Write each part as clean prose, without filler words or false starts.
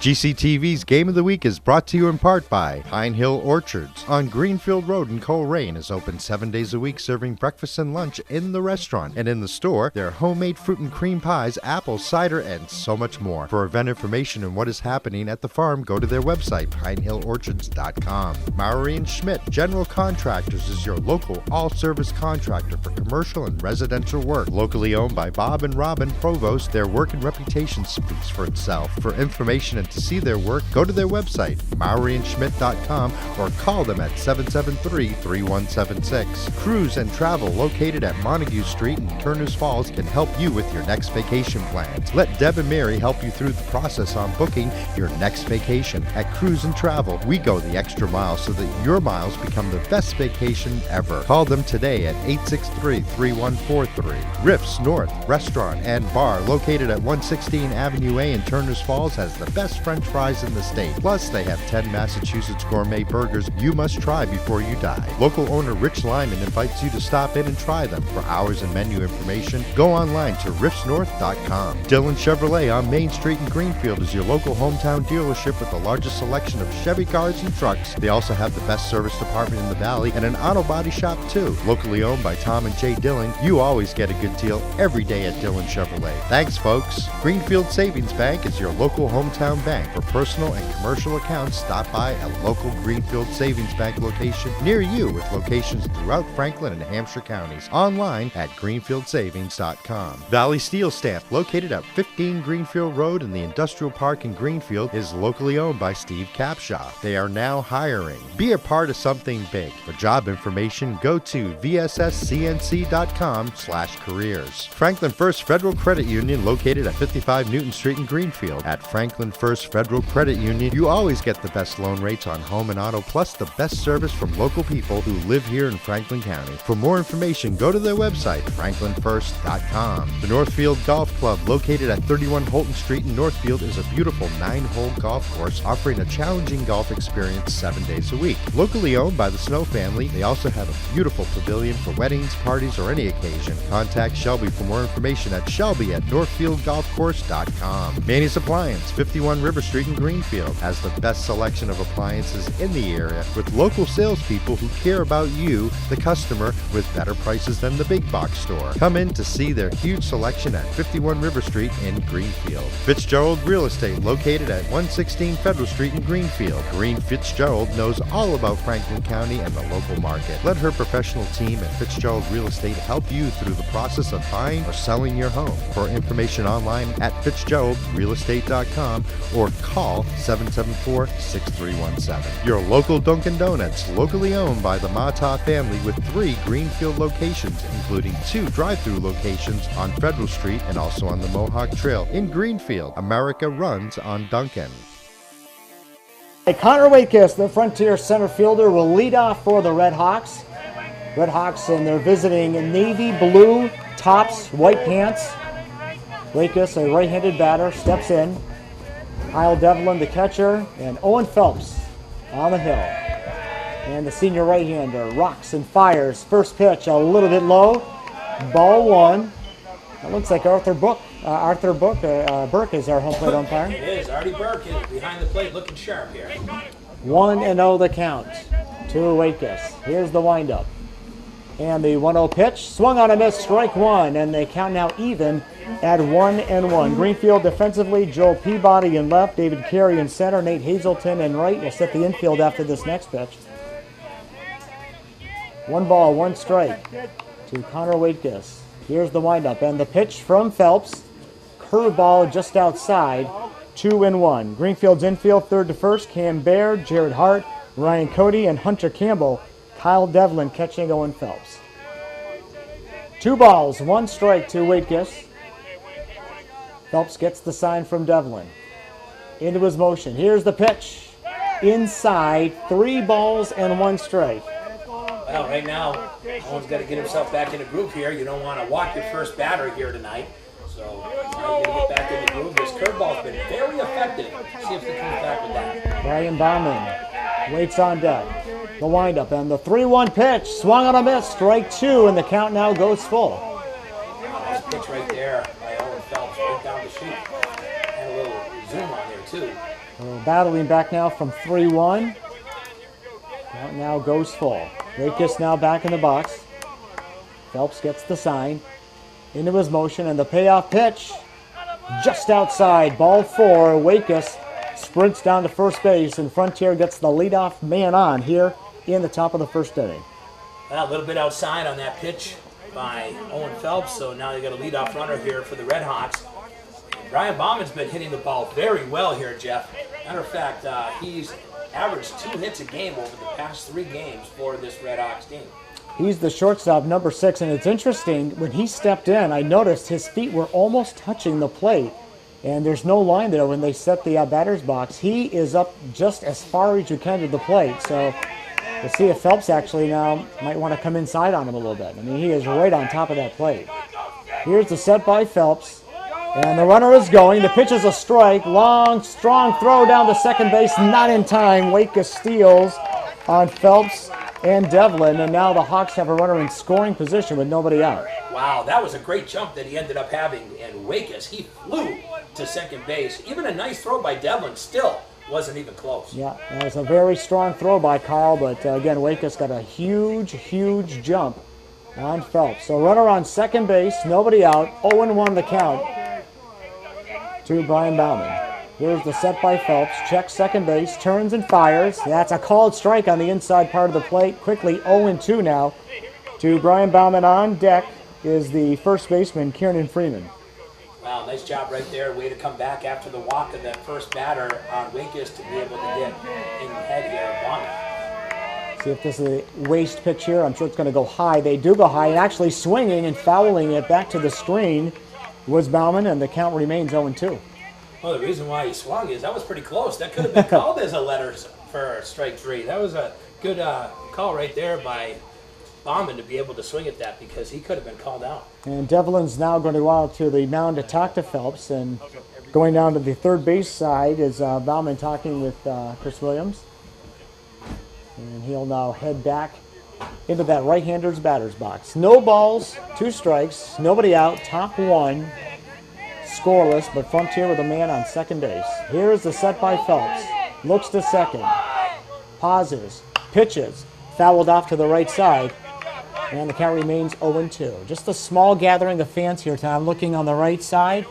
GCTV's Game of the Week is brought to you in part by Pine Hill Orchards on Greenfield Road in Coleraine is open 7 days a week, serving breakfast and lunch in the restaurant. And in the store, their homemade fruit and cream pies, apple cider, and so much more. For event information and what is happening at the farm, go to their website, pinehillorchards.com. Maury & Schmidt General Contractors is your local all-service contractor for commercial and residential work. Locally owned by Bob and Robin Provost, their work and reputation speaks for itself. For information and to see their work, go to their website, MauryandSchmidt.com, or call them at 773-3176. Cruise and Travel, located at Montague Street in Turners Falls, can help you with your next vacation plans. Let Deb and Mary help you through the process on booking your next vacation. At Cruise and Travel, we go the extra mile so that your miles become the best vacation ever. Call them today at 863-3143. Riffs North Restaurant and Bar, located at 116 Avenue A in Turners Falls, has the best French fries in the state. Plus, they have 10 Massachusetts gourmet burgers you must try before you die. Local owner Rich Lyman invites you to stop in and try them. For hours and menu information, go online to riffsnorth.com. Dillon Chevrolet on Main Street in Greenfield is your local hometown dealership with the largest selection of Chevy cars and trucks. They also have the best service department in the valley and an auto body shop too. Locally owned by Tom and Jay Dillon, you always get a good deal every day at Dillon Chevrolet. Thanks, folks. Greenfield Savings Bank is your local hometown bank. For personal and commercial accounts, stop by a local Greenfield Savings Bank location near you, with locations throughout Franklin and Hampshire counties. Online at greenfieldsavings.com. Valley Steel Stamp, located at 15 Greenfield Road in the Industrial Park in Greenfield, is locally owned by Steve Capshaw. They are now hiring. Be a part of something big. For job information, go to vsscnc.com/careers. Franklin First Federal Credit Union, located at 55 Newton Street in Greenfield. At Franklin First Federal Credit Union, you always get the best loan rates on home and auto, plus the best service from local people who live here in Franklin County. For more information, go to their website, franklinfirst.com. The Northfield Golf Club, located at 31 Holton Street in Northfield, is a beautiful 9-hole golf course offering a challenging golf experience 7 days a week. Locally owned by the Snow family, they also have a beautiful pavilion for weddings, parties, or any occasion. Contact Shelby for more information at shelby@northfieldgolfcourse.com. Manny's Appliance, 51 River Street in Greenfield, has the best selection of appliances in the area, with local salespeople who care about you, the customer, with better prices than the big box store. Come in to see their huge selection at 51 River Street in Greenfield. Fitzgerald Real Estate, located at 116 Federal Street in Greenfield. Corrine Fitzgerald knows all about Franklin County and the local market. Let her professional team at Fitzgerald Real Estate help you through the process of buying or selling your home. For information online at fitzgeraldrealestate.com or call 774-6317. Your local Dunkin' Donuts, locally owned by the Mata family, with 3 Greenfield locations, including 2 drive-through locations on Federal Street and also on the Mohawk Trail in Greenfield. America runs on Dunkin'. Connor Waitkus, the Frontier center fielder, will lead off for the Red Hawks. Red Hawks, and they're visiting navy blue tops, white pants. Waitkus, a right-handed batter, steps in. Kyle Devlin, the catcher, and Owen Phelps on the hill. And the senior right-hander rocks and fires. First pitch a little bit low. Ball 1. That looks like Arthur Burke is our home plate umpire. It is. Artie Burke is behind the plate looking sharp here. 1-0 the count to Waitkus. Here's the windup. And the 1-0 pitch. Swung on a miss, strike 1, and they count now even at 1-1. Greenfield defensively, Joel Peabody in left, David Carey in center, Nate Hazelton in right. Will set the infield after this next pitch. 1 ball, 1 strike to Connor Waitkus. Here's the windup, and the pitch from Phelps. Curveball just outside, 2-1. Greenfield's infield, third to first, Cam Baird, Jared Hart, Ryan Cody, and Hunter Campbell. Kyle Devlin catching Owen Phelps. 2 balls, 1 strike to Waitkus. Phelps gets the sign from Devlin. Into his motion. Here's the pitch. Inside, 3 balls and 1 strike. Well, right now, Owen's got to get himself back in the groove here. You don't want to walk your first batter here tonight. So now you got to get back in the groove. This curveball's been very effective. See if he comes back with that. Brian Bauman waits on deck. The windup and the 3-1 pitch. Swung on a miss. Strike 2, and the count now goes full. Nice pitch right there by Owen Phelps, right down the chute. And a little zoom on there, too. We're battling back now from 3-1. Count now goes full. Wakis now back in the box. Phelps gets the sign. Into his motion, and the payoff pitch just outside. Ball 4. Wakis sprints down to first base, and Frontier gets the leadoff man on here in the top of the first inning. Well, a little bit outside on that pitch by Owen Phelps, so now you got a leadoff runner here for the Red Hawks. Brian Bauman's been hitting the ball very well here, Jeff. Matter of fact, he's averaged 2 hits a game over the past 3 games for this Red Hawks team. He's the shortstop, number 6, and it's interesting, when he stepped in, I noticed his feet were almost touching the plate, and there's no line there when they set the batter's box. He is up just as far as you can to the plate, so we'll see if Phelps actually now might want to come inside on him a little bit. I mean, he is right on top of that plate. Here's the set by Phelps. And the runner is going. The pitch is a strike. Long, strong throw down to second base. Not in time. Wakis steals on Phelps and Devlin. And now the Hawks have a runner in scoring position with nobody out. Wow, that was a great jump that he ended up having. And Wakis, he flew to second base. Even a nice throw by Devlin still wasn't even close. Yeah, that was a very strong throw by Carl. But again, Wakis got a huge, huge jump on Phelps. So runner on second base. Nobody out. 0-1 the count to Brian Bauman. Here's the set by Phelps. Checks second base, turns and fires. That's a called strike on the inside part of the plate. Quickly 0-2 now to Brian Bauman. On deck is the first baseman, Kieran Freeman. Wow, nice job right there. Way to come back after the walk of that first batter on Wakis to be able to get in the head here of Bauman. See if this is a waste pitch here. I'm sure it's going to go high. They do go high, and actually swinging and fouling it back to the screen was Bauman, and the count remains 0-2. Well, the reason why he swung is that was pretty close. That could have been called as a letter for strike 3. That was a good call right there by Bauman to be able to swing at that, because he could have been called out. And Devlin's now going to go out to the mound to talk to Phelps, and going down to the third base side is Bauman talking with Chris Williams. And he'll now head back into that right-hander's batter's box. No balls, 2 strikes, nobody out, top 1, scoreless, but Frontier with a man on second base. Here's the set by Phelps. Looks to second, pauses, pitches, fouled off to the right side, and the count remains 0-2. Just a small gathering of fans here, Tom, looking on the right side.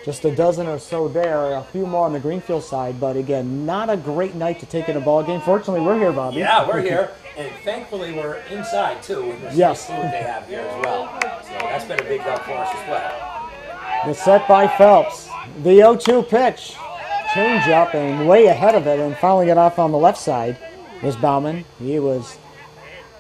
Just a dozen or so there, a few more on the Greenfield side, but again, not a great night to take in a ball game. Fortunately, we're here, Bobby. Yeah, we're here, and thankfully we're inside too, with the yes. food they have here as well. So that's been a big help for us as well. The set by Phelps. The 0-2 pitch. Change up and way ahead of it, and fouling it off on the left side was Bauman. He was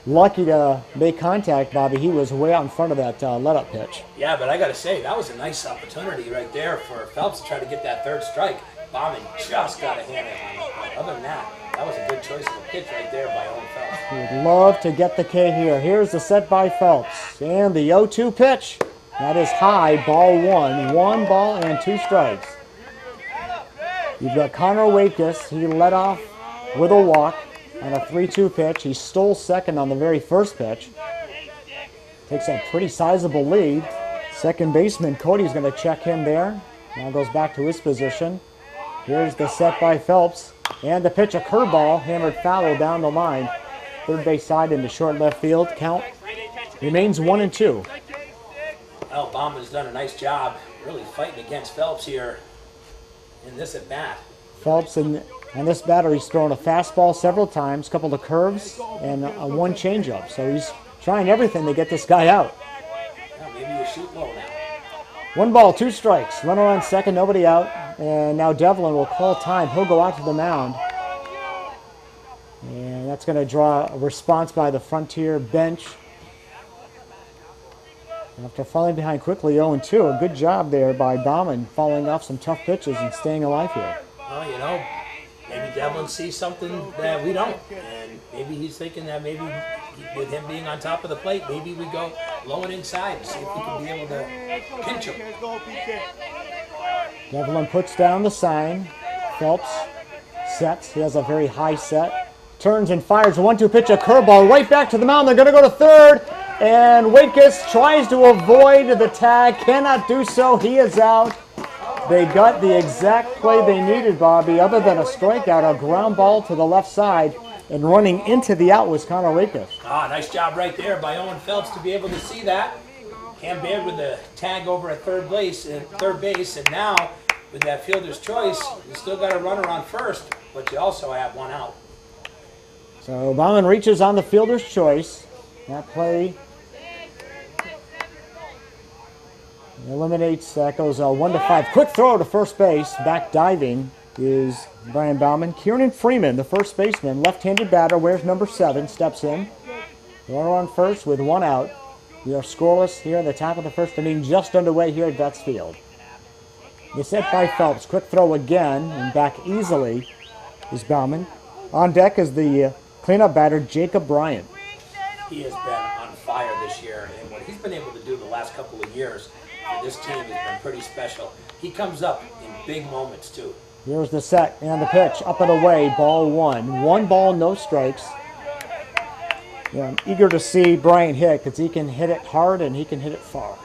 lucky to make contact, Bobby. He was way out in front of that let-up pitch. Yeah, but I got to say, that was a nice opportunity right there for Phelps to try to get that third strike. Bauman just got a hand on it. But other than that, that was a good choice of a pitch right there by Owen Phelps. He would love to get the K here. Here's the set by Phelps. And the 0-2 pitch. That is high, ball 1. 1 ball and 2 strikes. You've got Connor Wakis. He led off with a walk on a 3-2 pitch. He stole second on the very first pitch. Takes a pretty sizable lead. Second baseman Cody's going to check him there. Now goes back to his position. Here's the set by Phelps. And the pitch, a curveball, hammered foul down the line. Third base side into short left field. Count remains 1-2. Well, Bauman's done a nice job really fighting against Phelps here in this at-bat. Phelps and this batter, he's thrown a fastball several times, a couple of curves, and one changeup. So he's trying everything to get this guy out. Yeah, maybe you shoot low now. 1 ball, 2 strikes. Runner on second, nobody out. And now Devlin will call time. He'll go out to the mound. And that's going to draw a response by the Frontier bench. After falling behind quickly 0-2, a good job there by Bauman, following off some tough pitches and staying alive here. Well, you know, maybe Devlin sees something that we don't. And maybe he's thinking that maybe with him being on top of the plate, maybe we go low and inside and see if we can be able to pinch him. Devlin puts down the sign. Phelps sets. He has a very high set. Turns and fires a 1-2 pitch, a curveball right back to the mound. They're going to go to third. And Wakis tries to avoid the tag. Cannot do so. He is out. They got the exact play they needed, Bobby, other than a strikeout, a ground ball to the left side, and running into the out was Connor Wakefield. Ah, nice job right there by Owen Phelps to be able to see that. Cam Baird with the tag over at third base, and now with that fielder's choice, you still got a runner on first, but you also have one out. So Bauman reaches on the fielder's choice. That play eliminates, that goes 1-5. Quick throw to first base. Back diving is Brian Bauman. Kieran Freeman, the first baseman, left-handed batter, wears number 7, steps in. Runner on first with one out. We are scoreless here in the top of the first inning, just underway here at Vets Field. The set by Phelps. Quick throw again, and back easily is Bauman. On deck is the cleanup batter, Jacob Bryant. He has been on fire this year, and what he's been able to do the last couple of years for this team has been pretty special. He comes up in big moments, too. Here's the set and the pitch. Up and away, ball 1. 1 ball, no strikes. Yeah, I'm eager to see Bryant hit because he can hit it hard and he can hit it far.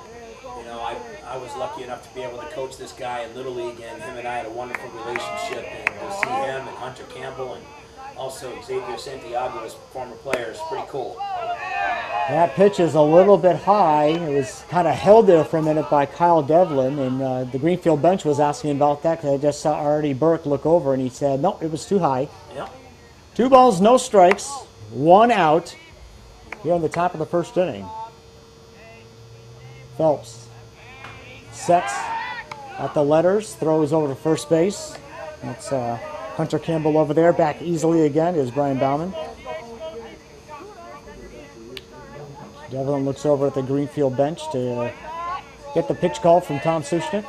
You know, I was lucky enough to be able to coach this guy in Little League, and him and I had a wonderful relationship. And to see him and Hunter Campbell and also Xavier Santiago as former players, pretty cool. That pitch is a little bit high. It was kind of held there for a minute by Kyle Devlin, and the Greenfield bench was asking about that because I just saw Artie Burke look over, and he said, no, it was too high. Yep. 2 balls, no strikes, 1 out here on the top of the first inning. Phelps sets at the letters, throws over to first base. That's Hunter Campbell over there. Back easily again is Brian Bauman. Devlin looks over at the Greenfield bench to get the pitch call from Tom Sushnik.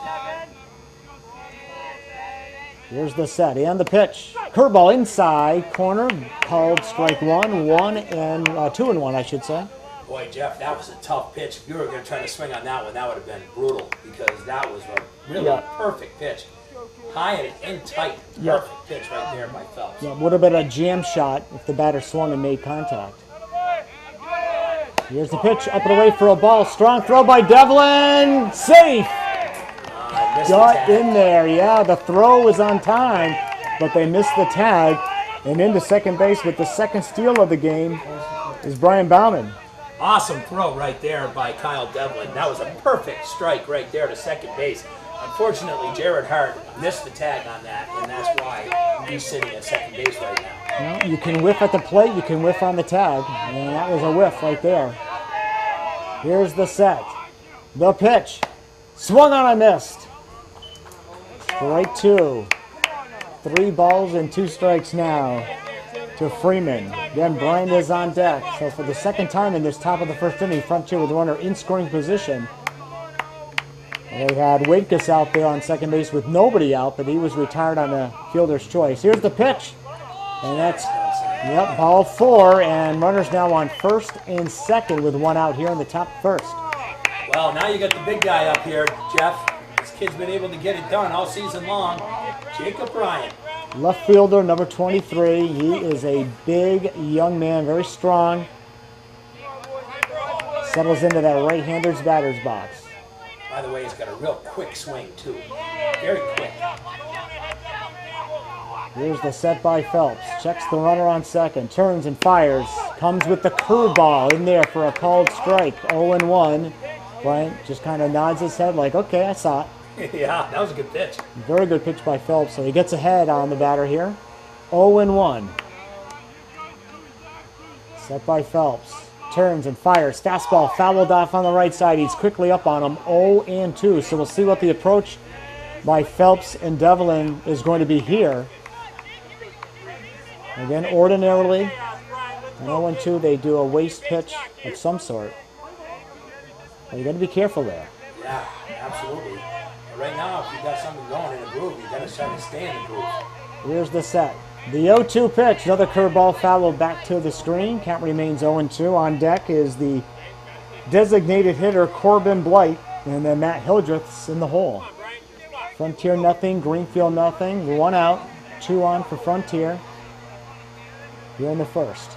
Here's the set and the pitch. Curveball inside corner, called strike 1, 2 and 1, I should say. Boy, Jeff, that was a tough pitch. If you were going to try to swing on that one, that would have been brutal because that was a really perfect pitch. High and tight. Perfect pitch right there by Phelps. Yeah, would have been a jam shot if the batter swung and made contact. Here's the pitch, up and away for a ball. Strong throw by Devlin. Safe. Got in there. Yeah, the throw was on time, but they missed the tag. And into second base with the second steal of the game is Brian Bauman. Awesome throw right there by Kyle Devlin. That was a perfect strike right there to second base. Unfortunately, Jared Hart missed the tag on that, and that's why he's sitting at second base right now. Well, you can whiff at the plate, you can whiff on the tag, and that was a whiff right there. Here's the set. The pitch. Swung on and missed. Strike 2. 3 balls and 2 strikes now to Freeman. Then Bryant is on deck. So for the second time in this top of the first inning, Frontier with the runner in scoring position. They had Waitkus out there on second base with nobody out, but he was retired on a fielder's choice. Here's the pitch. And that's, ball 4, and runners now on first and second with 1 out here in the top first. Well, now you got the big guy up here, Jeff. This kid's been able to get it done all season long. Jacob Bryant. Left fielder, number 23. He is a big young man, very strong. Settles into that right-hander's batter's box. By the way, he's got a real quick swing, too. Very quick. Here's the set by Phelps. Checks the runner on second. Turns and fires. Comes with the curveball in there for a called strike. 0-1. Bryant just kind of nods his head like, okay, I saw it. Yeah, that was a good pitch. Very good pitch by Phelps. So he gets ahead on the batter here. 0-1. Set by Phelps. Turns and fires. Fastball fouled off on the right side. He's quickly up on him. 0-2. So we'll see what the approach by Phelps and Devlin is going to be here. Again, ordinarily, an 0-2, they do a waste pitch of some sort. But you got to be careful there. Yeah, absolutely. But right now, if you got something going in a groove, you got to try to stay in the groove. Here's the set. The 0-2 pitch. Another curveball fouled back to the screen. Count remains 0-2. On deck is the designated hitter, Corbin Blight. And then Matt Hildreth's in the hole. Frontier nothing, Greenfield nothing. 1 out, 2 on for Frontier. Here in the first.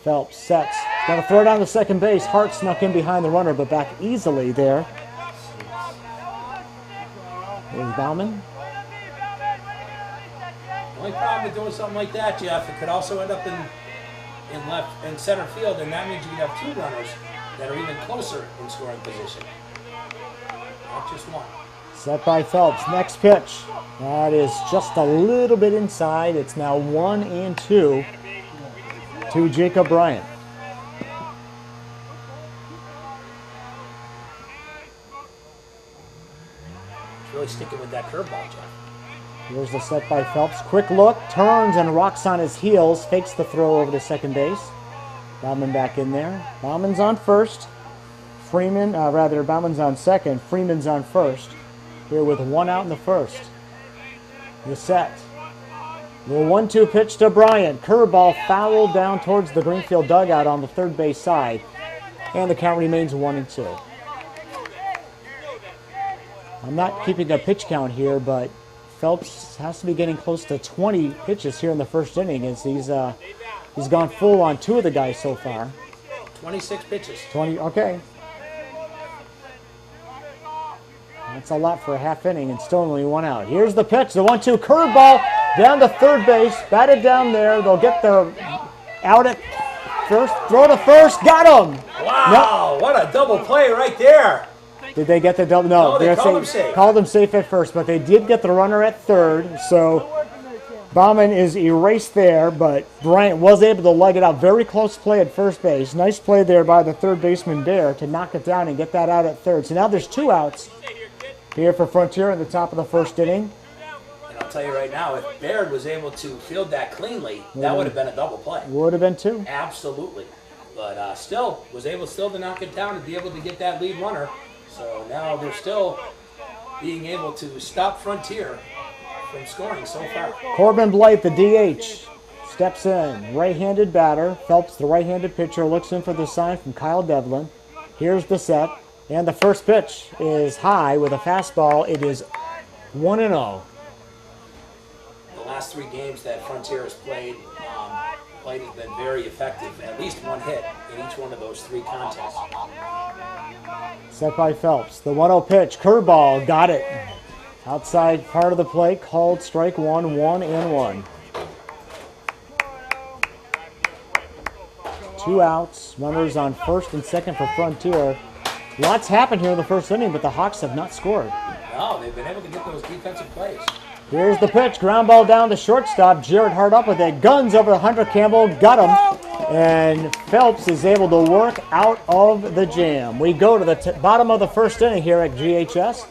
Phelps sets. Going to throw down to second base. Hart snuck in behind the runner, but back easily there There's Bauman. The only problem with doing something like that, Jeff, it could also end up in center field, and that means you could have two runners that are even closer in scoring position. Not just one. Set by Phelps. Next pitch. That is just a little bit inside. It's now 1-2 to Jacob Bryant. He's really sticking with that curveball, Jeff. Here's the set by Phelps. Quick look, turns and rocks on his heels. Fakes the throw over to second base. Bauman back in there. Bauman's on first. Bauman's on second. Freeman's on first. Here with one out in the first. The set. The 1-2 pitch to Bryant. Curveball fouled down towards the Greenfield dugout on the third base side. And the count remains 1-2. I'm not keeping a pitch count here, but Phelps has to be getting close to 20 pitches here in the first inning as he's gone full on two of the guys so far. 26 pitches. 20, okay. That's a lot for a half inning and still only one out. Here's the pitch, the 1-2 curveball down to third base, batted down there. They'll get their out at first, throw to first, got him. Wow, what a double play right there. Did they get the double? No, they called him safe. Called him safe at first, but they did get the runner at third. So Bauman is erased there, but Bryant was able to lug it out. Very close play at first base. Nice play there by the third baseman Dare to knock it down and get that out at third. So now there's two outs here for Frontier in the top of the first inning. And I'll tell you right now, if Baird was able to field that cleanly, that would have been a double play. Would have been two. Absolutely. But still, was able to knock it down and be able to get that lead runner. So now they're still being able to stop Frontier from scoring so far. Corbin Blight, the DH, steps in. Right-handed batter. Phelps, the right-handed pitcher, looks in for the sign from Kyle Devlin. Here's the set. And the first pitch is high with a fastball. It is 1-0. The last three games that Frontier has played has been very effective. At least one hit in each one of those three contests. Set by Phelps. The 1-0 pitch. Curveball. Got it. Outside part of the plate. Called strike one. 1-1. Two outs. Runners on first and second for Frontier. Lots happened here in the first inning, but the Hawks have not scored. No, they've been able to get those defensive plays. Here's the pitch. Ground ball down to shortstop. Jared Hart up with it. Guns over Hunter Campbell. Got him. And Phelps is able to work out of the jam. We go to the bottom of the first inning here at GHS.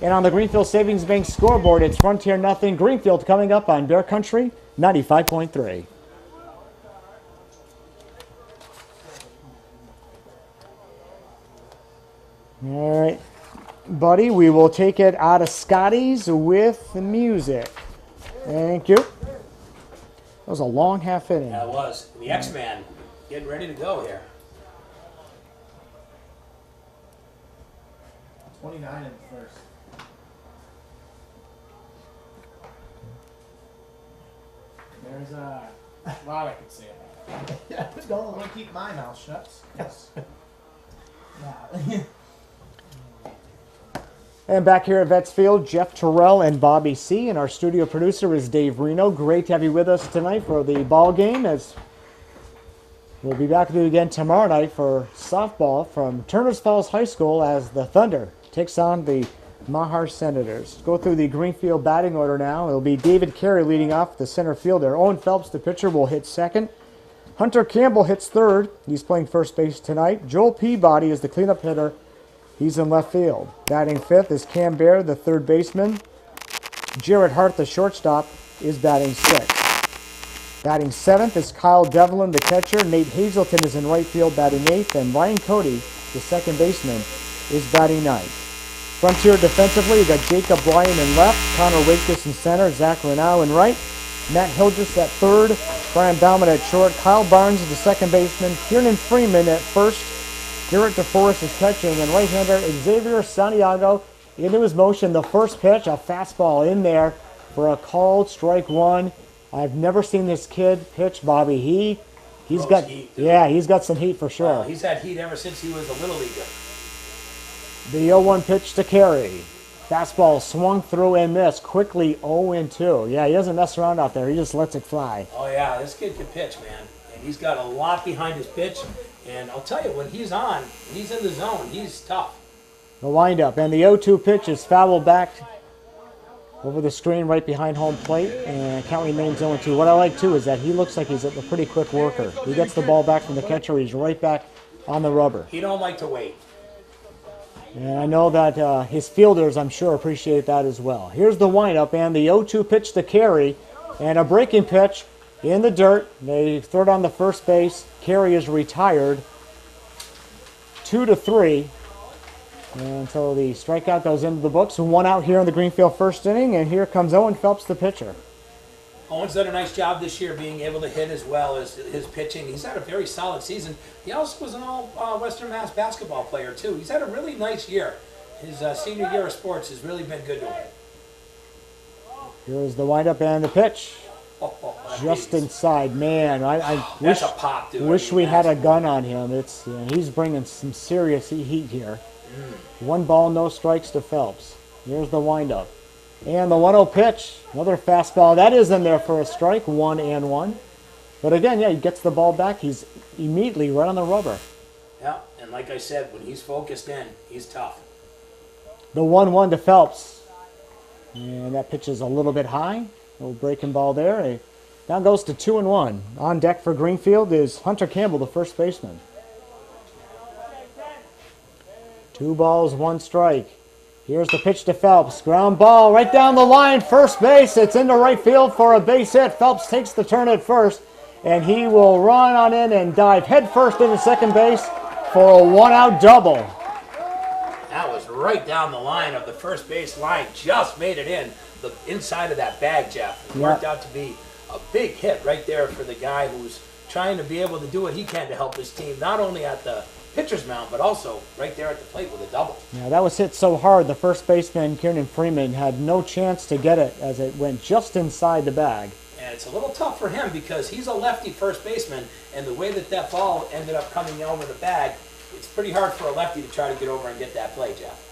And on the Greenfield Savings Bank scoreboard, it's Frontier nothing. Greenfield coming up on Bear Country 95.3. All right, buddy, we will take it out of Scotty's with music. Thank you. That was a long half inning. That was. The X-Man getting ready to go here. 29 in the first. There's a lot I could say about that. Don't want to keep my mouth shut. Yeah. And back here at Vets Field, Jeff Terrell and Bobby C. And our studio producer is Dave Reno. Great to have you with us tonight for the ball game. As we'll be back with you again tomorrow night for softball from Turners Falls High School as the Thunder takes on the Mahar Senators. Go through the Greenfield batting order now. It'll be David Carey leading off, the center fielder. Owen Phelps, the pitcher, will hit second. Hunter Campbell hits third. He's playing first base tonight. Joel Peabody is the cleanup hitter. He's in left field. Batting fifth is Cam Bear, the third baseman. Jared Hart, the shortstop, is batting sixth. Batting seventh is Kyle Devlin, the catcher. Nate Hazelton is in right field, batting eighth. And Ryan Cody, the second baseman, is batting ninth. Frontier defensively, you got Jacob Bryant in left, Connor Wakefield in center, Zach Renau in right, Matt Hilgers at third, Brian Bauman at short, Kyle Barnes is the second baseman, Kieran Freeman at first, Garrett DeForest is catching, and right-hander Xavier Santiago into his motion. The first pitch, a fastball in there for a called strike one. I've never seen this kid pitch, Bobby. He's got heat, he's got some heat for sure. He's had heat ever since he was a little leaguer. The 0-1 pitch to Carey. Fastball swung through and missed. Quickly 0-2. Yeah, he doesn't mess around out there. He just lets it fly. Oh yeah, this kid can pitch, man. And he's got a lot behind his pitch. And I'll tell you, when he's on, when he's in the zone, he's tough. The windup, and the 0-2 pitch is fouled back over the screen right behind home plate, and count remains 0-2. What I like, too, is that he looks like he's a pretty quick worker. He gets the ball back from the catcher. He's right back on the rubber. He don't like to wait. And I know that his fielders, I'm sure, appreciate that as well. Here's the windup, and the 0-2 pitch to Carey, and a breaking pitch in the dirt. They throw it on the first base. Carey is retired. 2-3. And so the strikeout goes into the books. 1 out here in the Greenfield first inning, and here comes Owen Phelps, the pitcher. Owen's done a nice job this year being able to hit as well as his pitching. He's had a very solid season. He also was an all Western Mass basketball player, too. He's had a really nice year. His senior year of sports has really been good to him. Here's the windup and the pitch. Just inside. Man, I That's a pop, dude. wish we had a gun on him. It's he's bringing some serious heat here. 1 ball, no strikes to Phelps. Here's the windup. And the 1-0 pitch. Another fastball. That is in there for a strike. 1-1. But again, yeah, he gets the ball back. He's immediately right on the rubber. Yeah, and like I said, when he's focused in, he's tough. The 1-1 to Phelps. And that pitch is a little bit high. Little breaking ball there. Down goes to 2-1. On deck for Greenfield is Hunter Campbell, the first baseman. 2 balls, 1 strike. Here's the pitch to Phelps. Ground ball right down the line. First base. It's into right field for a base hit. Phelps takes the turn at first, and he will run on in and dive headfirst into second base for a 1-out double. That was right down the line of the first base line. Just made it in the inside of that bag, Jeff. It worked out to be a big hit right there for the guy who's trying to be able to do what he can to help his team, not only at the pitcher's mound, but also right there at the plate with a double. Yeah, that was hit so hard, the first baseman, Kieran Freeman, had no chance to get it as it went just inside the bag. And it's a little tough for him because he's a lefty first baseman, and the way that that ball ended up coming over the bag, it's pretty hard for a lefty to try to get over and get that play, Jeff.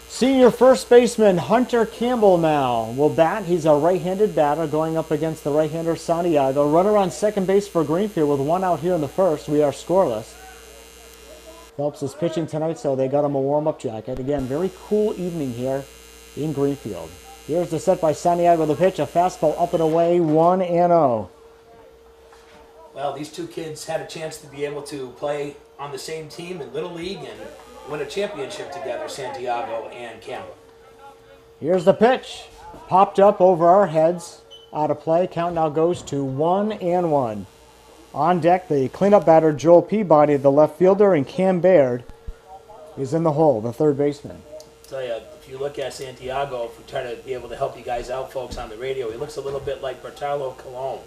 Senior first baseman Hunter Campbell now will bat. He's a right-handed batter going up against the right-hander Santiago. Runner on second base for Greenfield with 1 out here in the first. We are scoreless. Phelps is pitching tonight, so they got him a warm-up jacket. Again, very cool evening here in Greenfield. Here's the set by Santiago, the pitch. A fastball up and away, 1-0. Well, these two kids had a chance to be able to play on the same team in Little League and win a championship together, Santiago and Campbell. Here's the pitch. Popped up over our heads. Out of play. Count now goes to 1-1. On deck, the cleanup batter, Joel Peabody, the left fielder, and Cam Baird is in the hole, the third baseman. I'll tell you, if you look at Santiago, if we try to be able to help you guys out, folks, on the radio, he looks a little bit like Bertalo Colon.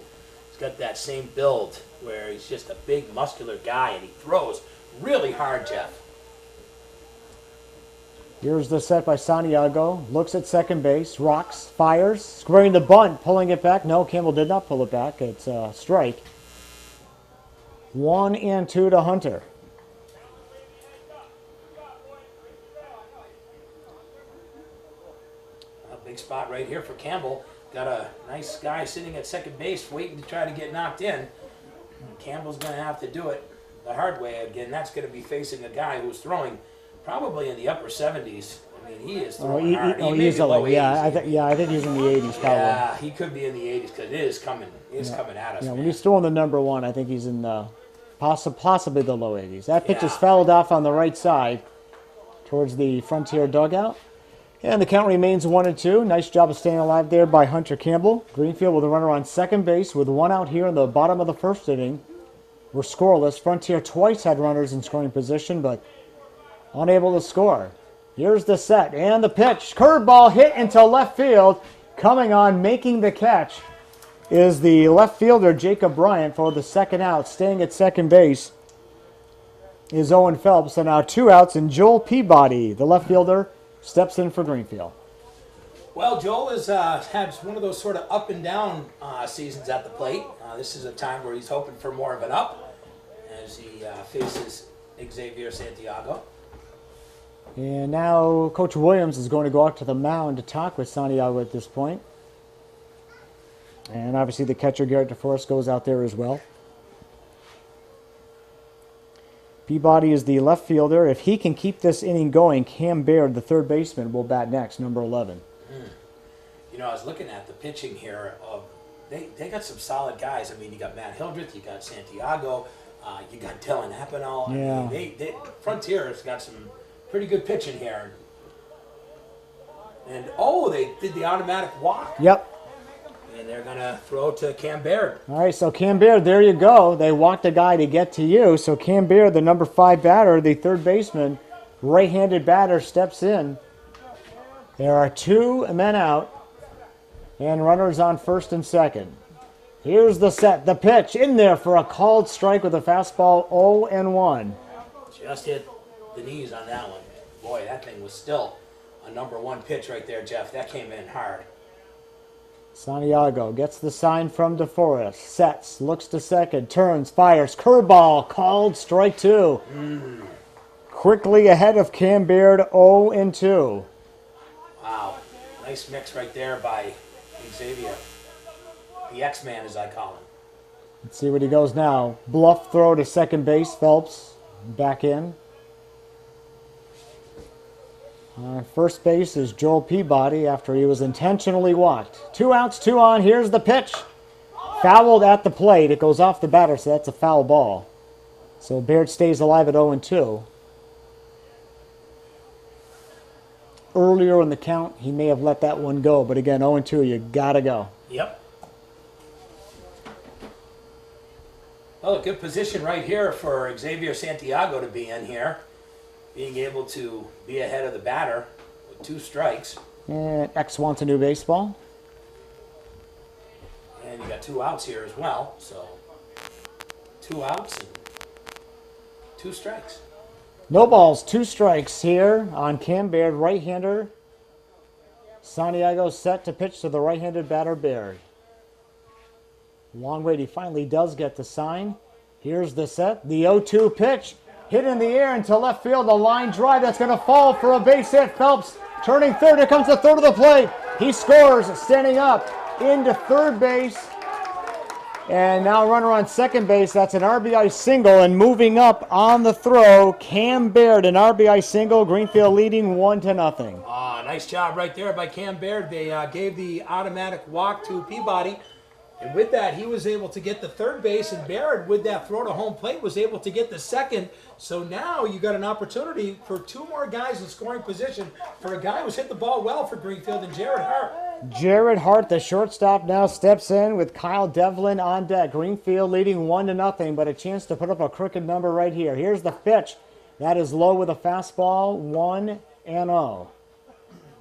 He's got that same build where he's just a big, muscular guy, and he throws really hard, Jeff. Here's the set by Santiago. Looks at second base. Rocks. Fires. Squaring the bunt. Pulling it back. No, Campbell did not pull it back. It's a strike. 1-2 to Hunter. A big spot right here for Campbell. Got a nice guy sitting at second base waiting to try to get knocked in. Campbell's going to have to do it the hard way again. That's going to be facing a guy who's throwing probably in the upper 70s. I mean, he is throwing hard. He may be low 80s. I think he's in the 80s probably. Yeah, he could be in the 80s because it is coming. It's coming at us. Yeah, man. when he's throwing the number 1, I think he's in the possibly the low 80s. That pitch is fouled off on the right side towards the Frontier dugout. And the count remains 1-2. Nice job of staying alive there by Hunter Campbell. Greenfield with a runner on second base with 1 out here in the bottom of the first inning. We're scoreless. Frontier twice had runners in scoring position, but unable to score. Here's the set and the pitch. Curveball hit into left field. Coming on, making the catch is the left fielder, Jacob Bryant, for the second out. Staying at second base is Owen Phelps. So now 2 outs, and Joel Peabody, the left fielder, steps in for Greenfield. Well, Joel has had one of those sort of up and down seasons at the plate. This is a time where he's hoping for more of an up as he faces Xavier Santiago. And now Coach Williams is going to go out to the mound to talk with Santiago at this point. And obviously the catcher, Garrett DeForest, goes out there as well. Peabody is the left fielder. If he can keep this inning going, Cam Baird, the third baseman, will bat next, number 11. You know, I was looking at the pitching here. They got some solid guys. I mean, you got Matt Hildreth, you got Santiago, you got Dylan Chevrolet. Yeah. I mean, Frontier's got some pretty good pitching here. And, they did the automatic walk. Yep. And they're going to throw to Cam Baird. All right, so Cam Baird, there you go. They walked a guy to get to you. So Cam Baird, the number 5 batter, the third baseman, right-handed batter, steps in. There are 2 men out and runners on first and second. Here's the set, the pitch in there for a called strike with a fastball 0-1. Just hit the knees on that one. Boy, that thing was still a number 1 pitch right there, Jeff. That came in hard. Santiago gets the sign from DeForest, sets, looks to second, turns, fires, curveball, called strike 2. Quickly ahead of Cam Baird, 0-2. Wow, nice mix right there by Xavier. The X-Man, as I call him. Let's see what he goes now. Bluff throw to second base, Phelps back in. First base is Joel Peabody after he was intentionally walked. 2 outs, 2 on. Here's the pitch. Fouled at the plate. It goes off the batter, so that's a foul ball. So Baird stays alive at 0-2. Earlier in the count, he may have let that one go, but again, 0-2, you gotta go. Yep. Well, a good position right here for Xavier Santiago to be in here. Being able to be ahead of the batter with 2 strikes. And X wants a new baseball. And you got 2 outs here as well. So 2 outs and 2 strikes. No balls, 2 strikes here on Cam Baird, right-hander. Santiago set to pitch to the right-handed batter, Baird. Long wait, he finally does get the sign. Here's the set, the 0-2 pitch. Hit in the air into left field, a line drive that's going to fall for a base hit. Phelps turning third. Here comes the third of the plate. He scores, standing up into third base. And now runner on second base. That's an RBI single. And moving up on the throw, Cam Baird, an RBI single. Greenfield leading 1-0. Nice job right there by Cam Baird. They gave the automatic walk to Peabody. And with that, he was able to get the third base, and Baird, with that throw to home plate, was able to get the second. So now you got an opportunity for 2 more guys in scoring position for a guy who's hit the ball well for Greenfield, and Jared Hart. Jared Hart, the shortstop, now steps in with Kyle Devlin on deck. Greenfield leading 1-0, but a chance to put up a crooked number right here. Here's the pitch. That is low with a fastball, 1-0.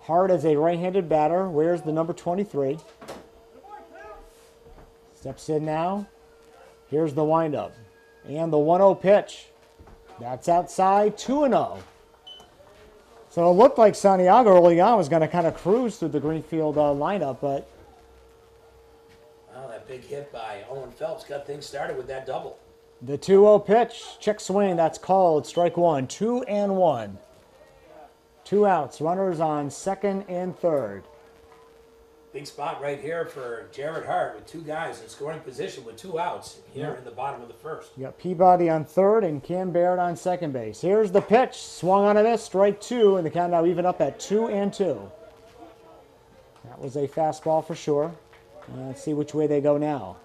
Hart is a right-handed batter. Wears the number 23. Steps in now. Here's the windup. And the 1-0 pitch. That's outside, 2-0. So it looked like Santiago early on was going to kind of cruise through the Greenfield lineup, but... Well, that big hit by Owen Phelps got things started with that double. The 2-0 pitch. Check swing, that's called. Strike 1, 2-1. 2 outs. Runners on second and third. Big spot right here for Jared Hart with 2 guys in scoring position with 2 outs here in the bottom of the first. You got Peabody on third and Cam Baird on second base. Here's the pitch. Swung on a miss. Strike 2, and the count now even up at 2-2. That was a fastball for sure. Let's see which way they go now.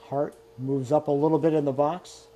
Hart moves up a little bit in the box.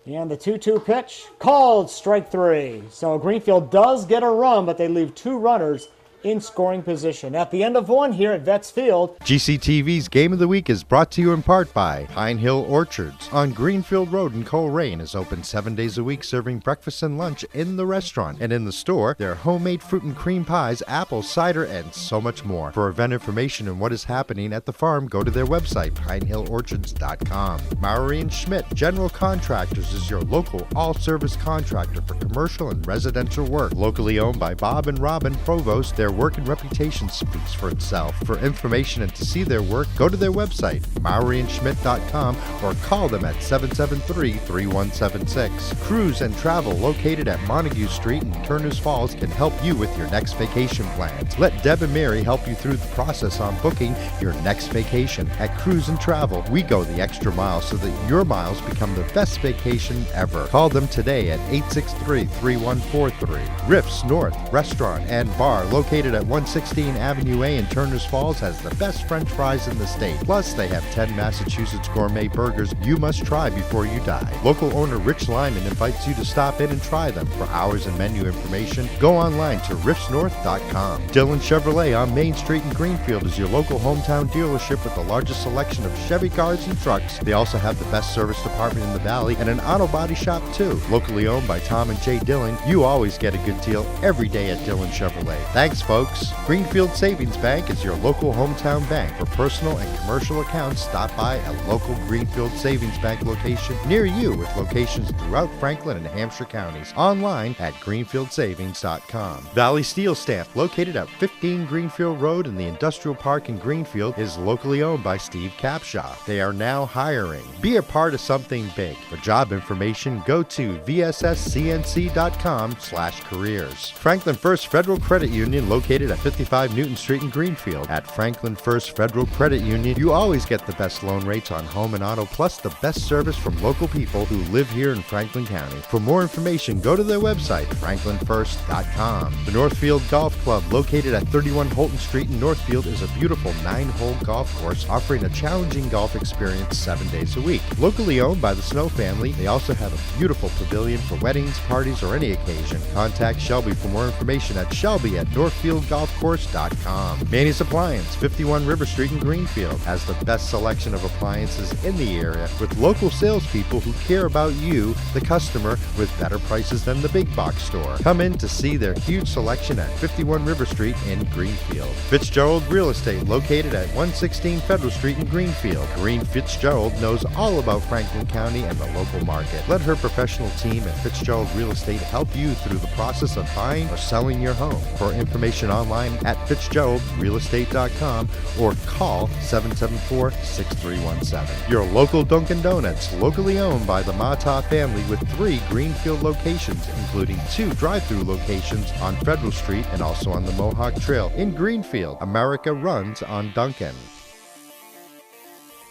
And the 2-2 pitch. Called. Strike 3. So Greenfield does get a run, but they leave 2 runners in scoring position. At the end of 1 here at Vets Field. GCTV's Game of the Week is brought to you in part by Pine Hill Orchards on Greenfield Road in Coleraine is open 7 days a week, serving breakfast and lunch in the restaurant. And in the store, their homemade fruit and cream pies, apple cider, and so much more. For event information and what is happening at the farm, go to their website, pinehillorchards.com. Maury and Schmidt General Contractors is your local all-service contractor for commercial and residential work. Locally owned by Bob and Robin Provost, their work and reputation speaks for itself. For information and to see their work, go to their website, MowryandSchmidt.com, or call them at 773-3176. Cruise and Travel, located at Montague Street in Turners Falls, can help you with your next vacation plans. Let Deb and Mary help you through the process on booking your next vacation. At Cruise and Travel, we go the extra mile so that your miles become the best vacation ever. Call them today at 863-3143. Riff's North Restaurant and Bar, located at 116 Avenue A in Turners Falls, has the best French fries in the state. Plus, they have 10 Massachusetts gourmet burgers you must try before you die. Local owner Rich Lyman invites you to stop in and try them. For hours and menu information, go online to riffsnorth.com. Dillon Chevrolet on Main Street in Greenfield is your local hometown dealership with the largest selection of Chevy cars and trucks. They also have the best service department in the valley and an auto body shop too. Locally owned by Tom and Jay Dillon, you always get a good deal every day at Dillon Chevrolet. Thanks, folks. Greenfield Savings Bank is your local hometown bank. For personal and commercial accounts, stop by a local Greenfield Savings Bank location near you, with locations throughout Franklin and Hampshire counties. Online at greenfieldsavings.com. Valley Steel Stamp, located at 15 Greenfield Road in the Industrial Park in Greenfield, is locally owned by Steve Capshaw. They are now hiring. Be a part of something big. For job information, go to vsscnc.com/careers. Franklin First Federal Credit Union, located at 55 Newton Street in Greenfield. At Franklin First Federal Credit Union, you always get the best loan rates on home and auto, plus the best service from local people who live here in Franklin County. For more information, go to their website, franklinfirst.com. The Northfield Golf Club, located at 31 Holton Street in Northfield, is a beautiful 9-hole golf course offering a challenging golf experience 7 days a week. Locally owned by the Snow family, they also have a beautiful pavilion for weddings, parties, or any occasion. Contact Shelby for more information at shelby@northfieldgolfcourse.com. Manny's Appliance, 51 River Street in Greenfield, has the best selection of appliances in the area, with local salespeople who care about you, the customer, with better prices than the big box store. Come in to see their huge selection at 51 River Street in Greenfield. Fitzgerald Real Estate, located at 116 Federal Street in Greenfield. Green Fitzgerald knows all about Franklin County and the local market. Let her professional team at Fitzgerald Real Estate help you through the process of buying or selling your home. For information online at fitzgeraldrealestate.com or call 774-6317. Your local Dunkin' Donuts, locally owned by the Mata family, with 3 Greenfield locations, including 2 drive-through locations on Federal Street and also on the Mohawk Trail in Greenfield. America runs on Dunkin'.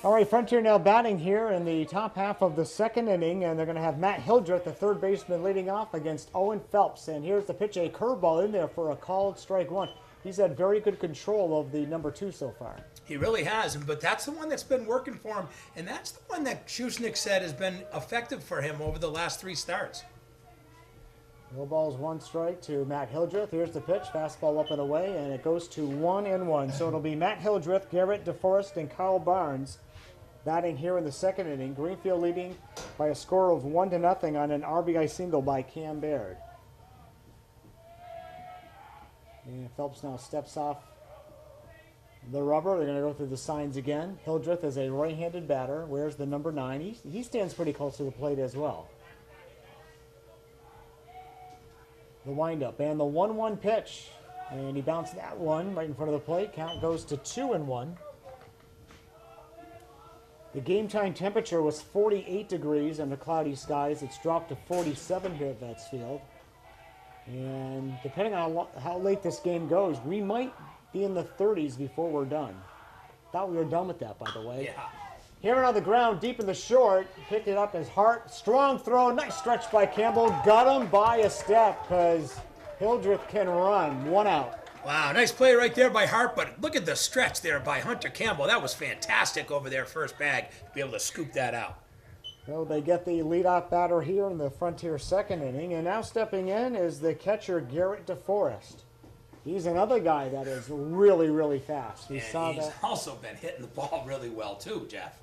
All right, Frontier now batting here in the top half of the second inning, and they're going to have Matt Hildreth, the third baseman, leading off against Owen Phelps. And here's the pitch, a curveball in there for a called strike one. He's had very good control of the number 2 so far. He really has, but that's the one that's been working for him, and that's the one that Shusnick said has been effective for him over the last 3 starts. No balls, 1 strike to Matt Hildreth. Here's the pitch, fastball up and away, and it goes to 1-1. So it'll be Matt Hildreth, Garrett DeForest, and Kyle Barnes batting here in the second inning. Greenfield leading by a score of 1-0 on an RBI single by Cam Baird. And Phelps now steps off the rubber. They're going to go through the signs again. Hildreth is a right-handed batter. Wears the number 9. He stands pretty close to the plate as well. The windup and the 1-1 pitch. And he bounced that one right in front of the plate. Count goes to 2-1. The game time temperature was 48 degrees under cloudy skies. It's dropped to 47 here at Vets Field. And depending on how late this game goes, we might be in the 30s before we're done. Thought we were done with that, by the way. Yeah. Here on the ground, deep in the short, picked it up as Hart. Strong throw, nice stretch by Campbell. Got him by a step because Hildreth can run. 1 out. Wow, nice play right there by Hart, but look at the stretch there by Hunter Campbell. That was fantastic over there, first bag, to be able to scoop that out. So they get the leadoff batter here in the Frontier second inning, and now stepping in is the catcher Garrett DeForest. He's another guy that is really, really fast. He's also been hitting the ball really well too, Jeff.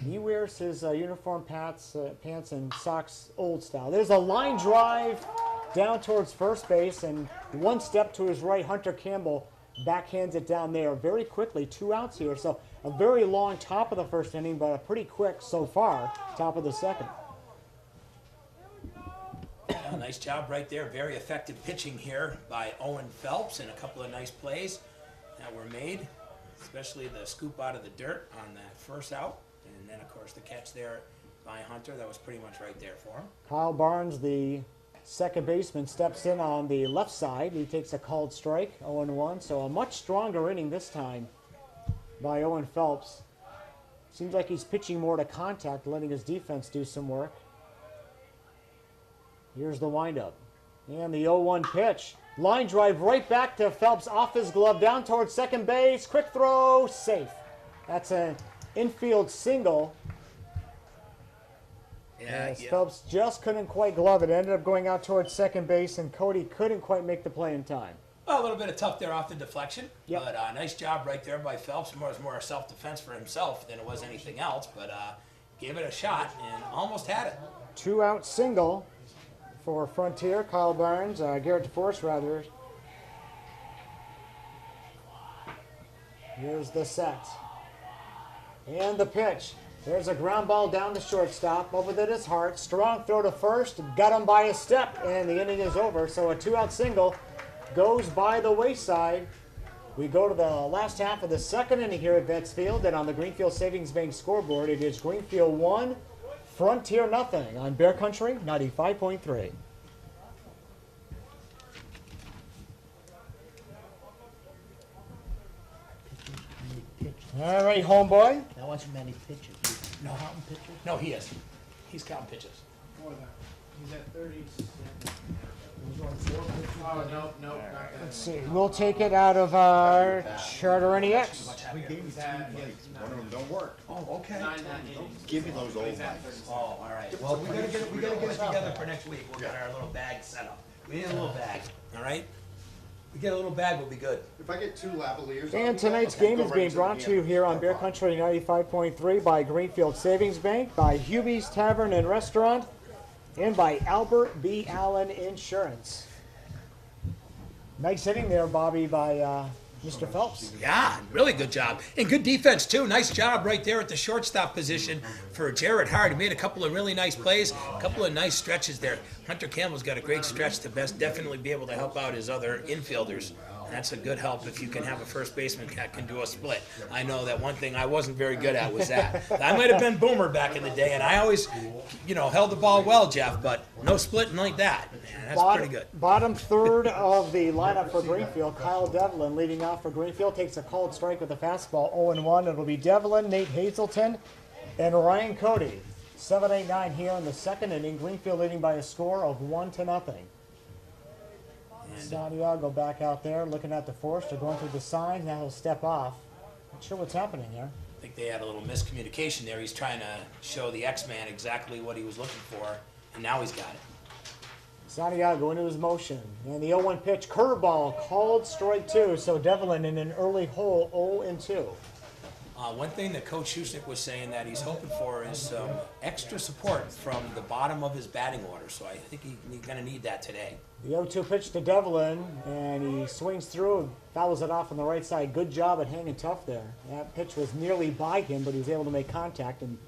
He wears his uniform pants and socks old style. There's a line drive down towards first base, and 1 step to his right, Hunter Campbell backhands it down there very quickly. 2 outs here, so a very long top of the first inning, but a pretty quick so far top of the second. Yeah, nice job right there. Very effective pitching here by Owen Phelps, and a couple of nice plays that were made, especially the scoop out of the dirt on that first out, and then of course the catch there by Hunter. That was pretty much right there for him. Kyle Barnes, the second baseman, steps in on the left side. He takes a called strike, 0-1. So a much stronger inning this time by Owen Phelps. Seems like he's pitching more to contact, letting his defense do some work. Here's the windup. And the 0-1 pitch. Line drive right back to Phelps, off his glove, down towards second base. Quick throw, safe. That's an infield single. Yeah, Phelps just couldn't quite glove it. Ended up going out towards second base, and Cody couldn't quite make the play in time. Well, a little bit of tough there off the deflection, Yep. but nice job right there by Phelps. It was more self-defense for himself than it was anything else, but gave it a shot and almost had it. 2-out single for Frontier. Kyle Barnes, Garrett DeForest rather. Here's the set. And the pitch. There's a ground ball down to shortstop, over to his heart. Strong throw to first, got him by a step, and the inning is over. So a 2-out single goes by the wayside. We go to the last half of the second inning here at Vets Field, and on the Greenfield Savings Bank scoreboard, it is Greenfield 1, Frontier nothing on Bear Country 95.3. All right, homeboy. That wasn't many pitches. No counting pitches? No, he is. He's counting pitches. More than, he's at 37. It was only 4 pitches. Oh, no, not that. Let's see. We'll take it out of our Charter NEX. We gave you He's 3 at, days. One of them don't work. Oh, okay. 9 innings. Give me those old He's at ones. 37. Oh, all right. Well, we gotta get it together for next week. We'll get our little bag set up. We need a little bag, all right? We get a little bag, we'll be good. If I get 2 lavaliers. And tonight's game is being brought to you here on Bear Country 95.3 by Greenfield Savings Bank, by Hubie's Tavern and Restaurant, and by Albert B. Allen Insurance. Nice hitting there, Bobby, by Mr. Phelps. Yeah, really good job. And good defense, too. Nice job right there at the shortstop position for Jared Hart. He made a couple of really nice plays, a couple of nice stretches there. Hunter Campbell's got a great stretch to definitely be able to help out his other infielders. That's a good help if you can have a first baseman that can do a split. I know that one thing I wasn't very good at was that. I might have been Boomer back in the day, and I always, held the ball well, Jeff, but no splitting like that. Man, that's pretty good. Bottom third of the lineup for Greenfield. Kyle Devlin leading off for Greenfield takes a called strike with a fastball, 0-1. It'll be Devlin, Nate Hazelton, and Ryan Cody. 7-8-9 here in the second inning. Greenfield leading by a score of 1-0. Santiago back out there looking at the Forester, going through the signs. Now he'll step off. Not sure what's happening here. I think they had a little miscommunication there. He's trying to show the X-Man exactly what he was looking for, and now he's got it. Santiago into his motion. And the 0-1 pitch, curveball, called strike 2. So Devlin in an early hole, 0-2. One thing that Coach Shusnick was saying that he's hoping for is some extra support from the bottom of his batting order. So I think he's going to need that today. The 0-2 pitch to Devlin, and he swings through and fouls it off on the right side. Good job at hanging tough there. That pitch was nearly by him, but he was able to make contact and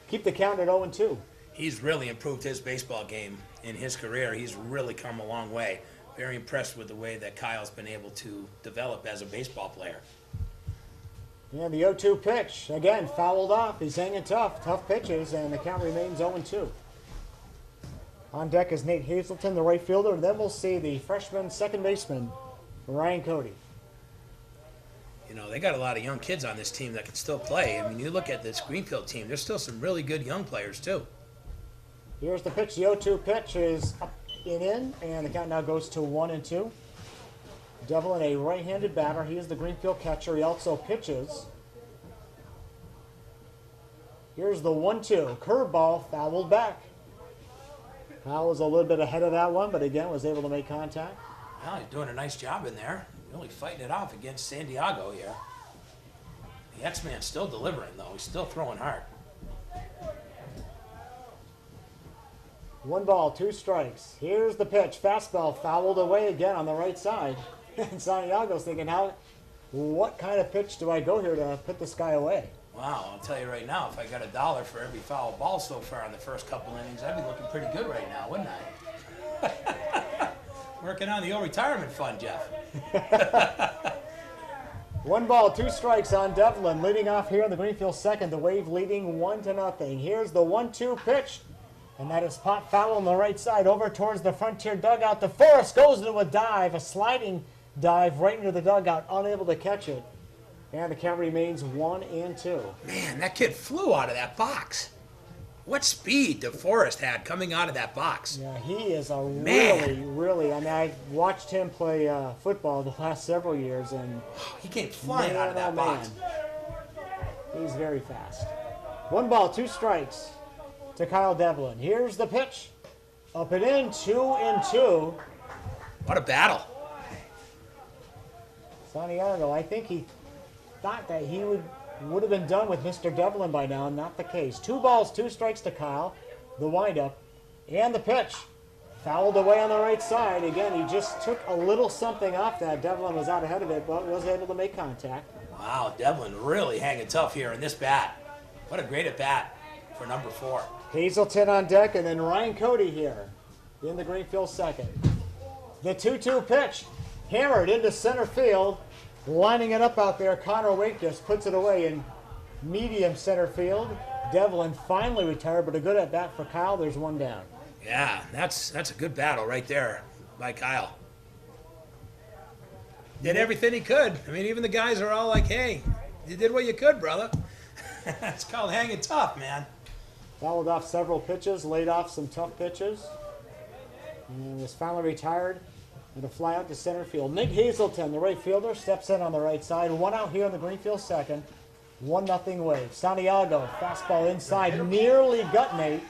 keep the count at 0-2. He's really improved his baseball game in his career. He's really come a long way. Very impressed with the way that Kyle's been able to develop as a baseball player. And the 0-2 pitch, again, fouled off. He's hanging tough. Tough pitches, and the count remains 0-2. On deck is Nate Hazelton, the right fielder, and then we'll see the freshman second baseman, Ryan Cody. They got a lot of young kids on this team that can still play. I mean, you look at this Greenfield team, there's still some really good young players, too. Here's the pitch. The 0-2 pitch is up and in, and the count now goes to 1-2. Devlin, a right-handed batter. He is the Greenfield catcher. He also pitches. Here's the 1-2. Curveball fouled back. Kyle was a little bit ahead of that one, but again was able to make contact. Well, he's doing a nice job in there. Really fighting it off against Santiago here. The X-Man's still delivering, though. He's still throwing hard. 1 ball, 2 strikes. Here's the pitch. Fastball fouled away again on the right side. And Santiago's thinking, what kind of pitch do I go here to put this guy away? Wow, I'll tell you right now, if I got $1 for every foul ball so far in the first couple innings, I'd be looking pretty good right now, wouldn't I? Working on the old retirement fund, Jeff. 1 ball, 2 strikes on Devlin. Leading off here in the Greenfield second. The Wave leading 1-0. Here's the 1-2 pitch. And that is pot foul on the right side over towards the Frontier dugout. DeForest goes into a dive, a sliding dive right into the dugout, unable to catch it. And the count remains 1-2. Man, that kid flew out of that box. What speed DeForest had coming out of that box. Yeah, he is a Man. really, I mean, I watched him play football the last several years, and He came flying out of that box. He's very fast. 1 ball, 2 strikes to Kyle Devlin. Here's the pitch. Up and in, 2-2. What a battle. Santiago, I think he thought that he would have been done with Mr. Devlin by now. Not the case. 2 balls, 2 strikes to Kyle. The windup and the pitch. Fouled away on the right side. Again, he just took a little something off that. Devlin was out ahead of it, but was able to make contact. Wow, Devlin really hanging tough here in this bat. What a great at bat for number 4. Hazelton on deck, and then Ryan Cody here in the Greenfield second. The 2-2 pitch. Hammered into center field. Lining it up out there, Connor Wakekus puts it away in medium center field. Devlin finally retired, but a good at bat for Kyle. There's 1 down. Yeah, that's a good battle right there by Kyle. Did everything he could. I mean, even the guys are all like, hey, you did what you could, brother. It's called hanging tough, man. Fouled off several pitches, laid off some tough pitches, and was finally retired. And a fly out to center field. Nick Hazelton, the right fielder, steps in on the right side. 1 out here in the Greenfield second. 1-0 Wave. Santiago, fastball inside, nearly got Nate.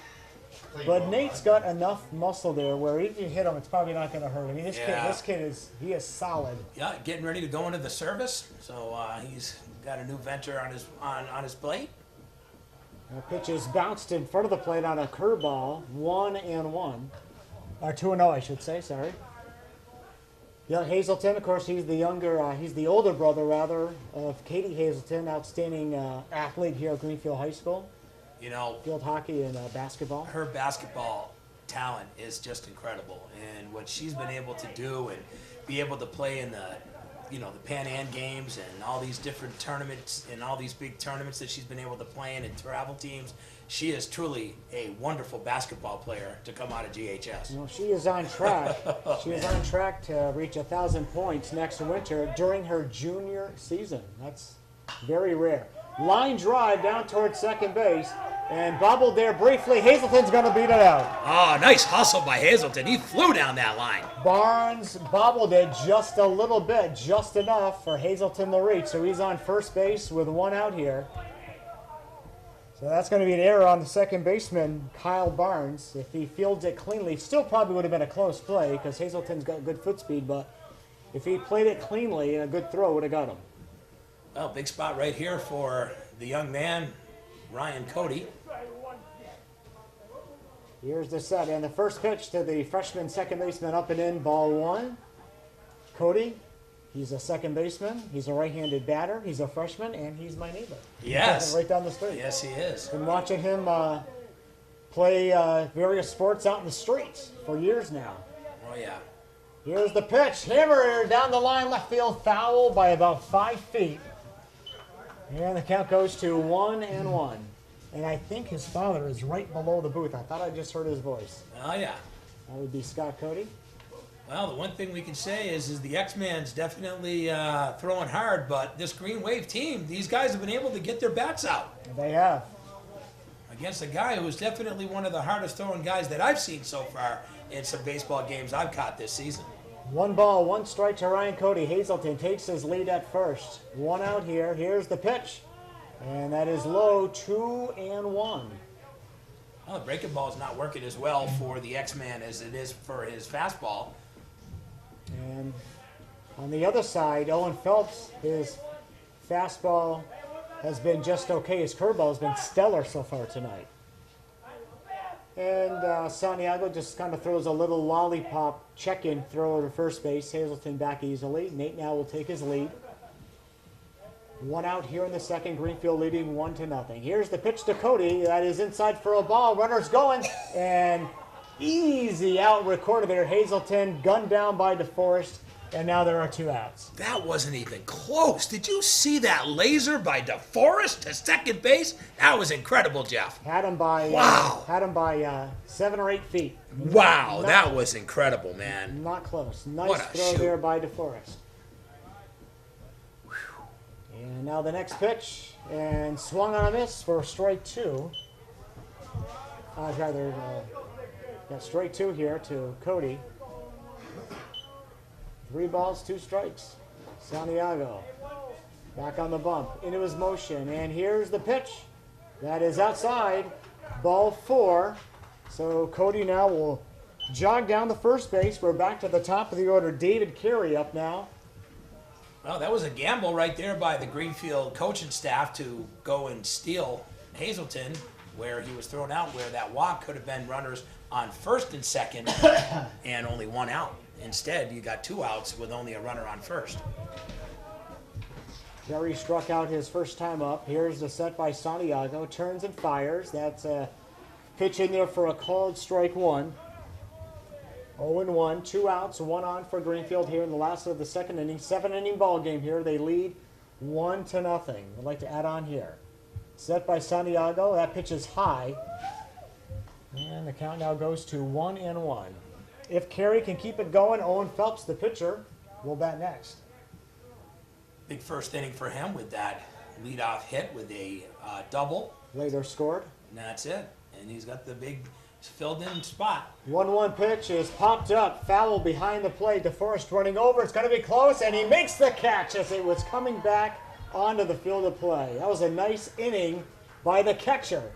But Nate's got enough muscle there where if you hit him, it's probably not going to hurt him. I mean, this kid is solid. Yeah, getting ready to go into the service. So he's got a new venture on his plate. The pitch is bounced in front of the plate on a curveball. 1-1. Or 2-0, I should say, sorry. Yeah, Hazelton, of course, he's the older brother, rather, of Katie Hazelton, outstanding athlete here at Greenfield High School. You know, Field hockey and basketball. her basketball talent is just incredible, and what she's been able to do and be able to play in the Pan Am games and all these different tournaments and all these big tournaments that she's been able to play in and travel teams. She is truly a wonderful basketball player to come out of GHS. Well, she is on track. She is on track to reach 1,000 points next winter during her junior season. That's very rare. Line drive down towards second base, and bobbled there briefly. Hazelton's going to beat it out. Oh, nice hustle by Hazelton. He flew down that line. Barnes bobbled it just a little bit, just enough for Hazelton to reach. So he's on first base with 1 out here. So that's going to be an error on the second baseman, Kyle Barnes. If he fields it cleanly, still probably would have been a close play because Hazelton's got good foot speed, but if he played it cleanly and a good throw would have got him. Well, big spot right here for the young man, Ryan Cody. Here's the set, and the first pitch to the freshman second baseman, up and in, ball 1. Cody, he's a second baseman. He's a right-handed batter. He's a freshman, and he's my neighbor. Yes. Right down the street. Yes, he is. Been watching him play various sports out in the streets for years now. Oh, yeah. Here's the pitch. Hammer down the line, left field, foul by about 5 feet. And the count goes to 1-1. And I think his father is right below the booth. I thought I just heard his voice. Oh, yeah. That would be Scott Cody. Well, the one thing we can say is the X-Man's definitely throwing hard, but this Green Wave team, these guys have been able to get their bats out They have. against a guy who's definitely one of the hardest throwing guys that I've seen so far in some baseball games I've caught this season. 1 ball, 1 strike to Ryan Cody. Hazelton takes his lead at first. 1 out here. Here's the pitch. And that is low, 2-1. Well, the breaking ball is not working as well for the X-Man as it is for his fastball. And on the other side, Owen Phelps, his fastball has been just okay. His curveball has been stellar so far tonight. And Santiago just kind of throws a little lollipop check-in throw to first base. Hazelton back easily. Nate now will take his lead. 1 out here in the second. Greenfield leading 1-0. Here's the pitch to Cody. That is inside for a ball. Runner's going. And easy out recorded there. Hazelton gunned down by DeForest, and now there are 2 outs. That wasn't even close. Did you see that laser by DeForest to second base? That was incredible, Jeff. Had him by Wow. 7 or 8 feet. Wow, that was incredible, man. Not close. What Nice a throw shoot. there by DeForest. And now the next pitch, and swung on a miss for strike 2. Got strike 2 here to Cody. 3 balls, 2 strikes. Santiago back on the bump, into his motion, and here's the pitch. That is outside, ball 4. So Cody now will jog down the first base. We're back to the top of the order. David Carey up now. Well, that was a gamble right there by the Greenfield coaching staff to go and steal Hazelton, where he was thrown out, where that walk could have been runners on first and second and only 1 out. Instead, you got 2 outs with only a runner on first. Carey struck out his first time up. Here's the set by Santiago. Turns and fires. That's a pitch in there for a called strike 1. 0-1, 2 outs, 1 on for Greenfield here in the last of the second inning. 7-inning ball game here. They lead 1-0. I'd like to add on here. Set by Santiago. That pitch is high. And the count now goes to 1-1. If Carey can keep it going, Owen Phelps, the pitcher, will bat next. Big first inning for him with that leadoff hit with a double. Later scored. And that's it. And he's got the big filled in spot. 1-1 pitch is popped up. Foul behind the plate. DeForest running over. It's going to be close, and he makes the catch as it was coming back onto the field of play. That was a nice inning by the catcher,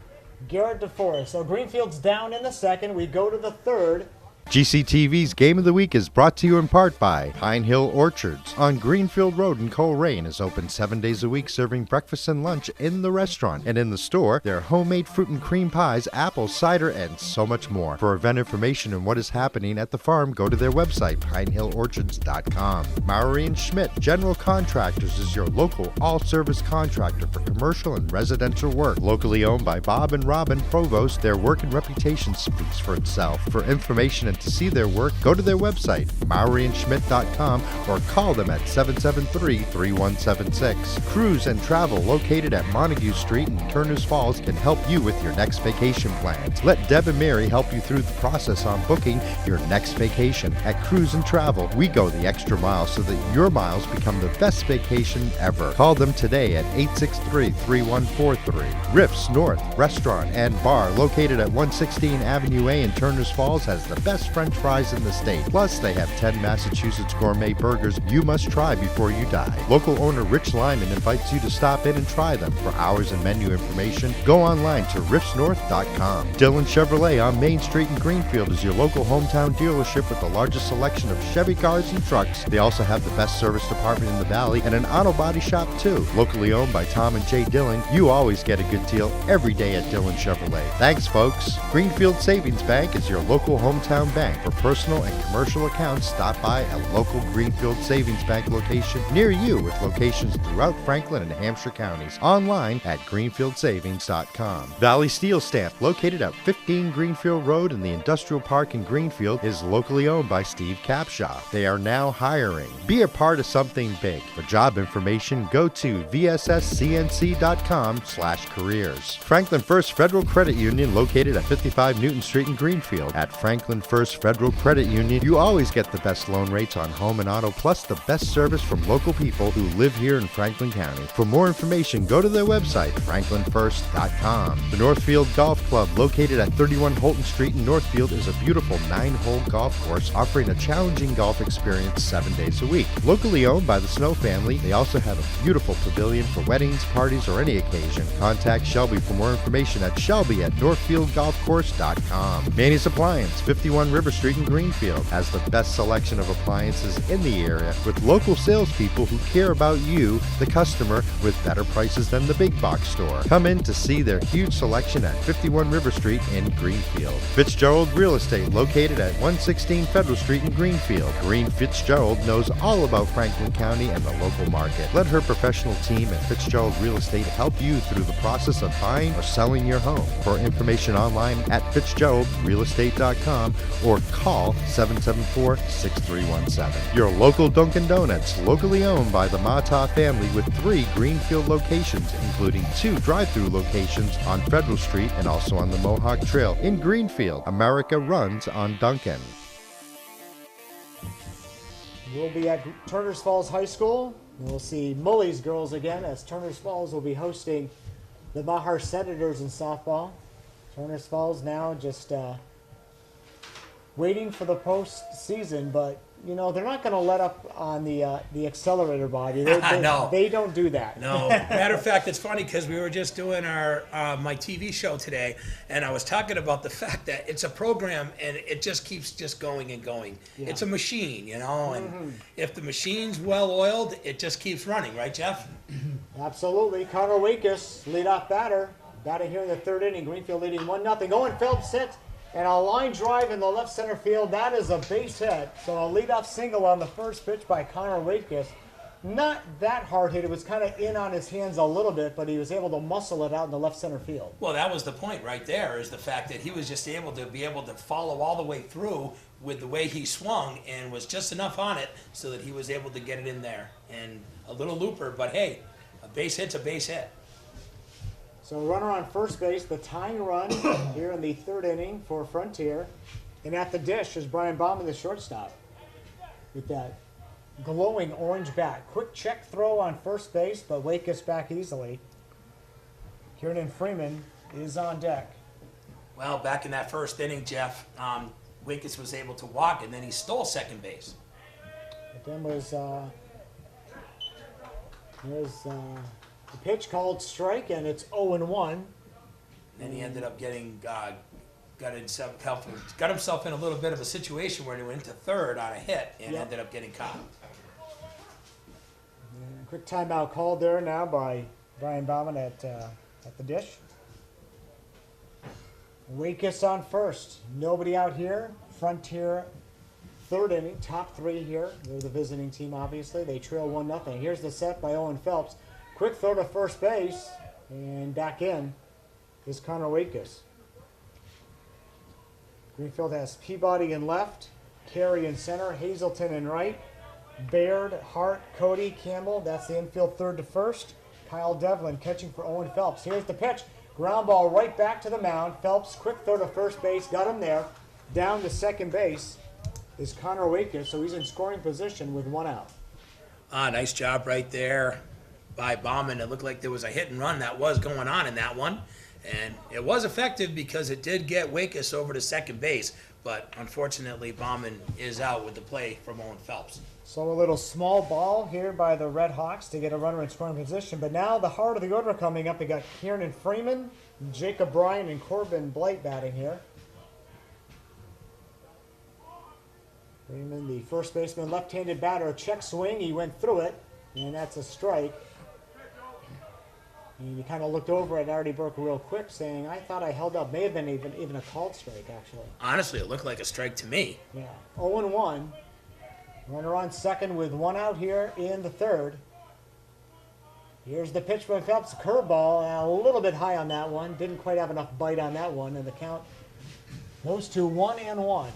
Garrett DeForest. So Greenfield's down in the second. We go to the third. GCTV's Game of the Week is brought to you in part by Pine Hill Orchards on Greenfield Road in Coleraine is open 7 days a week, serving breakfast and lunch in the restaurant. And in the store, their homemade fruit and cream pies, apple cider, and so much more. For event information and what is happening at the farm, go to their website, pinehillorchards.com. Maury and Schmidt General Contractors is your local all-service contractor for commercial and residential work. Locally owned by Bob and Robin Provost, their work and reputation speaks for itself. For information and to see their work, go to their website, MauryandSchmidt.com, or call them at 773-3176. Cruise and Travel, located at Montague Street in Turners Falls, can help you with your next vacation plans. Let Deb and Mary help you through the process on booking your next vacation. At Cruise and Travel, we go the extra mile so that your miles become the best vacation ever. Call them today at 863-3143. Riffs North Restaurant and Bar, located at 116 Avenue A in Turners Falls, has the best French fries in the state. Plus, they have 10 Massachusetts gourmet burgers you must try before you die. Local owner Rich Lyman invites you to stop in and try them. For hours and menu information, go online to riffsnorth.com. Dillon Chevrolet on Main Street in Greenfield is your local hometown dealership with the largest selection of Chevy cars and trucks. They also have the best service department in the valley and an auto body shop too. Locally owned by Tom and Jay Dillon, you always get a good deal every day at Dillon Chevrolet. Thanks, folks. Greenfield Savings Bank is your local hometown bank. For personal and commercial accounts, stop by a local Greenfield Savings Bank location near you, with locations throughout Franklin and Hampshire counties. Online at greenfieldsavings.com. Valley Steel Stamp, located at 15 Greenfield Road in the Industrial Park in Greenfield, is locally owned by Steve Capshaw. They are now hiring. Be a part of something big. For job information, go to vsscnc.com/careers. Franklin First Federal Credit Union, located at 55 Newton Street in Greenfield. At Franklin First Federal Credit Union, you always get the best loan rates on home and auto, plus the best service from local people who live here in Franklin County. For more information, go to their website, franklinfirst.com. The Northfield Golf Club, located at 31 Holton Street in Northfield, is a beautiful 9-hole golf course offering a challenging golf experience 7 days a week. Locally owned by the Snow family, they also have a beautiful pavilion for weddings, parties, or any occasion. Contact Shelby for more information at shelby@northfieldgolfcourse.com. Manny's Appliance, 51 River Street in Greenfield has the best selection of appliances in the area with local salespeople who care about you, the customer, with better prices than the big box store. Come in to see their huge selection at 51 River Street in Greenfield. Fitzgerald Real Estate, located at 116 Federal Street in Greenfield. Green Fitzgerald knows all about Franklin County and the local market. Let her professional team at Fitzgerald Real Estate help you through the process of buying or selling your home. For information online at fitzgeraldrealestate.com or call 774-6317. Your local Dunkin' Donuts, locally owned by the Mata family with 3 Greenfield locations, including 2 drive-through locations on Federal Street and also on the Mohawk Trail in Greenfield. America runs on Dunkin'. We'll be at Turners Falls High School. We'll see Mully's girls again as Turners Falls will be hosting the Mahar Senators in softball. Turners Falls now just waiting for the postseason, but you know they're not going to let up on the accelerator body. No. They don't do that. No. Matter of fact, it's funny because we were just doing our my TV show today, and I was talking about the fact that it's a program and it just keeps just going and going. Yeah. It's a machine, you know, and if the machine's well oiled, it just keeps running, right, Jeff? Absolutely. Connor Wakis, leadoff batter, batting here in the 3rd inning. Greenfield leading 1-0. Owen Phelps hit. And a line drive in the left center field. That is a base hit. So a leadoff single on the first pitch by Connor Wakis. Not that hard hit. It was kind of in on his hands a little bit, but he was able to muscle it out in the left center field. Well, that was the point right there, is the fact that he was just able to follow all the way through with the way he swung and was just enough on it so that he was able to get it in there. And a little looper, but hey, a base hit's a base hit. So runner on first base, the tying run here in the 3rd inning for Frontier. And at the dish is Brian Bauman, the shortstop, with that glowing orange bat. Quick check throw on first base, but Wakis back easily. Kieran Freeman is on deck. Well, back in that first inning, Jeff, Wakis was able to walk, and then he stole second base. But then was the pitch called strike, and it's 0-1. Then he ended up getting got himself in a little bit of a situation where he went to third on a hit and ended up getting caught. And quick timeout called there now by Brian Bauman at the dish. Wakis on first. Nobody out here. Frontier 3rd inning, top 3 here. They're the visiting team, obviously. They trail 1-0. Here's the set by Owen Phelps. Quick throw to first base, and back in is Connor Wakis. Greenfield has Peabody in left, Carey in center, Hazelton in right, Baird, Hart, Cody, Campbell. That's the infield 3rd to 1st. Kyle Devlin catching for Owen Phelps. Here's the pitch. Ground ball right back to the mound. Phelps, quick throw to first base, got him there. Down to second base is Connor Wakis, so he's in scoring position with 1 out. Nice job right there by Bauman. It looked like there was a hit and run that was going on in that one. And it was effective because it did get Wakis over to second base. But unfortunately, Bauman is out with the play from Owen Phelps. So a little small ball here by the Red Hawks to get a runner in scoring position. But now the heart of the order coming up. We got Kieran Freeman, Jacob Bryan, and Corbin Blight batting here. Freeman, the first baseman, left-handed batter, a check swing. He went through it, and that's a strike. And he kind of looked over at Artie Burke real quick, saying, I thought I held up. May have been even a called strike, actually. Honestly, it looked like a strike to me. Yeah. 0-1. Runner on second with 1 out here in the 3rd. Here's the pitch by Phelps. Curveball, a little bit high on that one. Didn't quite have enough bite on that one, and the count goes to 1-1.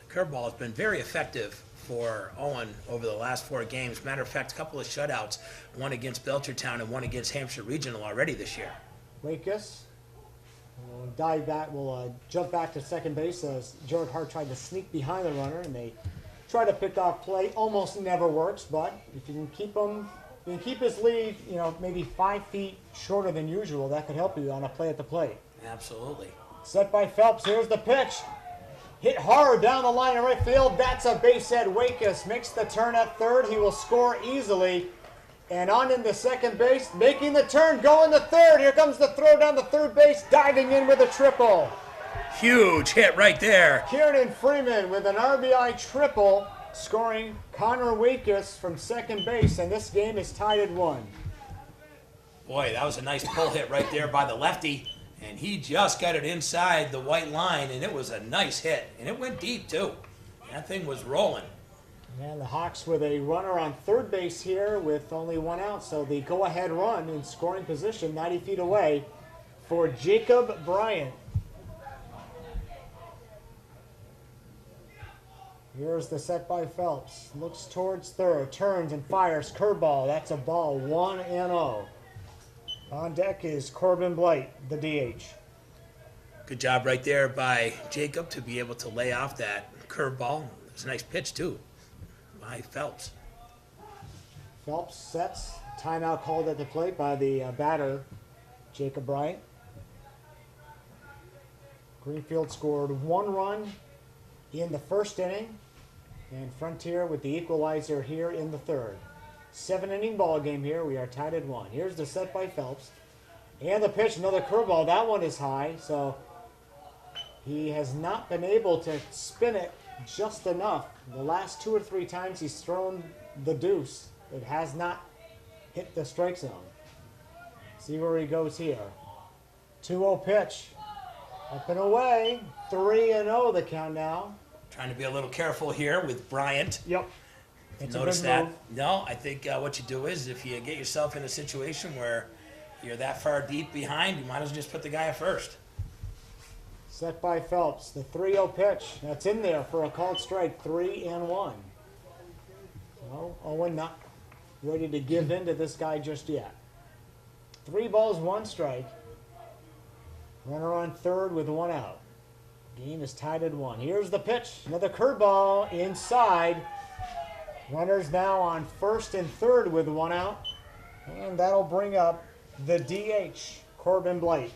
The curveball has been very effective for Owen over the last 4 games. Matter of fact, a couple of shutouts, one against Belchertown and one against Hampshire Regional already this year. Wakis will dive back, will jump back to second base as Jared Hart tried to sneak behind the runner, and they try to pick off play. Almost never works, but if you can keep him, you can keep his lead, maybe 5 feet shorter than usual. That could help you on a play at the plate. Absolutely. Set by Phelps. Here's the pitch. Hit hard down the line in right field. That's a base hit. Wakis makes the turn at third. He will score easily. And on into second base, making the turn, going to third. Here comes the throw down the third base, diving in with a triple. Huge hit right there. Kieran Freeman with an RBI triple, scoring Connor Waitkus from second base, and this game is tied at 1. Boy, that was a nice pull hit right there by the lefty, and he just got it inside the white line, and it was a nice hit, and it went deep too. That thing was rolling. And the Hawks with a runner on third base here with only 1 out, so the go-ahead run in scoring position 90 feet away for Jacob Bryant. Here's the set by Phelps. Looks towards third, turns and fires. Curveball. That's a ball. 1-0. On deck is Corbin Blight, the DH. Good job right there by Jacob to be able to lay off that curveball. It was a nice pitch too by Phelps. Phelps sets. Timeout called at the plate by the batter, Jacob Bryant. Greenfield scored 1 run in the first inning, and Frontier with the equalizer here in the third. 7-inning ball game here. We are tied at 1. Here's the set by Phelps. And the pitch, another curveball. That one is high, so he has not been able to spin it just enough. The last 2 or 3 times he's thrown the deuce, it has not hit the strike zone. See where he goes here. 2-0 pitch. Up and away. 3-0 the count now. Trying to be a little careful here with Bryant. Yep. It's a Notice good that? move. No, I think what you do is if you get yourself in a situation where you're that far deep behind, you might as well just put the guy at first. Set by Phelps. The 3-0 pitch. That's in there for a called strike. 3-1. Well, Owen not ready to give in to this guy just yet. 3 balls, 1 strike. Runner on third with 1 out. Game is tied at 1. Here's the pitch. Another curveball inside. Runners now on first and third with 1 out. And that'll bring up the DH, Corbin Blight.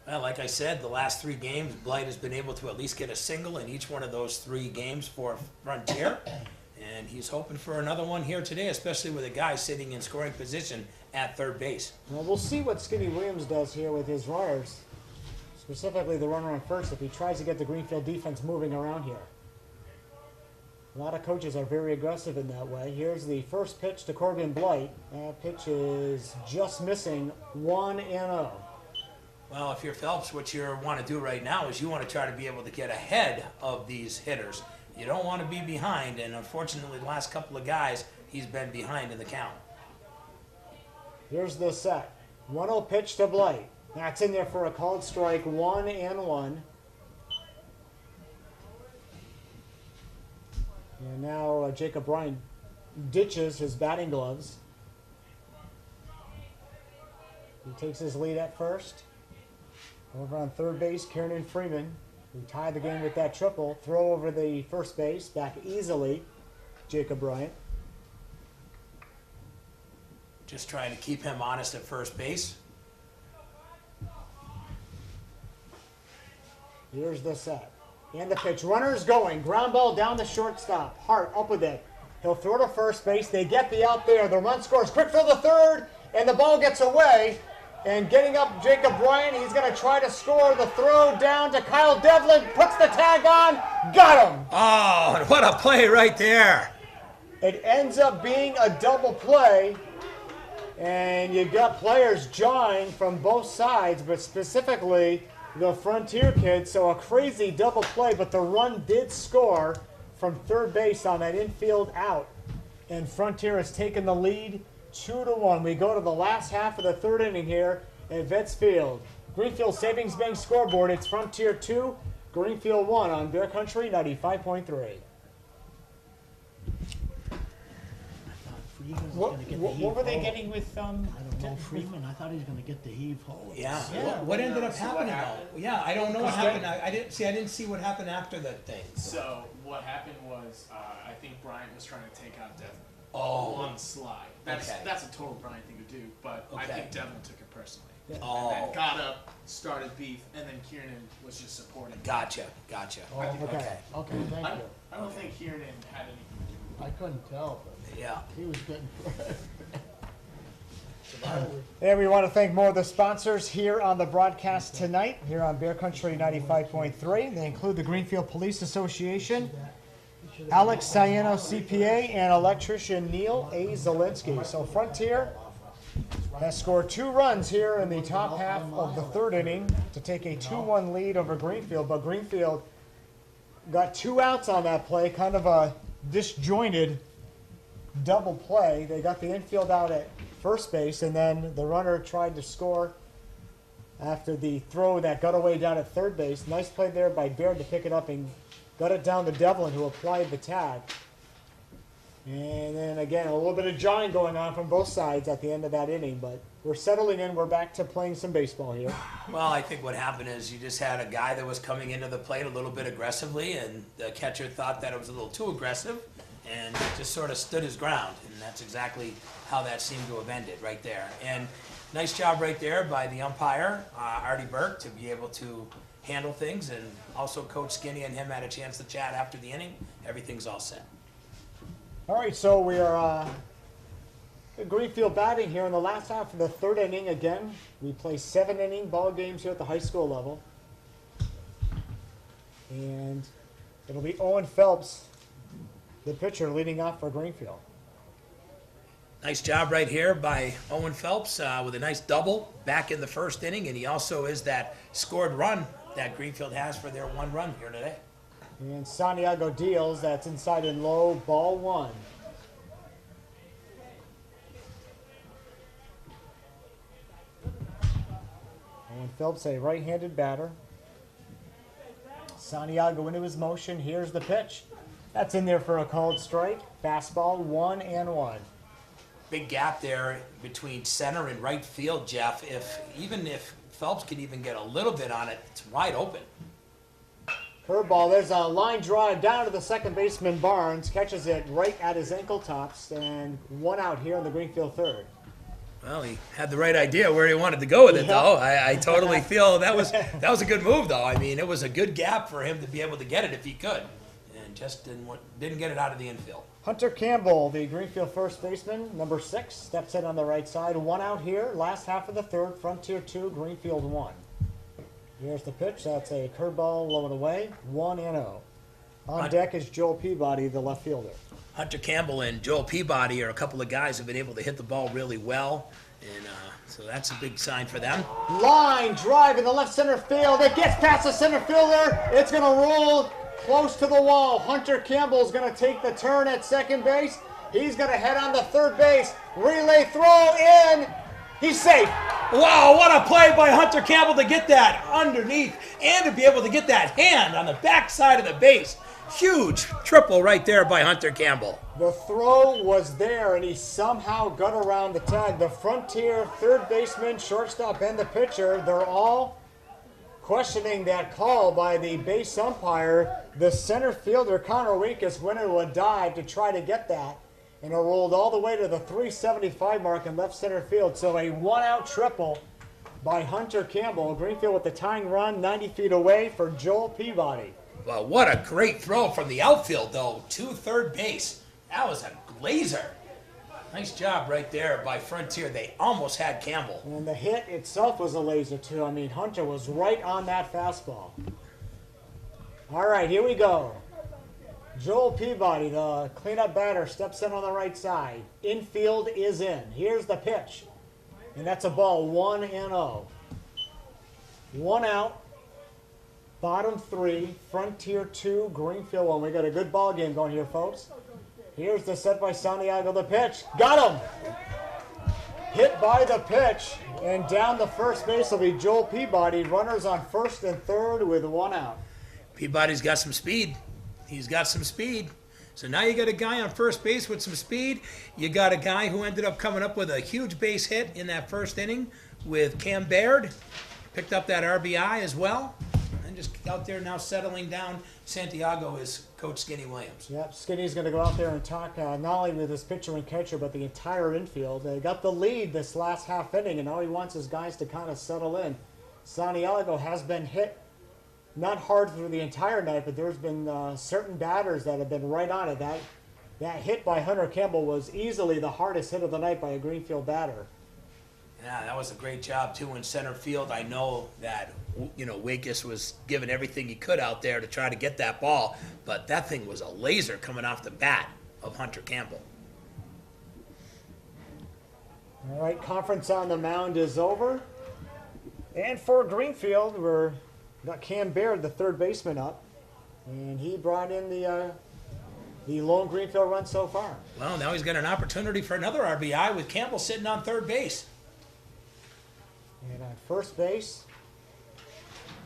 Well, like I said, the last 3 games, Blight has been able to at least get a single in each one of those 3 games for Frontier. And he's hoping for another one here today, especially with a guy sitting in scoring position at third base. Well, we'll see what Skinny Williams does here with his runners. Specifically the runner on first, if he tries to get the Greenfield defense moving around here. A lot of coaches are very aggressive in that way. Here's the first pitch to Corbin Blight. That pitch is just missing. 1-0. Well, if you're Phelps, what you want to do right now is you want to try to be able to get ahead of these hitters. You don't want to be behind, and unfortunately the last couple of guys, he's been behind in the count. Here's the set. 1-0 pitch to Blight. That's in there for a called strike. 1-1. And now Jacob Bryant ditches his batting gloves. He takes his lead at first. Over on third base, Kieran Freeman, who tied the game with that triple. Throw over the first base, back easily, Jacob Bryant. Just trying to keep him honest at first base. Here's the set. And the pitch. Runner's going. Ground ball down the shortstop. Hart up with it. He'll throw to first base. They get the out there. The run scores. Quick for the third. And the ball gets away. And getting up Jacob Bryant. He's going to try to score. The throw down to Kyle Devlin. Puts the tag on. Got him. Oh, what a play right there. It ends up being a double play. And you got players jawing from both sides, but specifically the Frontier kid. So a crazy double play, but the run did score from third base on that infield out. And Frontier has taken the lead 2-1. We go to the last half of the third inning here at Vets Field. Greenfield Savings Bank scoreboard. It's Frontier 2, Greenfield 1 on Bear Country 95.3. Freeman's What, gonna get the what, heave what were they hole. getting with I don't know, Freeman. I thought he was going to get the heave hole. Yeah. Yeah. What ended up So what happening happened? though? Yeah, I don't know what happened. I didn't see what happened after that thing. So what happened was, I think Bryant was trying to take out Devlin Oh. on the slide. That's Okay. that's a total Bryant thing to do, but I Okay. think Devlin took it personally. Oh. And then got up, started beef, and then Kieran was just supporting. Gotcha. Oh, okay. Okay, thank I, you. I don't think Kieran had anything to do with it. I couldn't tell, but Yeah. he was getting. So And we want to thank more of the sponsors here on the broadcast tonight, here on Bear Country 95.3. They include the Greenfield Police Association, Alex Ciano CPA, and electrician Neil A. Zielinski. So Frontier has scored 2 runs here in the top half of the 3rd inning to take a 2-1 lead over Greenfield, but Greenfield got 2 outs on that play, kind of a disjointed double play. They got the infield out at first base, and then the runner tried to score after the throw that got away down at third base. Nice play there by Baird to pick it up and got it down to Devlin, who applied the tag. And then again, a little bit of jawing going on from both sides at the end of that inning, but we're settling in. We're back to playing some baseball here. Well, I think what happened is you just had a guy that was coming into the plate a little bit aggressively, and the catcher thought that it was a little too aggressive, and just sort of stood his ground, and that's exactly how that seemed to have ended right there. And nice job right there by the umpire, Artie Burke, to be able to handle things, and also Coach Skinny and him had a chance to chat after the inning. Everything's all set. All right, so we are Greenfield batting here in the last half of the 3rd inning. Again, we play 7-inning ball games here at the high school level. And it'll be Owen Phelps, the pitcher, leading off for Greenfield. Nice job right here by Owen Phelps with a nice double back in the 1st inning, and he also is that scored run that Greenfield has for their 1 run here today. And Santiago deals, that's inside and low, ball 1. Owen Phelps, a right-handed batter. Santiago into his motion, here's the pitch. That's in there for a called strike. Fastball, 1-1. Big gap there between center and right field, Jeff. Even if Phelps can even get a little bit on it, it's wide open. Curveball, there's a line drive down to the second baseman Barnes, catches it right at his ankle tops, and 1 out here in the Greenfield 3rd. Well, he had the right idea where he wanted to go with it, though. I totally feel that was a good move, though. I mean, it was a good gap for him to be able to get it if he could, and just didn't get it out of the infield. Hunter Campbell, the Greenfield first baseman, number 6, steps in on the right side. 1 out here, last half of the 3rd, Frontier 2, Greenfield 1. Here's the pitch. That's a curveball low and away. 1-0. On deck is Joel Peabody, the left fielder. Hunter Campbell and Joel Peabody are a couple of guys who have been able to hit the ball really well, and so that's a big sign for them. Line drive in the left center field. It gets past the center fielder. It's going to roll close to the wall. Hunter Campbell's going to take the turn at second base. He's going to head on to third base. Relay throw in. He's safe. Wow, what a play by Hunter Campbell to get that underneath and to be able to get that hand on the back side of the base. Huge triple right there by Hunter Campbell. The throw was there, and he somehow got around the tag. The Frontier third baseman, shortstop, and the pitcher, they're all questioning that call by the base umpire. The center fielder, Connor Winkus, went into a dive to try to get that, and it rolled all the way to the 375 mark in left center field. So a one-out triple by Hunter Campbell. Greenfield with the tying run 90 feet away for Joel Peabody. Well, what a great throw from the outfield, though, to third base. That was a laser. Nice job right there by Frontier. They almost had Campbell. And the hit itself was a laser, too. I mean, Hunter was right on that fastball. All right, here we go. Joel Peabody, the cleanup batter, steps in on the right side. Infield is in. Here's the pitch. And that's a ball, 1-0. 1 out. Bottom 3, Frontier 2, Greenfield 1. We got a good ball game going here, folks. Here's the set by Santiago, the pitch. Got him! Hit by the pitch, and down the first base will be Joel Peabody. Runners on first and third with 1 out. Peabody's got some speed. He's got some speed. So now you got a guy on first base with some speed. You got a guy who ended up coming up with a huge base hit in that first inning with Cam Baird. Picked up that RBI as well. Just out there now settling down. Santiago is Coach Skinny Williams. Yep, Skinny's going to go out there and talk not only with his pitcher and catcher, but the entire infield. They got the lead this last half inning, and all he wants is guys to kind of settle in. Santiago has been hit, not hard through the entire night, but there's been certain batters that have been right on it. That hit by Hunter Campbell was easily the hardest hit of the night by a Greenfield batter. Yeah, that was a great job too in center field. I know that, you know, Wakis was giving everything he could out there to try to get that ball, but that thing was a laser coming off the bat of Hunter Campbell. All right, conference on the mound is over. And for Greenfield, we're got Cam Baird, the third baseman, up. And he brought in the lone Greenfield run so far. Well, now he's got an opportunity for another RBI with Campbell sitting on third base. And on first base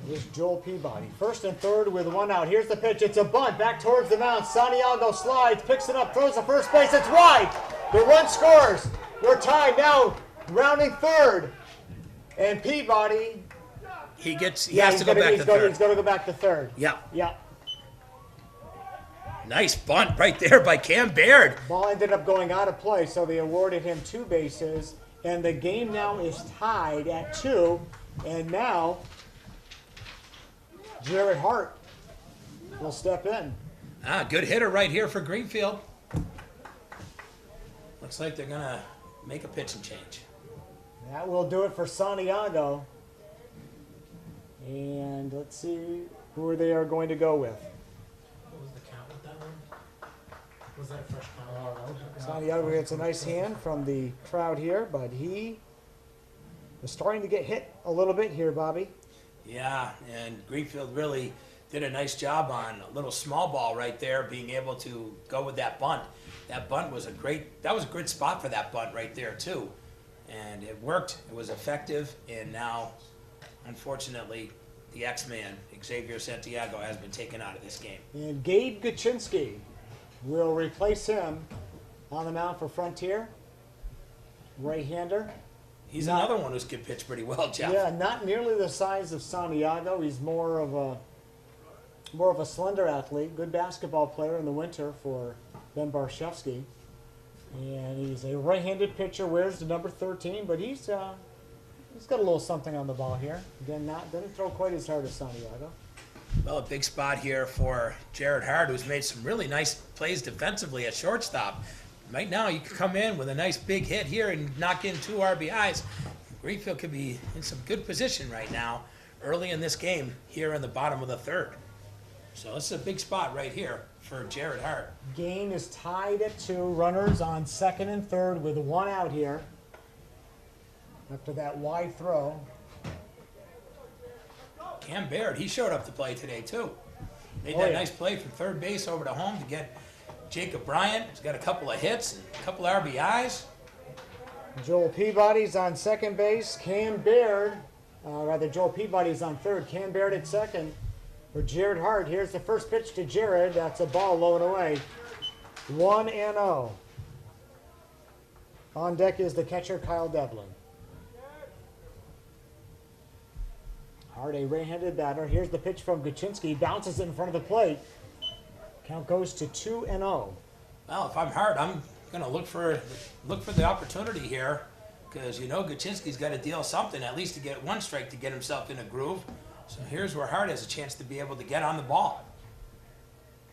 is Joel Peabody. First and third with one out. Here's the pitch. It's a bunt back towards the mound. Santiago slides, picks it up, throws to first base. It's wide. The run scores. We're tied now, rounding third. And Peabody. He has to go back to third. He's going to go back to third. Yeah. Yeah. Nice bunt right there by Cam Baird. Ball ended up going out of play, so they awarded him 2 bases. And the game now is tied at 2. And now Jared Hart will step in. Good hitter right here for Greenfield. Looks like they're going to make a pitching change. That will do it for Santiago. And let's see who they are going to go with. What was the count with that one? Was that a fresh count? Santiago gets a nice hand from the crowd here, but he is starting to get hit a little bit here, Bobby. Yeah, and Greenfield really did a nice job on a little small ball right there, being able to go with that bunt. That bunt was a good spot for that bunt right there too. And it worked, it was effective, and now, unfortunately, the X-Man, Xavier Santiago, has been taken out of this game. And Gabe Gaczynski will replace him on the mound for Frontier. Right-hander. He's another one who's can pitch pretty well, Jeff. Yeah, not nearly the size of Santiago. He's more of a slender athlete. Good basketball player in the winter for Ben Barshevsky. And he's a right-handed pitcher, wears the number 13, but he's got a little something on the ball here. Again, doesn't throw quite as hard as Santiago. Well, a big spot here for Jared Hart, who's made some really nice plays defensively at shortstop. Right now, you could come in with a nice big hit here and knock in 2 RBIs. Greenfield could be in some good position right now, early in this game, here in the bottom of the third. So this is a big spot right here for Jared Hart. Game is tied at 2. Runners on second and third with 1 out here. After that wide throw. Cam Baird, he showed up to play today too. Made that nice play from third base over to home to get Jacob Bryant. He's got a couple of hits and a couple of RBIs. Joel Peabody's on second base. Joel Peabody's on third. Cam Baird at second. For Jared Hart, here's the first pitch to Jared. That's a ball low and away. 1-0. On deck is the catcher, Kyle Devlin. Hart, a right-handed batter. Here's the pitch from Gaczynski. Bounces it in front of the plate. Count goes to 2-0. Well, if I'm Hart, I'm going to look for the opportunity here, because you know Gaczynski's got to deal something, at least to get 1 strike to get himself in a groove. So here's where Hart has a chance to be able to get on the ball.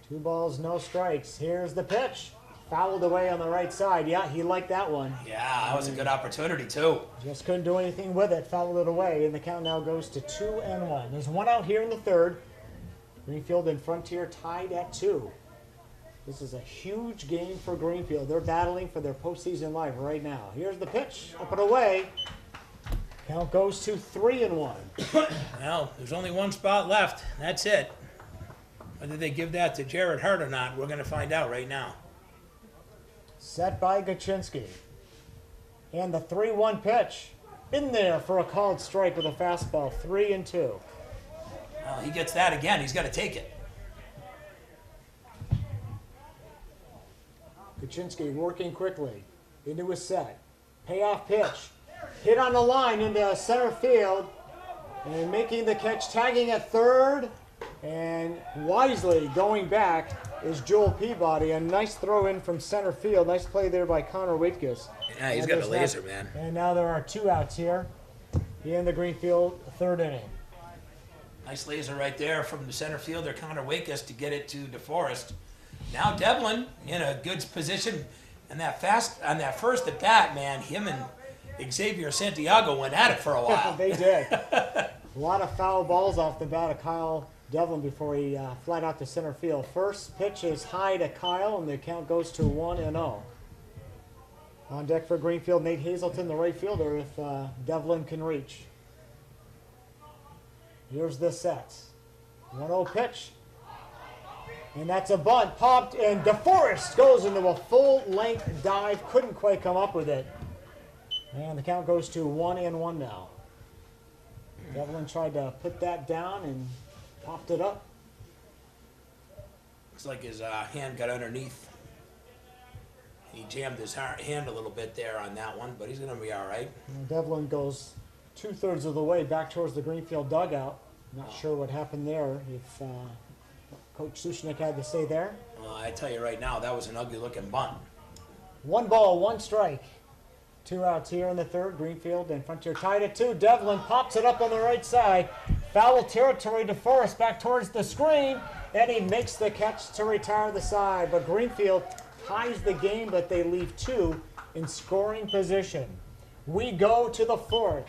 2 balls, no strikes. Here's the pitch. Fouled away on the right side. Yeah, he liked that one. Yeah, that was a good opportunity too. Just couldn't do anything with it. Fouled it away, and the count now goes to 2-1. There's 1 out here in the third. Greenfield and Frontier tied at 2. This is a huge game for Greenfield. They're battling for their postseason life right now. Here's the pitch. Up and away. Count goes to 3-1. Well, there's only 1 spot left. That's it. Whether they give that to Jared Hart or not, we're going to find out right now. Set by Gaczynski. And the 3-1 pitch. In there for a called strike with a fastball. 3-2. Well, he gets that again. He's got to take it. Gaczynski working quickly into his set. Payoff pitch. Hit on the line into center field. And making the catch, tagging at third. And wisely going back is Joel Peabody. A nice throw in from center field. Nice play there by Connor Waitkus. Yeah, he's got a laser, man. And now there are 2 outs here in the Greenfield third inning. Nice laser right there from the center fielder, Connor Waitkus, to get it to DeForest. Now Devlin in a good position. And that first at bat, man, him and Xavier Santiago went at it for a while. They did. A lot of foul balls off the bat of Kyle Devlin before he flied out to center field. First pitch is high to Kyle, and the count goes to 1-0. On deck for Greenfield, Nate Hazelton, the right fielder, if Devlin can reach. Here's the set. 1-0 pitch. And that's a bunt. Popped, and DeForest goes into a full-length dive. Couldn't quite come up with it. And the count goes to 1-1 now. Devlin tried to put that down and popped it up. Looks like his hand got underneath. He jammed his hand a little bit there on that one, but he's going to be all right. And Devlin goes 2/3 of the way back towards the Greenfield dugout. Not sure what happened there, if Coach Sushnik had to say there. I tell you right now, that was an ugly-looking bunt. 1 ball, 1 strike. 2 outs here in the third. Greenfield and Frontier tied at 2. Devlin pops it up on the right side. Foul territory. DeForest back towards the screen, and he makes the catch to retire the side. But Greenfield ties the game, but they leave 2 in scoring position. We go to the 4th,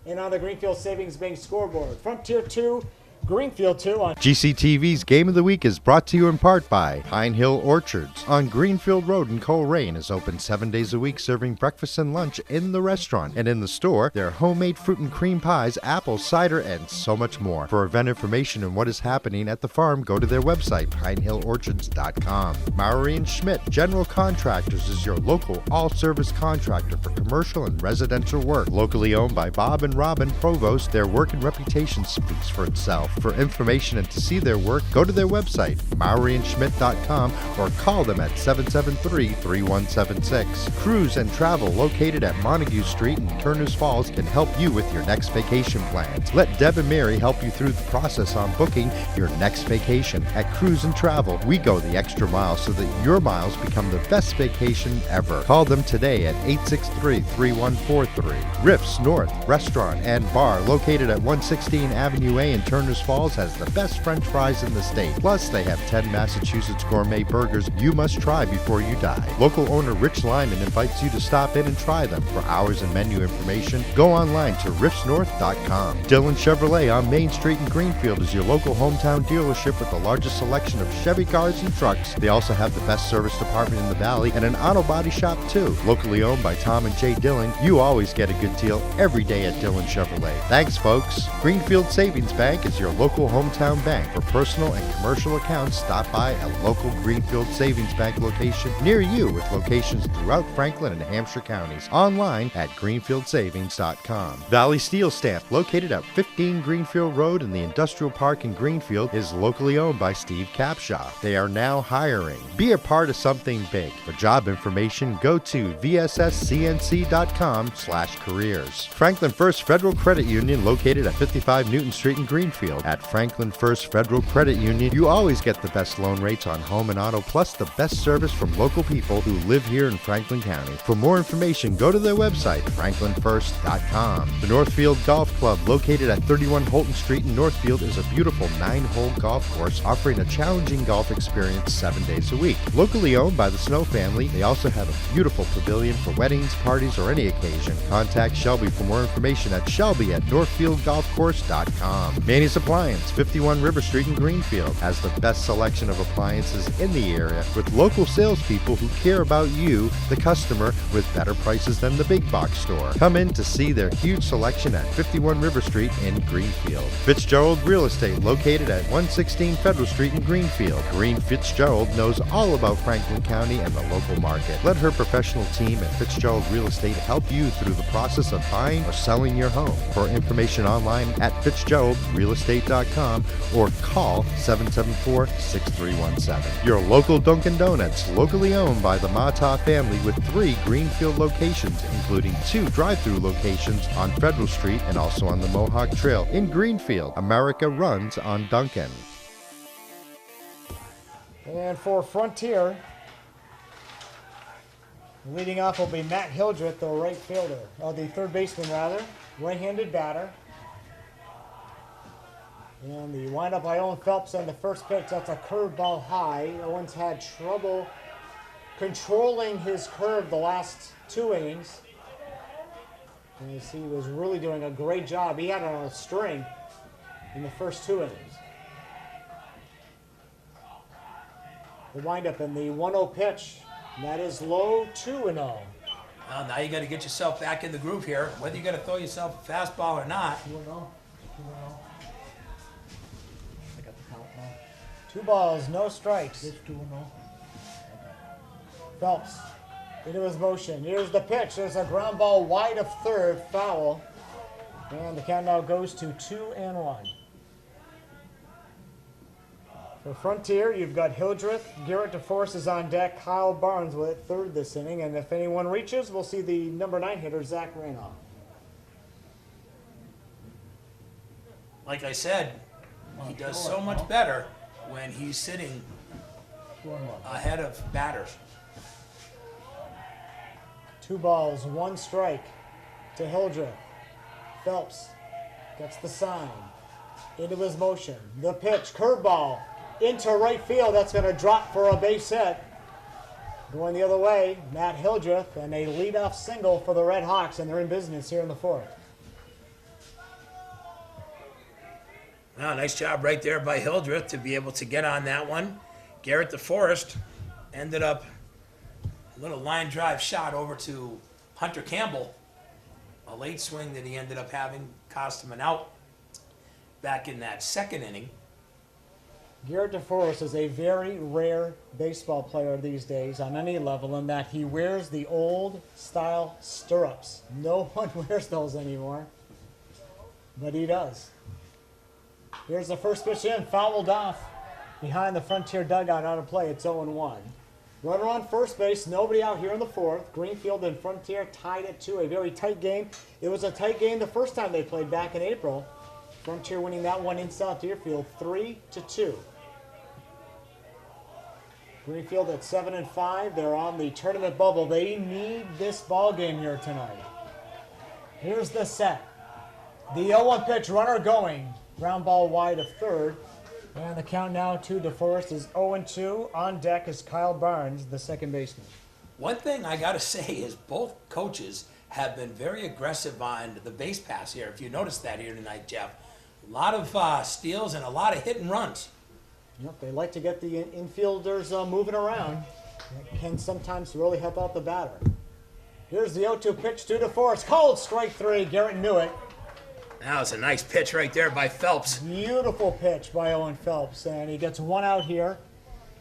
and on the Greenfield Savings Bank scoreboard, Frontier 2, Greenfield 2 on GCTV's Game of the Week is brought to you in part by Pine Hill Orchards on Greenfield Road in Coleraine is open 7 days a week, serving breakfast and lunch in the restaurant. And in the store, there are homemade fruit and cream pies, apple cider, and so much more. For event information and what is happening at the farm, go to their website, pinehillorchards.com. Maury and Schmidt General Contractors is your local all-service contractor for commercial and residential work. Locally owned by Bob and Robin Provost, their work and reputation speaks for itself. For information and to see their work, go to their website, MauryandSchmidt.com, or call them at 773-3176. Cruise and Travel, located at Montague Street in Turners Falls, can help you with your next vacation plans. Let Deb and Mary help you through the process on booking your next vacation. At Cruise and Travel, we go the extra mile so that your miles become the best vacation ever. Call them today at 863-3143. Riffs North Restaurant and Bar, located at 116 Avenue A in Turners Falls, has the best French fries in the state. Plus, they have 10 Massachusetts gourmet burgers you must try before you die. Local owner Rich Lyman invites you to stop in and try them. For hours and menu information, go online to riffsnorth.com. Dillon Chevrolet on Main Street in Greenfield is your local hometown dealership with the largest selection of Chevy cars and trucks. They also have the best service department in the valley and an auto body shop too. Locally owned by Tom and Jay Dillon, you always get a good deal every day at Dillon Chevrolet. Thanks, folks. Greenfield Savings Bank is your local hometown bank. For personal and commercial accounts, stop by a local Greenfield Savings Bank location near you, with locations throughout Franklin and Hampshire counties. Online at greenfieldsavings.com. Valley Steel Stamp, located at 15 Greenfield Road in the Industrial Park in Greenfield, is locally owned by Steve Capshaw. They are now hiring. Be a part of something big. For job information, go to vsscnc.com/careers. Franklin First Federal Credit Union, located at 55 Newton Street in Greenfield. At Franklin First Federal Credit Union, you always get the best loan rates on home and auto, plus the best service from local people who live here in Franklin County. For more information, go to their website, franklinfirst.com. The Northfield Golf Club, located at 31 Holton Street in Northfield, is a beautiful 9-hole golf course offering a challenging golf experience 7 days a week. Locally owned by the Snow family, they also have a beautiful pavilion for weddings, parties, or any occasion. Contact Shelby for more information at shelby@northfieldgolfcourse.com. Manny's Appliance, 51 River Street in Greenfield, has the best selection of appliances in the area, with local salespeople who care about you, the customer, with better prices than the big box store. Come in to see their huge selection at 51 River Street in Greenfield. Fitzgerald Real Estate, located at 116 Federal Street in Greenfield. Green Fitzgerald knows all about Franklin County and the local market. Let her professional team at Fitzgerald Real Estate help you through the process of buying or selling your home. For information online at fitzgeraldrealestate.com or call 774-6317. Your local Dunkin' Donuts, locally owned by the Mata family, with 3 Greenfield locations, including 2 drive-through locations on Federal Street and also on the Mohawk Trail in Greenfield. America runs on Dunkin'. And for Frontier, leading off will be Matt Hildreth, the right fielder, the third baseman rather, right-handed batter. And the windup by Owen Phelps on the first pitch. That's a curveball high. Owen's had trouble controlling his curve the last 2 innings. as he was really doing a great job. He had a string in the first 2 innings. The windup and the 1-0 pitch. That is low, 2-0. Well, now you got to get yourself back in the groove here. Whether you got to throw yourself a fastball or not. 2-0. 2-0. I got the count now. 2 balls, no strikes. It's 2-0. Phelps into his motion. Here's the pitch. There's a ground ball wide of third, foul. And the count now goes to 2-1. For Frontier, you've got Hildreth, Garrett DeForest is on deck, Kyle Barnes with third this inning, and if anyone reaches, we'll see the number 9 hitter, Zach Ranoff. Like I said, he does so much better when he's sitting 2-1. ahead of batters. 2 balls, 1 strike to Hildreth. Phelps gets the sign. Into his motion. The pitch, curveball into right field. That's going to drop for a base hit. Going the other way, Matt Hildreth, and a leadoff single for the Red Hawks, and they're in business here in the 4th. Well, nice job right there by Hildreth to be able to get on that one. Garrett DeForest ended up a little line drive shot over to Hunter Campbell. A late swing that he ended up having cost him an out back in that 2nd inning. Garrett DeForest is a very rare baseball player these days on any level in that he wears the old style stirrups. No one wears those anymore, but he does. Here's the first pitch in, fouled off behind the Frontier dugout out of play. It's 0-1. Runner on first base, nobody out here in the 4th. Greenfield and Frontier tied it to a very tight game. It was a tight game the first time they played back in April. Frontier winning that one in South Deerfield 3-2. Greenfield at 7-5. They're on the tournament bubble. They need this ball game here tonight. Here's the set. The 0-1 pitch, runner going. Ground ball wide of third. And the count now to DeForest is 0-2. On deck is Kyle Barnes, the second baseman. One thing I got to say is both coaches have been very aggressive on the base pass here. If you noticed that here tonight, Jeff. A lot of steals and a lot of hit and runs. Yep, they like to get the infielders moving around. That can sometimes really help out the batter. Here's the 0-2 pitch to DeForest. Called strike 3. Garrett knew it. That was a nice pitch right there by Phelps. Beautiful pitch by Owen Phelps. And he gets one out here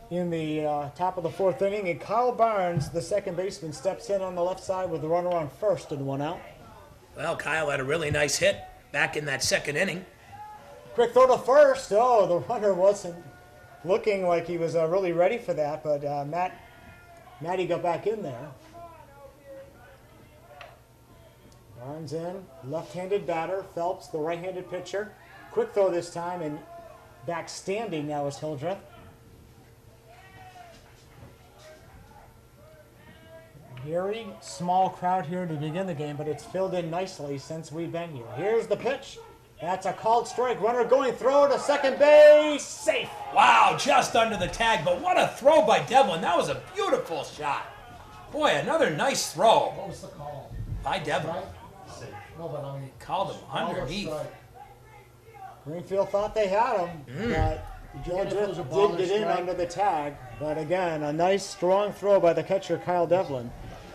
in the top of the 4th inning. And Kyle Barnes, the second baseman, steps in on the left side with the runner on first and 1 out. Well, Kyle had a really nice hit back in that 2nd inning. Quick throw to first. Oh, the runner wasn't looking like he was really ready for that, but Matty got back in there. Barnes in, left-handed batter. Phelps, the right-handed pitcher. Quick throw this time, and back standing now is Hildreth. Very small crowd here to begin the game, but it's filled in nicely since we've been here. Here's the pitch. That's a called strike. Runner going, throw to second base. Safe. Wow, just under the tag, but what a throw by Devlin. That was a beautiful shot. Boy, another nice throw What was the call? by Devlin. Strike? No, but I mean, Called him called a underneath. strike. Greenfield thought they had him, but Did you get if it was a ball did or get in strike? under the tag. But again, a nice strong throw by the catcher, Kyle Devlin.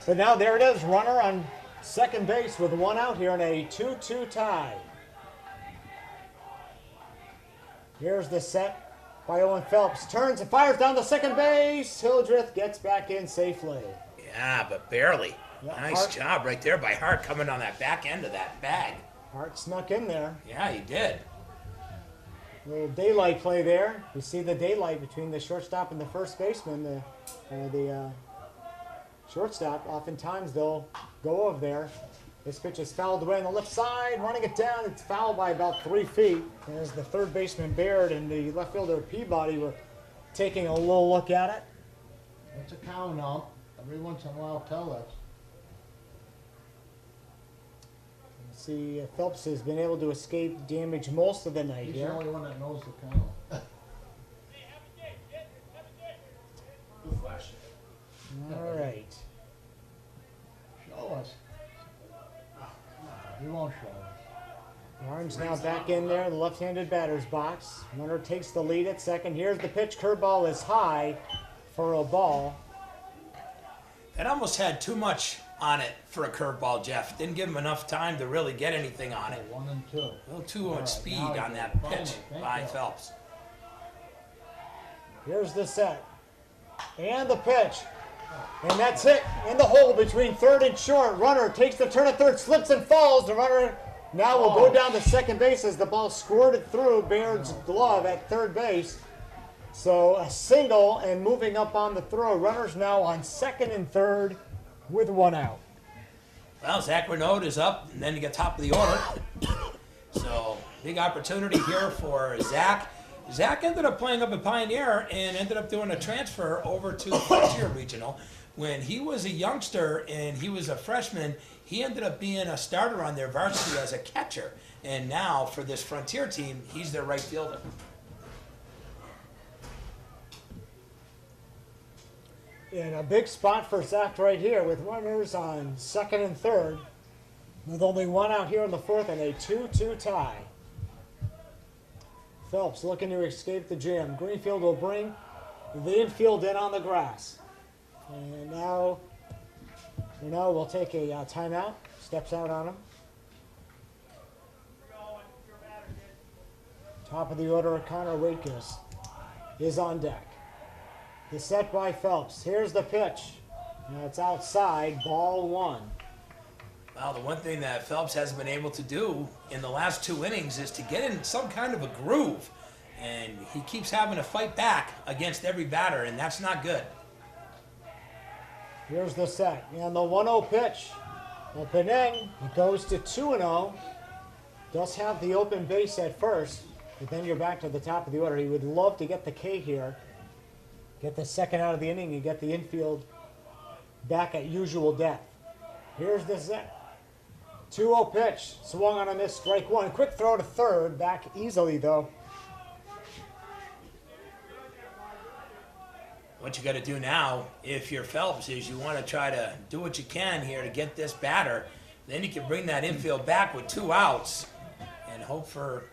But now there it is, runner on second base with 1 out here in a 2-2 tie. Here's the set by Owen Phelps. Turns and fires down the second base. Hildreth gets back in safely. Yeah, but barely. Yeah, Nice Hart. job right there by Hart coming on that back end of that bag. Hart snuck in there. Yeah, he did. Little daylight play there. You see the daylight between the shortstop and the first baseman. The shortstop, oftentimes they'll go over there. This pitch is fouled away on the left side, running it down. It's fouled by about 3 feet. As the third baseman Baird and the left fielder Peabody were taking a little look at it. It's a count now. Every once in a while, tell us. See, Phelps has been able to escape damage most of the night He's the here. only one that knows the count. All right. Show us. He won't show. Barnes now back in there, the left-handed batter's box. Runner takes the lead at second. Here's the pitch. Curveball is high for a ball. It almost had too much on it for a curveball, Jeff. Didn't give him enough time to really get anything on it. 1 and 2. A little too much right, speed now on he that goes. pitch Thank by you. Phelps. Here's the set. And the pitch. And that's it in the hole between third and short. Runner takes the turn at third, slips and falls. The runner now will go down to second base as the ball squirted through Baird's glove at third base. So a single and moving up on the throw. Runners now on second and third with 1 out. Well, Zach Renaud is up, and then you get top of the order. So big opportunity here for Zach. Zach ended up playing up at Pioneer and ended up doing a transfer over to Frontier Regional. When he was a youngster and he was a freshman, he ended up being a starter on their varsity as a catcher. And now for this Frontier team, he's their right fielder. In a big spot for Zach right here with runners on second and third. With only 1 out here in the fourth and a 2-2 tie. Phelps looking to escape the jam. Greenfield will bring the infield in on the grass. And now we'll take a timeout. Steps out on him. Top of the order, Connor Waitkus is on deck. The set by Phelps. Here's the pitch. Now it's outside, ball 1. Well, the one thing that Phelps hasn't been able to do in the last 2 innings is to get in some kind of a groove. And he keeps having to fight back against every batter, and that's not good. Here's the set. And the 1-0 pitch. Open in. It goes to 2-0. Does have the open base at first, but then you're back to the top of the order. He would love to get the K here. Get the second out of the inning and get the infield back at usual depth. Here's the set. 2-0 pitch. Swung on a miss, strike 1. Quick throw to third. Back easily, though. What you got to do now, if you're Phelps, is you want to try to do what you can here to get this batter. Then you can bring that infield back with 2 outs and hope for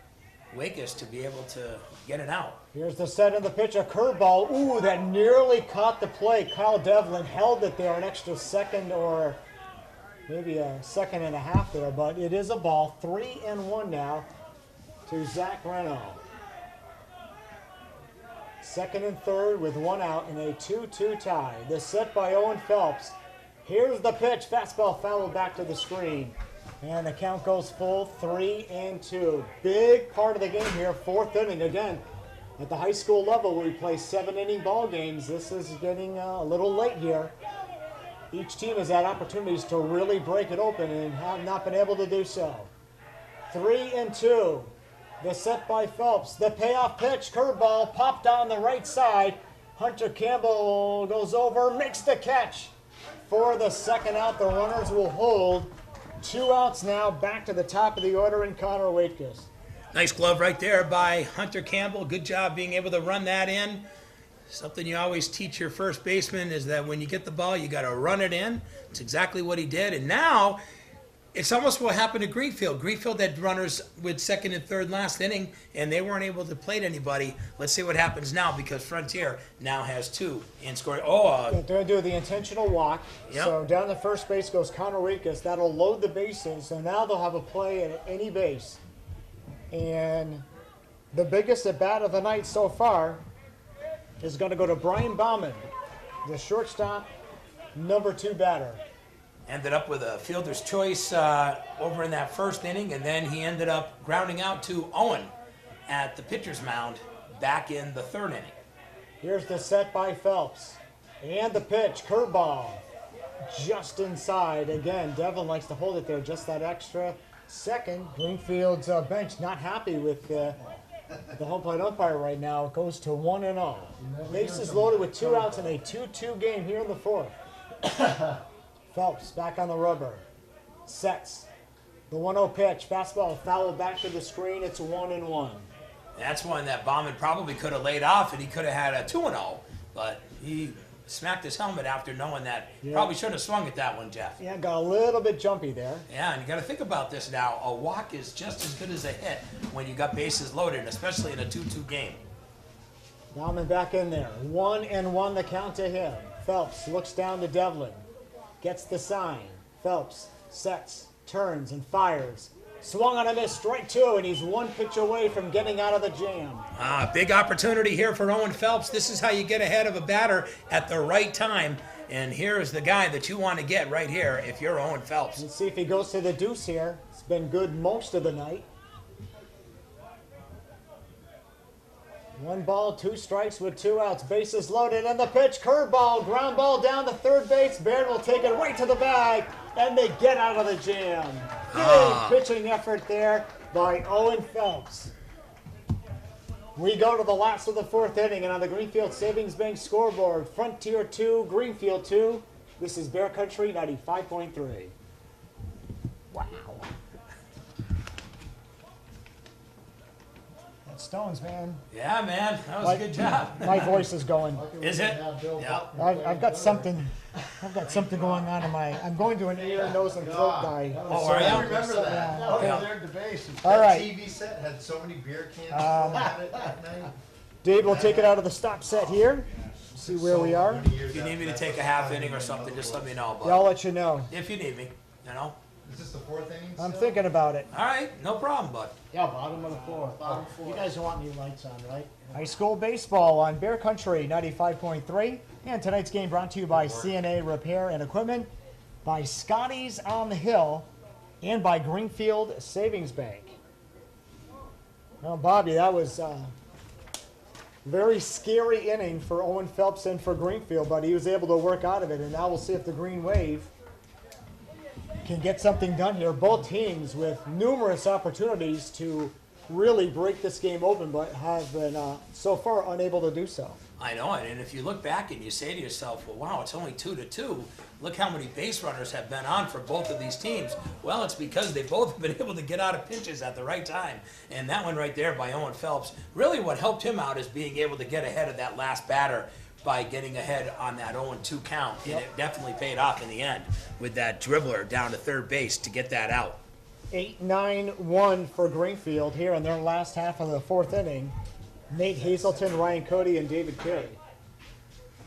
Waitkus to be able to get it out. Here's the set of the pitch. A curveball. Ooh, that nearly caught the play. Kyle Devlin held it there an extra second or maybe a second and a half there, but it is a ball. 3-1 now to Zach Renaud. Second and third with 1 out in a 2-2 tie. The set by Owen Phelps. Here's the pitch. Fastball fouled back to the screen. And the count goes full, 3-2. Big part of the game here, 4th inning. Again, at the high school level where we play 7-inning ball games, this is getting a little late here. Each team has had opportunities to really break it open and have not been able to do so. 3-2. The set by Phelps. The payoff pitch, curveball, popped down the right side. Hunter Campbell goes over, makes the catch for the second out. The runners will hold. 2 outs now, back to the top of the order in Connor Waitkus. Nice glove right there by Hunter Campbell. Good job being able to run that in. Something you always teach your first baseman is that when you get the ball, you got to run it in. It's exactly what he did. And now it's almost what happened to Greenfield. Greenfield had runners with second and third last inning, and they weren't able to plate anybody. Let's see what happens now because Frontier now has 2 in scoring. They're going to do the intentional walk. Yep. So down the first base goes Connor Waitkus. That'll load the bases. So now they'll have a play at any base. And the biggest at bat of the night so far is going to go to Brian Bauman, the shortstop, number 2 batter. Ended up with a fielder's choice over in that first inning, and then he ended up grounding out to Owen at the pitcher's mound back in the 3rd inning. Here's the set by Phelps. And the pitch, curveball, just inside. Again, Devlin likes to hold it there, just that extra second. Greenfield's bench not happy with the home plate umpire right now. It goes to 1-0. Bases loaded with 2 outs in a 2-2 game here in the 4th. Phelps back on the rubber. Sets. The 1-0 pitch. Fastball fouled back to the screen. It's 1-1. That's one that Bauman probably could have laid off, and he could have had a 2-0, but he smacked his helmet after knowing that. Probably shouldn't have swung at that one, Jeff. Yeah, got a little bit jumpy there. Yeah, and you got to think about this now. A walk is just as good as a hit when you got bases loaded, especially in a 2-2 game. Bauman back in there. 1-1 the count to him. Phelps looks down to Devlin. Gets the sign. Phelps sets, turns, and fires. Swung on a miss, strike two, and he's one pitch away from getting out of the jam. Big opportunity here for Owen Phelps. This is how you get ahead of a batter at the right time. And here's the guy that you want to get right here if you're Owen Phelps. Let's see if he goes to the deuce here. It's been good most of the night. 1 ball, 2 strikes with 2 outs. Bases loaded, and the pitch, curveball, ground ball down to third base. Baird will take it right to the bag, and they get out of the jam. Big pitching effort there by Owen Phelps. We go to the last of the 4th inning, and on the Greenfield Savings Bank scoreboard, Frontier 2, Greenfield 2. This is Bear Country 95.3. Wow. That Stones, man. Yeah, man, that was a good job. My voice is going. Is it? Yeah. I've got something. I've got something going on in my. I'm going to an ear, nose, and throat guy. Oh, are I you? remember that. Yeah. Yeah. There at the base. All right. That TV set had so many beer cans thrown at it that night. Dave will take it out of the stop set here. See where we are. If you need me to take a half inning or something, just let me know. Yeah, I'll But let you know. if you need me, you know. Is this the 4th inning? I'm still? thinking about it. All right, no problem, bud. Yeah, bottom of the 4th. You guys don't want any lights on, right? High school baseball on Bear Country 95.3. And tonight's game brought to you by CNA Repair and Equipment, by Scotty's on the Hill, and by Greenfield Savings Bank. Well, Bobby, that was a very scary inning for Owen Phelps and for Greenfield, but he was able to work out of it. And now we'll see if the Green Wave can get something done here. Both teams with numerous opportunities to really break this game open, but have been so far unable to do so. I know it, and if you look back and you say to yourself, well, wow, it's only 2-2. Look how many base runners have been on for both of these teams. Well, it's because they both have been able to get out of pinches at the right time. And that one right there by Owen Phelps, really what helped him out is being able to get ahead of that last batter by getting ahead on that 0-2 count. And it definitely paid off in the end with that dribbler down to third base to get that out. 8-9-1 for Greenfield here in their last half of the 4th inning. Nate Hazelton, Ryan Cody, and David Carey.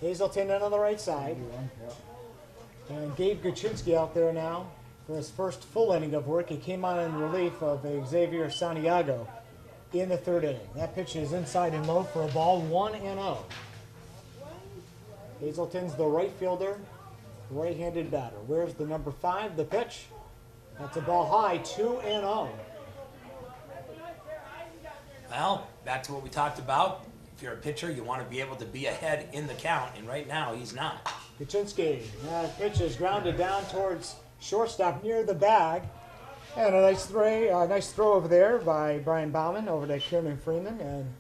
Hazelton in on the right side. And Gabe Guczynski out there now for his first full inning of work. He came on in relief of Xavier Santiago in the 3rd inning. That pitch is inside and low for a ball, 1-0. Hazelton's the right fielder, right-handed batter. Where's the number 5? The pitch. That's a ball high, 2-0. Well, back to what we talked about. If you're a pitcher, you want to be able to be ahead in the count, and right now he's not. Kuczynski, pitch is grounded down towards shortstop near the bag. And a nice throw over there by Brian Bauman over to Kiernan Freeman. And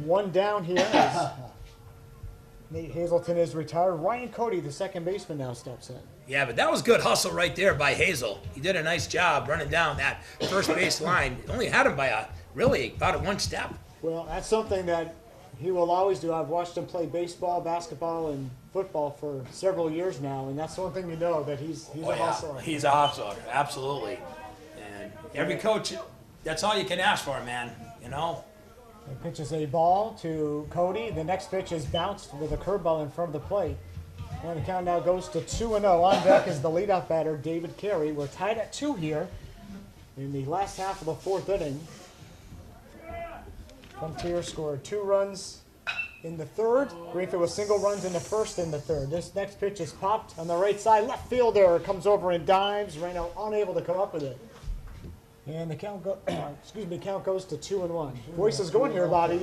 one down here as Nate Hazelton is retired. Ryan Cody, the second baseman, now steps in. Yeah, but that was good hustle right there by Hazel. He did a nice job running down that first base line. Only had him by about a 1 step. Well, that's something that he will always do. I've watched him play baseball, basketball, and football for several years now, and that's one thing you know, that he's a hustler. He's a hustler, absolutely. And every coach, that's all you can ask for, man, you know? He pitches a ball to Cody. The next pitch is bounced with a curveball in front of the plate. And the count now goes to 2-0. On deck is the leadoff batter, David Carey. We're tied at 2 here in the last half of the 4th inning. Frontier scored 2 runs in the 3rd. Greenfield with single runs in the 1st and the 3rd. This next pitch is popped on the right side. Left fielder comes over and dives. Reno unable to come up with it. And the count goes to 2-1. Voice is going here, Bobby.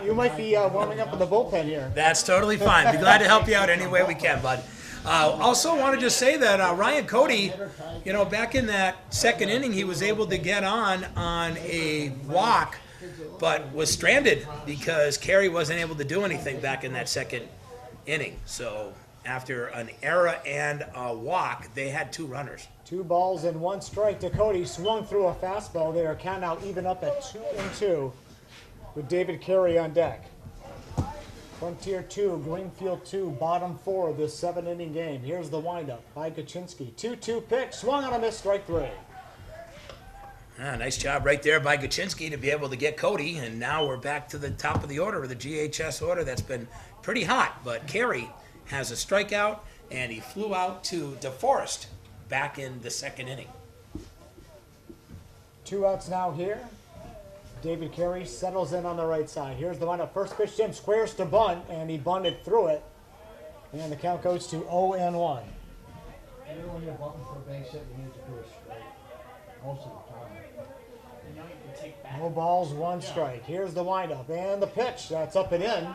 You might be warming up in the bullpen here. That's totally fine. Be glad to help you out any way we can, bud. Also want to just say that Ryan Cody, you know, back in that 2nd inning, he was able to get on a walk, but was stranded because Carey wasn't able to do anything back in that 2nd inning. So after an error and a walk, they had 2 runners. 2 balls and 1 strike to Cody. Swung through a fastball there. Count now even up at 2-2 with David Carey on deck. Frontier 2, Greenfield 2, bottom 4 of this 7-inning game. Here's the windup by Kaczynski. 2-2 pitch, swung on a miss, strike 3. Nice job right there by Kaczynski to be able to get Cody, and now we're back to the top of the order, of the GHS order that's been pretty hot. But Carey has a strikeout, and he flew out to DeForest back in the 2nd inning. 2 outs now here. David Carey settles in on the right side. Here's the windup. First pitch, Jim squares to bunt, and he bunted through it. And the count goes to 0-1. Even when you're bunting for a base hit, you need to do it straight. Most of the time. No balls, 1 strike. Here's the windup and the pitch. That's up and in.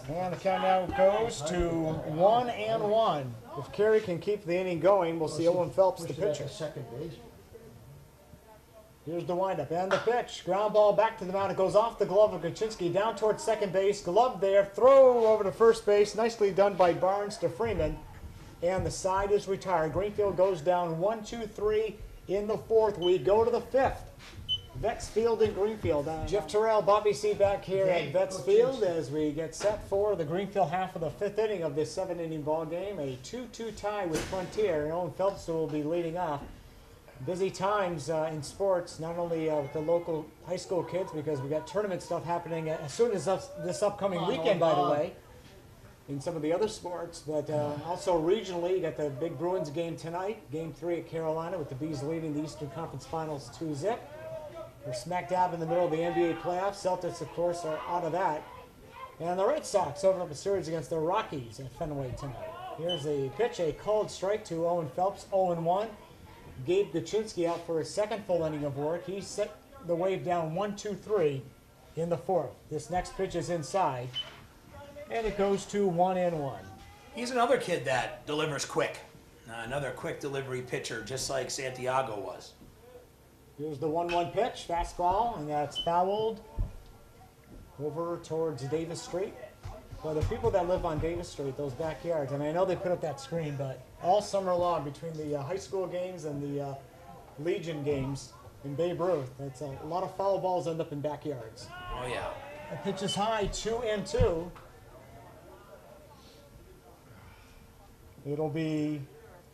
And the count now goes to 1-1. If Carey can keep the inning going, we'll see Owen Phelps, the pitcher. Second base. Here's the windup and the pitch. Ground ball back to the mound. It goes off the glove of Kaczynski down towards second base. Glove there. Throw over to first base. Nicely done by Barnes to Freeman. And the side is retired. Greenfield goes down 1-2-3 in the 4th. We go to the 5th. Vets Field in Greenfield. Jeff Terrell, Bobby C. back here at Vets Field as we get set for the Greenfield half of the 5th inning of this 7-inning ball game. A 2-2 tie with Frontier. And Owen Phelps will be leading off. Busy times in sports, not only with the local high school kids, because we got tournament stuff happening as soon as this upcoming weekend, by the way, in some of the other sports, but also regionally, you got the big Bruins game tonight, Game 3 at Carolina, with the Bees leading the Eastern Conference Finals 2-0. We're smack dab in the middle of the NBA playoffs. Celtics, of course, are out of that. And the Red Sox open up a series against the Rockies at Fenway tonight. Here's a pitch, a called strike to Owen Phelps, 0-1. Gabe Kaczynski out for his 2nd full inning of work. He set the Wave down 1-2-3 in the 4th. This next pitch is inside, and it goes to 1-1. He's another kid that delivers quick. Another quick delivery pitcher, just like Santiago was. Here's the 1-1 pitch, fastball, and that's fouled over towards Davis Street. Well, the people that live on Davis Street, those backyards, and I know they put up that screen, but all summer long between the high school games and the Legion games in Babe Ruth, that's a lot of foul balls end up in backyards. Oh, yeah. The pitch is high, 2-2. It'll be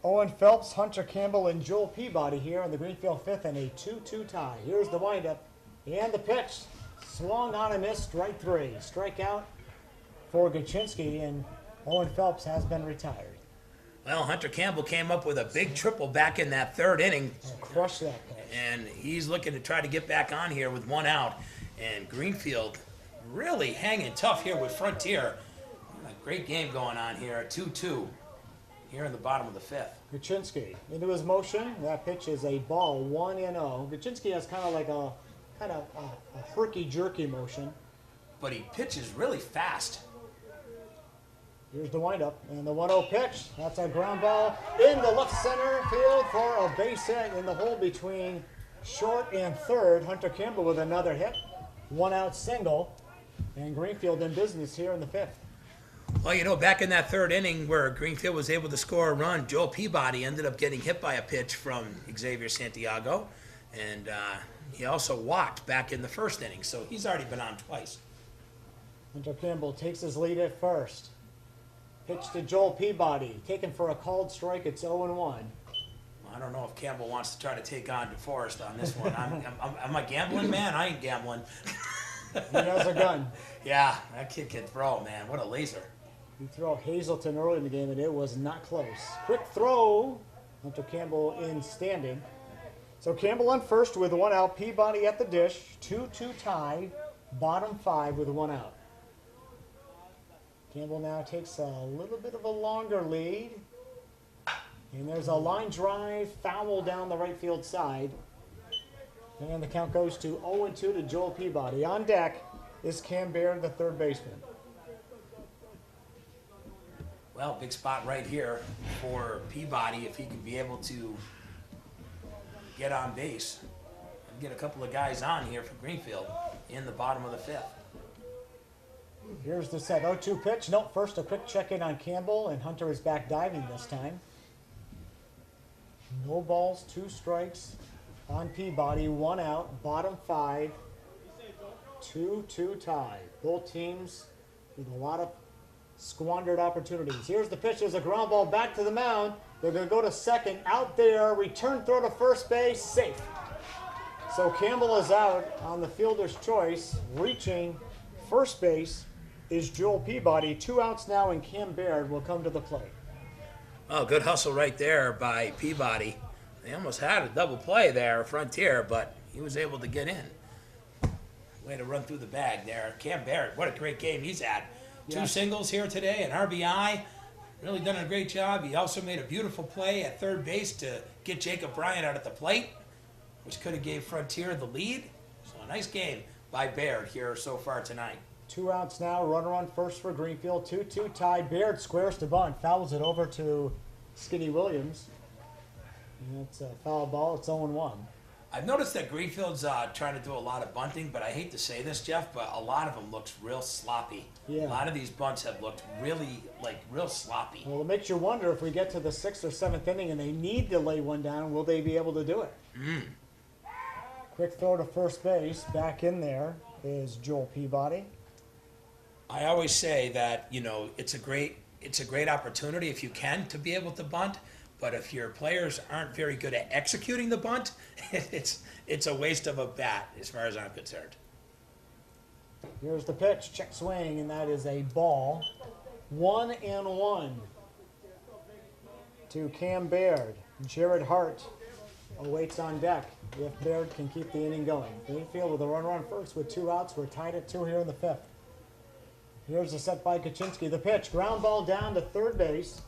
Owen Phelps, Hunter Campbell, and Joel Peabody here in the Greenfield 5th in a 2-2 tie. Here's the windup and the pitch. Swung on a miss, strike 3. Strikeout for Kaczynski, and Owen Phelps has been retired. Well, Hunter Campbell came up with a big triple back in that 3rd inning. Crush that pitch. And he's looking to try to get back on here with 1 out. And Greenfield really hanging tough here with Frontier. A great game going on here, 2-2 here in the bottom of the 5th. Kaczynski into his motion. That pitch is a ball, 1-0. Kaczynski has kind of like a herky-jerky motion. But he pitches really fast. Here's the windup and the 1-0 pitch. That's a ground ball in the left center field for a base hit in the hole between short and 3rd. Hunter Campbell with another hit. 1-out single. And Greenfield in business here in the 5th. Well, you know, back in that 3rd inning where Greenfield was able to score a run, Joel Peabody ended up getting hit by a pitch from Xavier Santiago. And he also walked back in the 1st inning, so he's already been on twice. Hunter Campbell takes his lead at first. Pitch to Joel Peabody. Taken for a called strike. It's 0-1. I don't know if Campbell wants to try to take on DeForest on this one. Am I gambling, man? I ain't gambling. He has a gun. Yeah, that kid can throw, man. What a laser. He threw Hazelton early in the game, and it was not close. Quick throw. Hunter Campbell in standing. So Campbell on first with 1 out. Peabody at the dish. 2-2 tie. Bottom 5 with 1 out. Campbell now takes a little bit of a longer lead. And there's a line drive foul down the right field side. And the count goes to 0-2 to Joel Peabody. On deck is Cam Baird, the 3rd baseman. Well, big spot right here for Peabody if he can be able to get on base and get a couple of guys on here for Greenfield in the bottom of the 5th. Here's the set. 0-2 pitch. Nope, first a quick check-in on Campbell, and Hunter is back diving this time. No balls, 2 strikes on Peabody, 1 out, bottom 5, 2-2 tie. Both teams with a lot of squandered opportunities. Here's the pitch. There's a ground ball back to the mound. They're going to go to second. Out there. Return throw to first base. Safe. So Campbell is out on the fielder's choice. Reaching first base is Joel Peabody. 2 outs now, and Cam Baird will come to the plate. Oh, good hustle right there by Peabody. They almost had a double play there, Frontier, but he was able to get in. Way to run through the bag there. Cam Baird, what a great game he's had. 2 singles here today, an RBI. Really done a great job. He also made a beautiful play at third base to get Jacob Bryant out at the plate, which could have gave Frontier the lead. So a nice game by Baird here so far tonight. 2 outs now, runner on first for Greenfield, 2-2 tied. Baird squares to bunt, fouls it over to Skinny Williams. And it's a foul ball, it's 0-1. I've noticed that Greenfield's trying to do a lot of bunting, but I hate to say this, Jeff, but a lot of them looks real sloppy. Yeah. A lot of these bunts have looked really, real sloppy. Well, it makes you wonder if we get to the 6th or 7th inning and they need to lay one down, will they be able to do it? Quick throw to first base, back in there is Joel Peabody. I always say that, it's a great opportunity if you can to be able to bunt, but if your players aren't very good at executing the bunt, it's a waste of a bat as far as I'm concerned. Here's the pitch, check swing, and that is a ball. 1-1 to Cam Baird. Jared Hart awaits on deck if Baird can keep the inning going. Greenfield with a runner on first with 2 outs. We're tied at 2 here in the 5th. Here's the set by Kaczynski. The pitch, ground ball down to third base.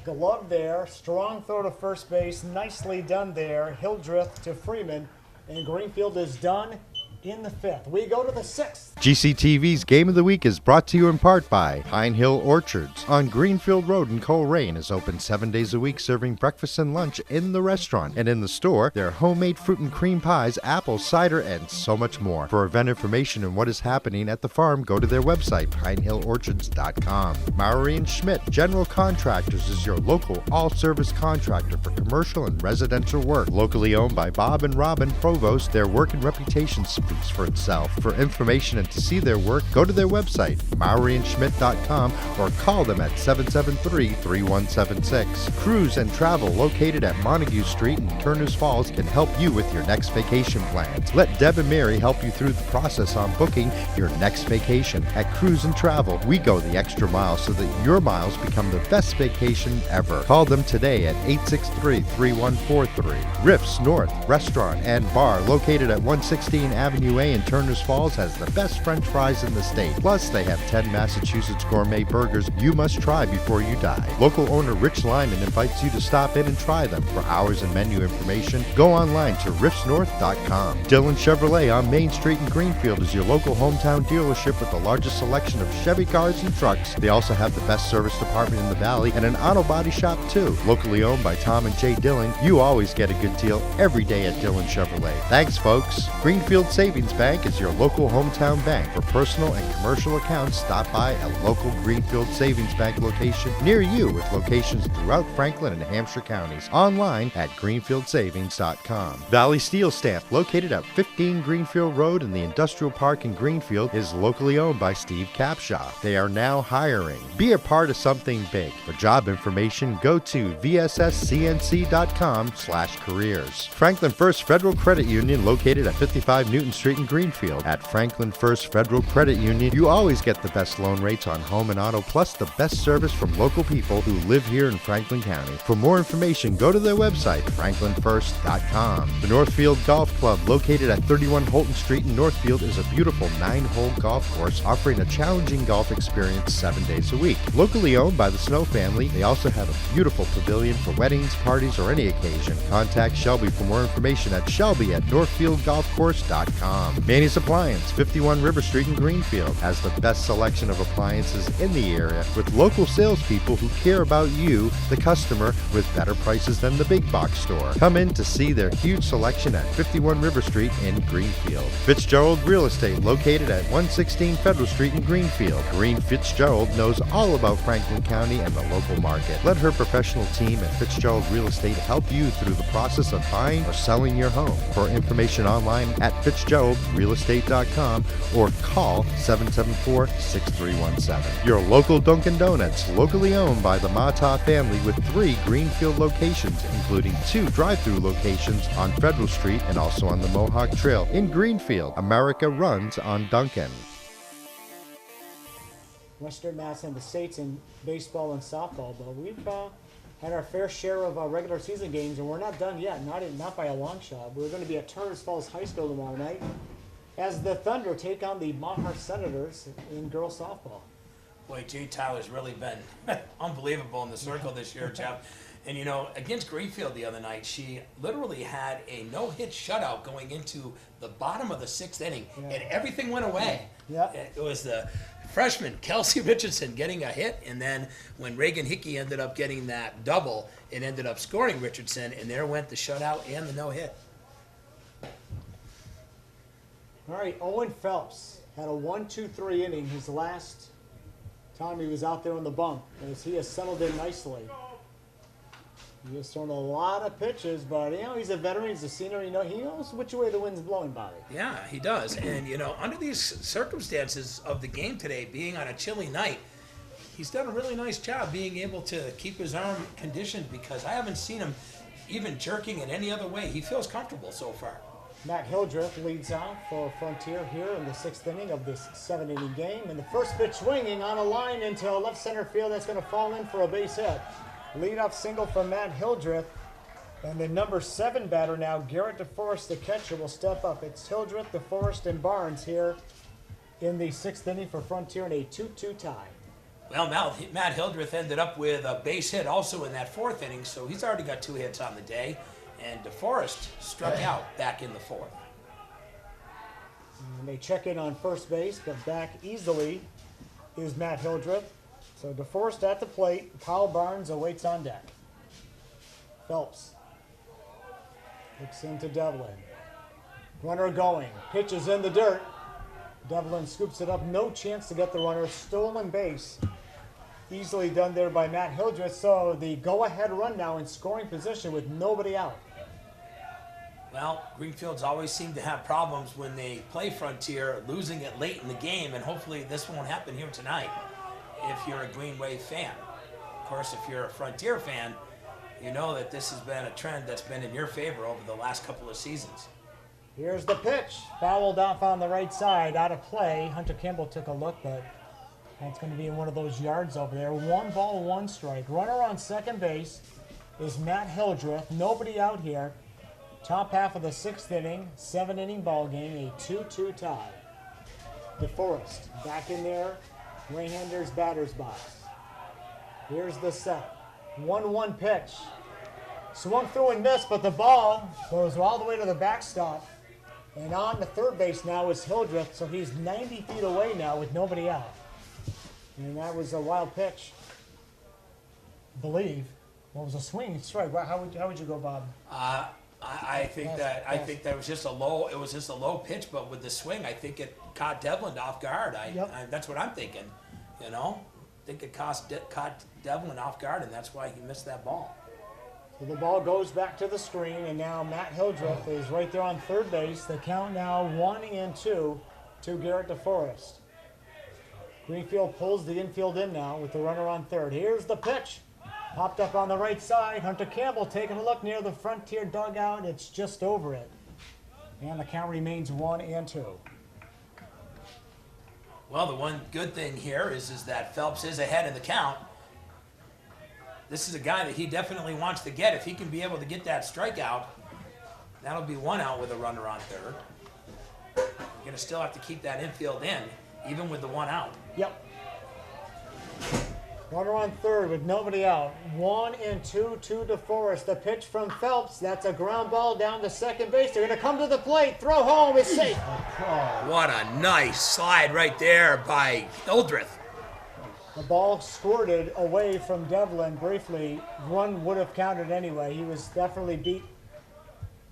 Glove there, strong throw to first base. Nicely done there. Hildreth to Freeman, and Greenfield is done in the 5th. We go to the 6th. GCTV's Game of the Week is brought to you in part by Pine Hill Orchards on Greenfield Road in Coleraine. Is open 7 days a week, serving breakfast and lunch in the restaurant. And in the store, their homemade fruit and cream pies, apple cider, and so much more. For event information and what is happening at the farm, go to their website, pinehillorchards.com. Maury and Schmidt General Contractors is your local all-service contractor for commercial and residential work. Locally owned by Bob and Robin Provost, their work and reputation speaks for itself. For information and to see their work, go to their website, MauryandSchmidt.com, or call them at 773-3176. Cruise and Travel, located at Montague Street in Turners Falls, can help you with your next vacation plans. Let Deb and Mary help you through the process on booking your next vacation. At Cruise and Travel, we go the extra mile so that your miles become the best vacation ever. Call them today at 863-3143. Riffs North Restaurant and Bar, located at 116 Avenue A in Turners Falls, has the best French fries in the state. Plus, they have 10 Massachusetts gourmet burgers you must try before you die. Local owner Rich Lyman invites you to stop in and try them. For hours and menu information, go online to riffsnorth.com. Dillon Chevrolet on Main Street in Greenfield is your local hometown dealership with the largest selection of Chevy cars and trucks. They also have the best service department in the valley and an auto body shop too. Locally owned by Tom and Jay Dillon, you always get a good deal every day at Dillon Chevrolet. Thanks, folks. Greenfield Savings Bank is your local hometown bank. For personal and commercial accounts, stop by a local Greenfield Savings Bank location near you, with locations throughout Franklin and Hampshire counties. Online at greenfieldsavings.com. Valley Steel Stamp, located at 15 Greenfield Road in the Industrial Park in Greenfield, is locally owned by Steve Capshaw. They are now hiring. Be a part of something big. For job information, go to vsscnc.com/careers. Franklin First Federal Credit Union, located at 55 Newton Street in Greenfield. At Franklin First Federal Credit Union, you always get the best loan rates on home and auto, plus the best service from local people who live here in Franklin County. For more information, go to their website, franklinfirst.com. The Northfield Golf Club, located at 31 Holton Street in Northfield, is a beautiful 9-hole golf course offering a challenging golf experience 7 days a week. Locally owned by the Snow family, they also have a beautiful pavilion for weddings, parties, or any occasion. Contact Shelby for more information at shelby@northfieldgolfcourse.com. Manny's Appliance, 51 River Street in Greenfield, has the best selection of appliances in the area, with local salespeople who care about you, the customer, with better prices than the big box store. Come in to see their huge selection at 51 River Street in Greenfield. Fitzgerald Real Estate, located at 116 Federal Street in Greenfield. Corrine Fitzgerald knows all about Franklin County and the local market. Let her professional team at Fitzgerald Real Estate help you through the process of buying or selling your home. For information online at Fitzgerald joerealestate.com or call 774-6317. Your local Dunkin' Donuts, locally owned by the Mata family with 3 Greenfield locations, including 2 drive-through locations on Federal Street and also on the Mohawk Trail in Greenfield. America runs on Dunkin'. Western Mass and the States in baseball and softball, but we've had our fair share of regular season games, and we're not done yet, not by a long shot. We're going to be at Turners Falls High School tomorrow night as the Thunder take on the Monarch Senators in girls softball. Boy, Jay Tyler's really been unbelievable in the circle this year, Jeff. And, you know, against Greenfield the other night, she literally had a no-hit shutout going into the bottom of the 6th inning, and everything went away. Yeah. It was the freshman, Kelsey Richardson, getting a hit, and then when Reagan Hickey ended up getting that double, it ended up scoring Richardson, and there went the shutout and the no-hit. All right, Owen Phelps had a 1-2-3 inning his last time he was out there on the bump, as he has settled in nicely. He has thrown a lot of pitches, but, you know, he's a veteran, he's a senior, he knows which way the wind's blowing, Bobby. Yeah, he does. And, you know, under these circumstances of the game today, being on a chilly night, he's done a really nice job being able to keep his arm conditioned, because I haven't seen him even jerking in any other way. He feels comfortable so far. Matt Hildreth leads off for Frontier here in the 6th inning of this 7-inning game. And the first pitch swinging on a line into left center field. That's going to fall in for a base hit. Leadoff single from Matt Hildreth. And the number 7 batter now, Garrett DeForest, the catcher, will step up. It's Hildreth, DeForest, and Barnes here in the 6th inning for Frontier in a 2-2 tie. Well, Matt Hildreth ended up with a base hit also in that 4th inning, so he's already got 2 hits on the day. And DeForest struck out back in the 4th. And they check in on first base, but back easily is Matt Hildreth. So DeForest at the plate. Kyle Barnes awaits on deck. Phelps looks into Devlin. Runner going. Pitches in the dirt. Devlin scoops it up. No chance to get the runner. Stolen base. Easily done there by Matt Hildreth. So the go-ahead run now in scoring position with nobody out. Well, Greenfield's always seem to have problems when they play Frontier, losing it late in the game, and hopefully this won't happen here tonight if you're a Green Wave fan. Of course, if you're a Frontier fan, you know that this has been a trend that's been in your favor over the last couple of seasons. Here's the pitch. Fouled off on the right side, out of play. Hunter Campbell took a look, but that's going to be in one of those yards over there. 1 ball, 1 strike. Runner on second base is Matt Hildreth. Nobody out here. Top half of the 6th inning, 7-inning ball game, a 2-2 tie. DeForest back in there, right-hander's batter's box. Here's the set. 1-1 pitch. Swung through and missed, but the ball goes all the way to the backstop. And on the third base now is Hildreth, so he's 90 feet away now with nobody out. And that was a wild pitch. I believe. What was a swinging strike? How would you go, Bob? I think that was just a low. It was just a low pitch, but with the swing, I think it caught Devlin off guard. That's what I'm thinking. You know, I think it caught Devlin off guard, and that's why he missed that ball. So the ball goes back to the screen, and now Matt Hildreth is right there on third base. The count now 1-2 to Garrett DeForest. Greenfield pulls the infield in now with the runner on third. Here's the pitch. Popped up on the right side. Hunter Campbell taking a look near the Frontier dugout. It's just over it. And the count remains 1-2. Well, the one good thing here is that Phelps is ahead in the count. This is a guy that he definitely wants to get. If he can be able to get that strikeout, that'll be 1 out with a runner on third. You're going to still have to keep that infield in, even with the 1 out. Yep. Runner on third with nobody out. 1-2 to DeForest. The pitch from Phelps. That's a ground ball down to second base. They're going to come to the plate. Throw home. It's safe. What a nice slide right there by Hildreth. The ball squirted away from Devlin briefly. Run would have counted anyway. He was definitely beat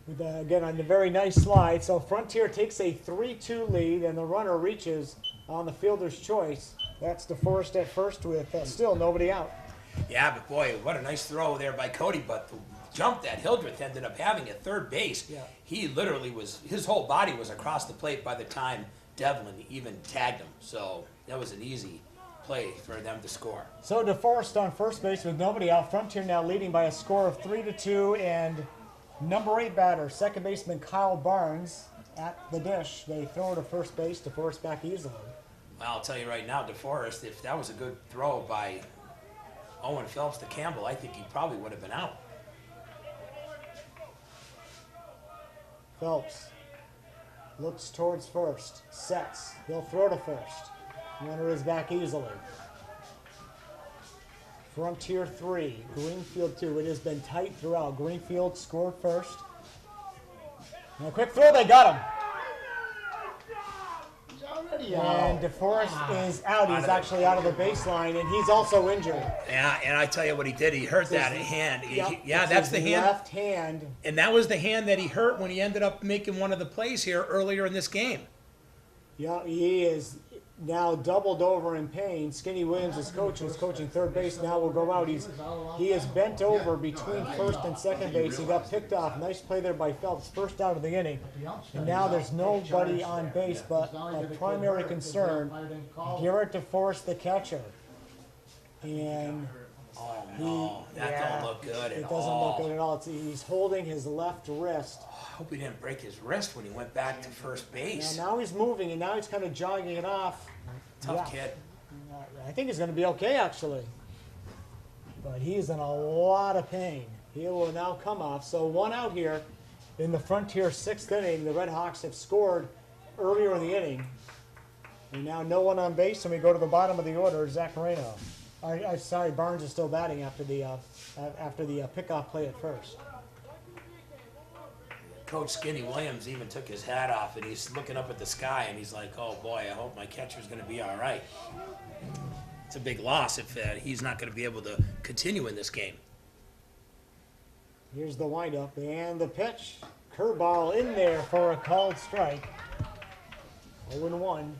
with, again, on a very nice slide. So Frontier takes a 3-2 lead, and the runner reaches on the fielder's choice. That's DeForest at first with still nobody out. Yeah, but boy, what a nice throw there by Cody. But jump that Hildreth ended up having at third base. Yeah. He literally his whole body was across the plate by the time Devlin even tagged him. So that was an easy play for them to score. So DeForest on first base with nobody out. Frontier now leading by a score of 3-2, and number 8 batter, second baseman Kyle Barnes at the dish. They throw to first base. DeForest back easily. Well, I'll tell you right now, DeForest, if that was a good throw by Owen Phelps to Campbell, I think he probably would have been out. Phelps looks towards first, sets. He'll throw to first. Runner is back easily. Frontier 3, Greenfield 2. It has been tight throughout. Greenfield scored first. And a quick throw, they got him. He's already And out. DeForest is out. He's actually out of the baseline, and he's also injured. Yeah, and I tell you what he did. He hurt that hand. Yeah, It's that's his the hand. left hand. And that was the hand that he hurt when he ended up making one of the plays here earlier in this game. Yeah, he is now doubled over in pain. Skinny Williams, his coach, who's coaching third base, now will go out. He is bent over between first and second base. He got picked off. Nice play there by Phelps. First out of the inning. And now there's nobody on base, but a primary concern, Garrett DeForest, the catcher. And Oh no, that don't look good at it doesn't all. look good at all. He's holding his left wrist. I hope he didn't break his wrist when he went back to first base. Now he's moving, and now he's kind of jogging it off. Tough kid. I think he's going to be okay, actually. But he's in a lot of pain. He will now come off. So 1 out here in the Frontier 6th inning. The Red Hawks have scored earlier in the inning. And now no one on base, and we go to the bottom of the order, Zach Moreno. Sorry, Barnes is still batting after the pickoff play at first. Coach Skinny Williams even took his hat off, and he's looking up at the sky, and he's like, oh boy, I hope my catcher's going to be all right. It's a big loss if he's not going to be able to continue in this game. Here's the windup and the pitch. Curveball in there for a called strike. 0-1.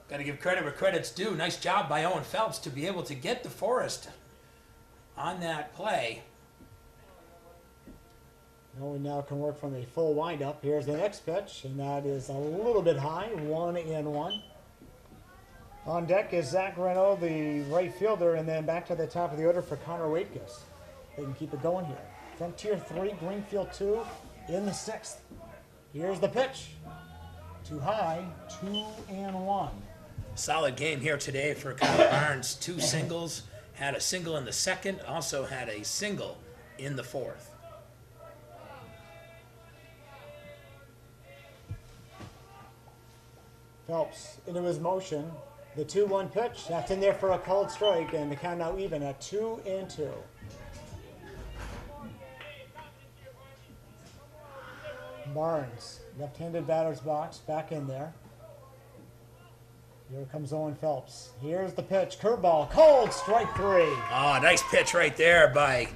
Got to give credit where credit's due. Nice job by Owen Phelps to be able to get DeForest on that play. Owen now can work from a full windup. Here's the next pitch, and that is a little bit high, 1-1. On deck is Zach Renault, the right fielder, and then back to the top of the order for Connor Waitkus. They can keep it going here. Frontier 3, Greenfield 2 in the 6th. Here's the pitch. Too high, 2-1. Solid game here today for Kyle Barnes. 2 singles, had a single in the second, also had a single in the fourth. Phelps into his motion. The 2-1 pitch, that's in there for a called strike, and the count now even at 2-2. Barnes, left-handed batter's box, back in there. Here comes Owen Phelps. Here's the pitch, curveball, called strike 3. Oh, nice pitch right there by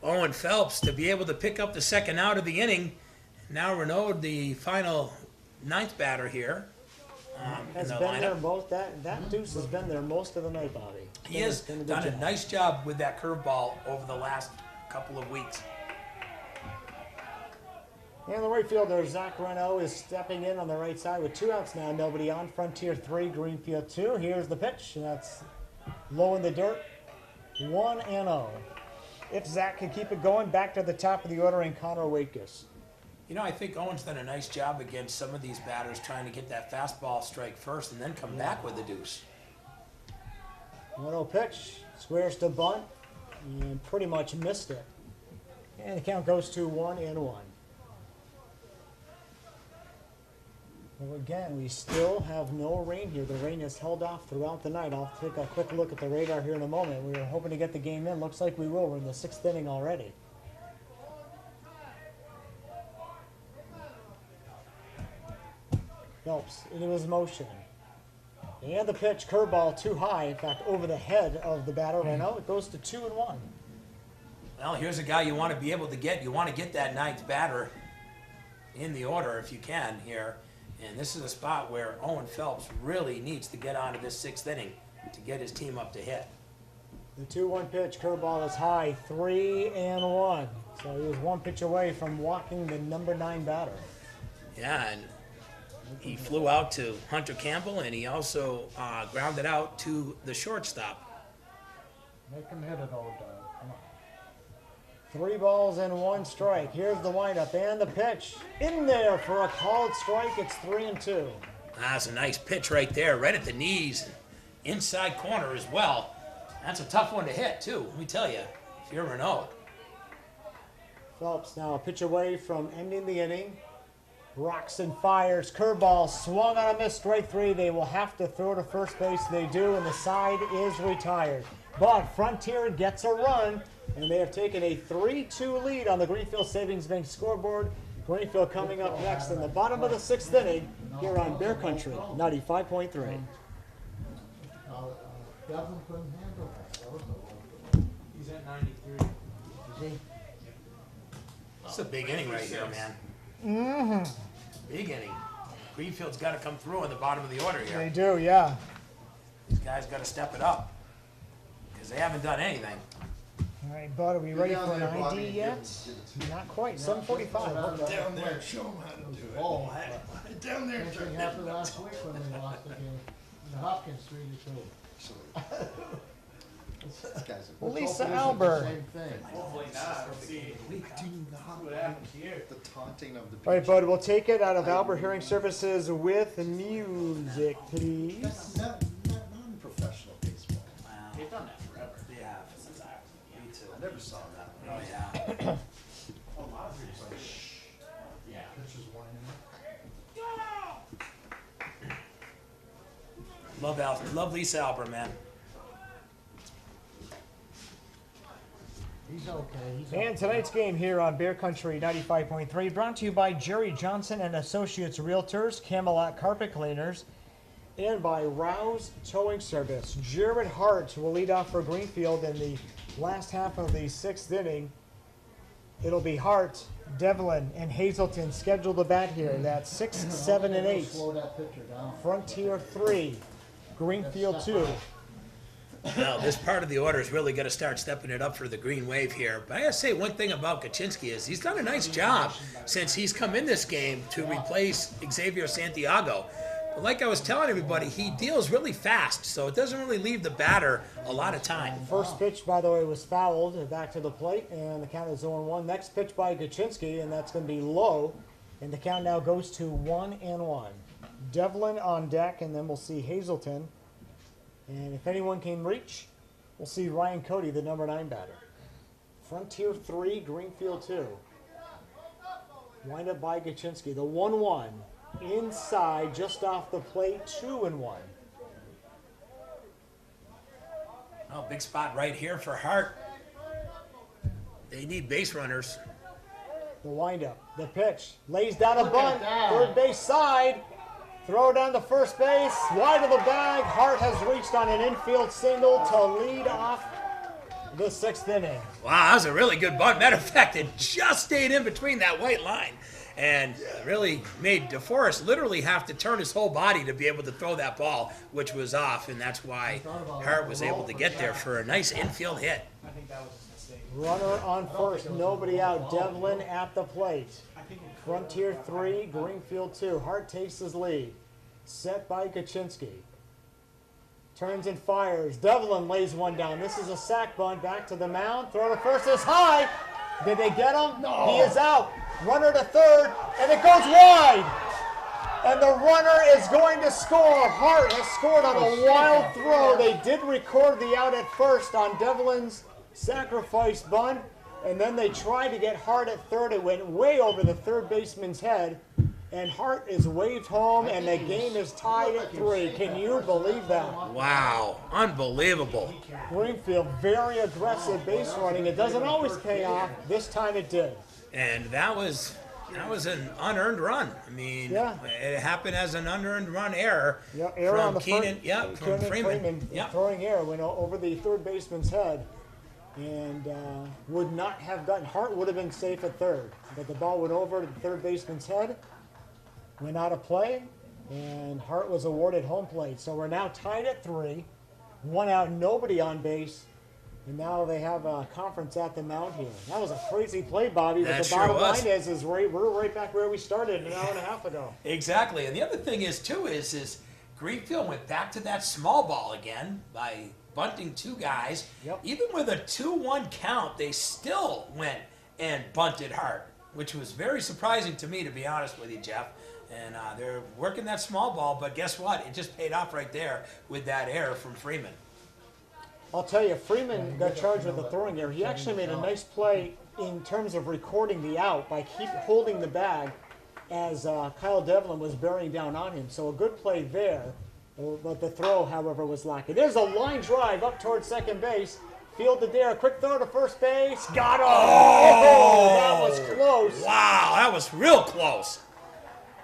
Owen Phelps to be able to pick up the second out of the inning. Now Renaud, the final 9th batter here. In Has the been there lineup. both. That deuce has been there most of the night, Bobby. He has Done a good done a job. nice job with that curveball over the last couple of weeks. And the right fielder, Zach Renault, is stepping in on the right side with 2 outs now. Nobody on. Frontier 3, Greenfield 2. Here's the pitch, and that's low in the dirt. 1-0. If Zach can keep it going, back to the top of the order, and Connor Waitkus. You know, I think Owen's done a nice job against some of these batters trying to get that fastball strike first and then come back with the deuce. 1-0 pitch, squares to bunt, and pretty much missed it. And the count goes to 1-1. Well, again, we still have no rain here. The rain has held off throughout the night. I'll take a quick look at the radar here in a moment. We were hoping to get the game in. Looks like we will. We're in the 6th inning already. Phelps into his motion. And the pitch, curveball too high. In fact, over the head of the batter. Renault. It goes to 2-1. Well, here's a guy you want to be able to get. You want to get that 9th batter in the order if you can here. And this is a spot where Owen Phelps really needs to get onto this 6th inning to get his team up to hit. The 2-1 pitch, curveball is high, 3-1. So he was one pitch away from walking the number 9 batter. Yeah, and he flew out to Hunter Campbell, and he also grounded out to the shortstop. Make him hit it all down. Come on. 3 balls and 1 strike. Here's the windup and the pitch. In there for a called strike. It's 3-2. That's a nice pitch right there, right at the knees, inside corner as well. That's a tough one to hit, too, let me tell you, if you ever know. Phelps now a pitch away from ending the inning. Rocks and fires. Curveball swung on a miss. Strike 3. They will have to throw to first base. They do, and the side is retired. But Frontier gets a run, and they have taken a 3-2 lead on the Greenfield Savings Bank scoreboard. Greenfield coming up next in the bottom of the 6th inning here on Bear Country 95.3. Devlin couldn't handle that. That was He's at 93. Is he? It's a big inning right here, man. Big inning. Greenfield's got to come through in the bottom of the order They here. do, yeah. These guys got to step it up because they haven't done anything. All right, Bud, are we ready for an ID yet? Not quite. 7:45. Down there, show them how to do it. Oh, Down there, same thing happened last week when we lost the game. The Hopkins 3-2. Lisa Albert. Same thing. Hopefully not. We'll see what happens here. The taunting of the All right, Bud, we'll take it out of Albert Hearing Services with music, please. non-professional baseball. They've done that forever. They have since I me too. I never saw that one. Oh yeah. A lot of people say, shh. Yeah. Pitcher's winding up. Love Lisa Albert, man. He's okay. He's okay. And tonight's game here on Bear Country 95.3 brought to you by Jerry Johnson and Associates Realtors, Camelot Carpet Cleaners, and by Rouse Towing Service. Jared Hart will lead off for Greenfield in the last half of the 6th inning. It'll be Hart, Devlin, and Hazelton scheduled to bat here. That's 6, 7, and 8. Slow that pitcher down. Frontier 3, Greenfield 2. Now, this part of the order is really going to start stepping it up for the Green Wave here. But I got to say one thing about Kaczynski is he's done a nice job since he's come in this game to replace Xavier Santiago. But like I was telling everybody, he deals really fast, so it doesn't really leave the batter a lot of time. First pitch, by the way, was fouled back to the plate, and the count is 0-1. Next pitch by Kaczynski, and that's going to be low, and the count now goes to 1-1. Devlin on deck, and then we'll see Hazelton. And if anyone can reach, we'll see Ryan Cody, the number 9 batter. Frontier 3, Greenfield 2. Wind up by Kaczynski. The 1-1. Inside, just off the plate, 2-1. Oh, big spot right here for Hart. They need base runners. The windup, the pitch, lays down a Look bunt, at that. third base side, throw down to first base, wide of the bag. Hart has reached on an infield single to lead off the 6th inning. Wow, that was a really good bunt. Matter of fact, it just stayed in between that white line and really made DeForest literally have to turn his whole body to be able to throw that ball, which was off, and that's why Hart was able to get there for a nice infield hit. I think that was a mistake. Runner on first, nobody out. Devlin at the plate. Frontier 3, Greenfield 2. Hart takes his lead. Set by Kaczynski. Turns and fires. Devlin lays one down. This is a sac bunt. Back to the mound. Throw to first is high. Did they get him? No. He is out. Runner to third, and it goes wide. And the runner is going to score. Hart has scored on a wild throw. They did record the out at first on Devlin's sacrifice bunt, and then they tried to get Hart at third. It went way over the third baseman's head, and Hart is waved home, and the game is tied at 3. Can you believe that? Wow, unbelievable. Greenfield, very aggressive base running. It doesn't always pay off. This time it did. And that was an unearned run. I mean, Yeah. it happened as an unearned run error Yeah, error on from the Keenan. front. Yeah, from Freeman. Yeah. Throwing error went over the third baseman's head, and would not have gotten. Hart would have been safe at third, but the ball went over to the third baseman's head, went out of play, and Hart was awarded home plate. So we're now tied at 3, 1 out, nobody on base. And now they have a conference at the Mount here. That was a crazy play, Bobby. That But the sure bottom was. line is we're right back where we started an hour and a half ago. Exactly. And the other thing is, too, is Greenfield went back to that small ball again by bunting two guys. Yep. Even with a 2-1 count, they still went and bunted hard, which was very surprising to me, to be honest with you, Jeff. And they're working that small ball, but guess what? It just paid off right there with that error from Freeman. I'll tell you, Freeman got charged with the throwing error. He actually made a nice play in terms of recording the out by keep holding the bag as Kyle Devlin was bearing down on him. So a good play there, but the throw, however, was lacking. There's a line drive up towards second base. Fielded there, a quick throw to first base. Got him! Oh, that was close. Wow, that was real close.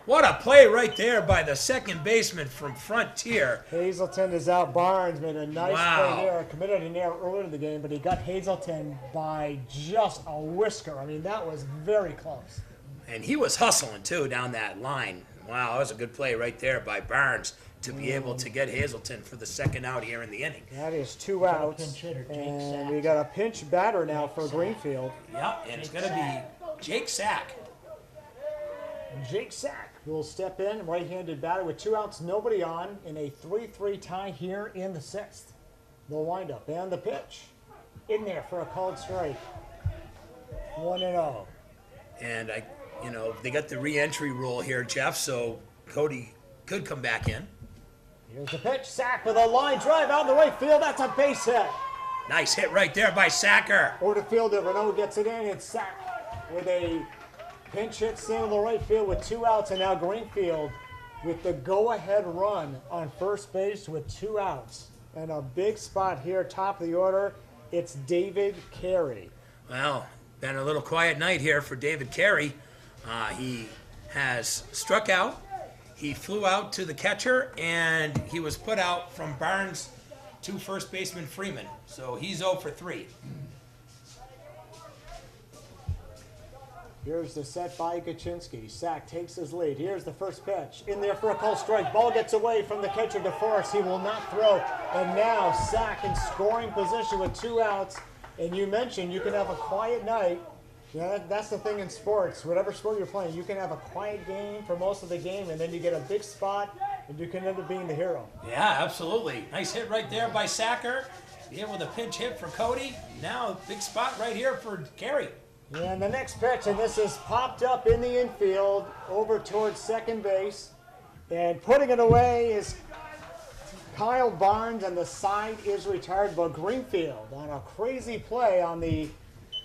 What a play right there by the second baseman from Frontier. Hazelton is out. Barnes made a nice Wow. play there. Committed an error earlier in the game, but he got Hazelton by just a whisker. I mean, that was very close. And he was hustling, too, down that line. Wow, that was a good play right there by Barnes to be able to get Hazelton for the second out here in the inning. That is 2 outs. pinch hitter, Jake And Sack. we got a pinch batter now for Greenfield. Yep, and it's going to be Jake Sack. Jake Sack will step in, right-handed batter with 2 outs, nobody on, in a 3-3 tie here in the 6th. The windup and the pitch. In there for a called strike. 1-0. And they got the re-entry rule here, Jeff, so Cody could come back in. Here's the pitch. Sack with a line drive out in the right field. That's a base hit. Nice hit right there by Sacker. Over the fielder, Renault gets it in. It's Sack with a pinch hit single to right field with 2 outs, and now Greenfield with the go-ahead run on first base with 2 outs. And a big spot here, top of the order, it's David Carey. Well, been a little quiet night here for David Carey. He has struck out. He flew out to the catcher, and he was put out from Barnes to first baseman Freeman. So he's 0 for 3. Here's the set by Kaczynski. Sack takes his lead. Here's the first pitch. In there for a call strike. Ball gets away from the catcher DeForest. He will not throw. And now Sack in scoring position with 2 outs. And you mentioned you can have a quiet night. Yeah, that's the thing in sports. Whatever sport you're playing, you can have a quiet game for most of the game, and then you get a big spot, and you can end up being the hero. Yeah, absolutely. Nice hit right there by Sacker. Be able to pinch hit for Cody. Now, big spot right here for Carey. And the next pitch, and this is popped up in the infield over towards second base. And putting it away is Kyle Barnes, and the side is retired by Greenfield on a crazy play on the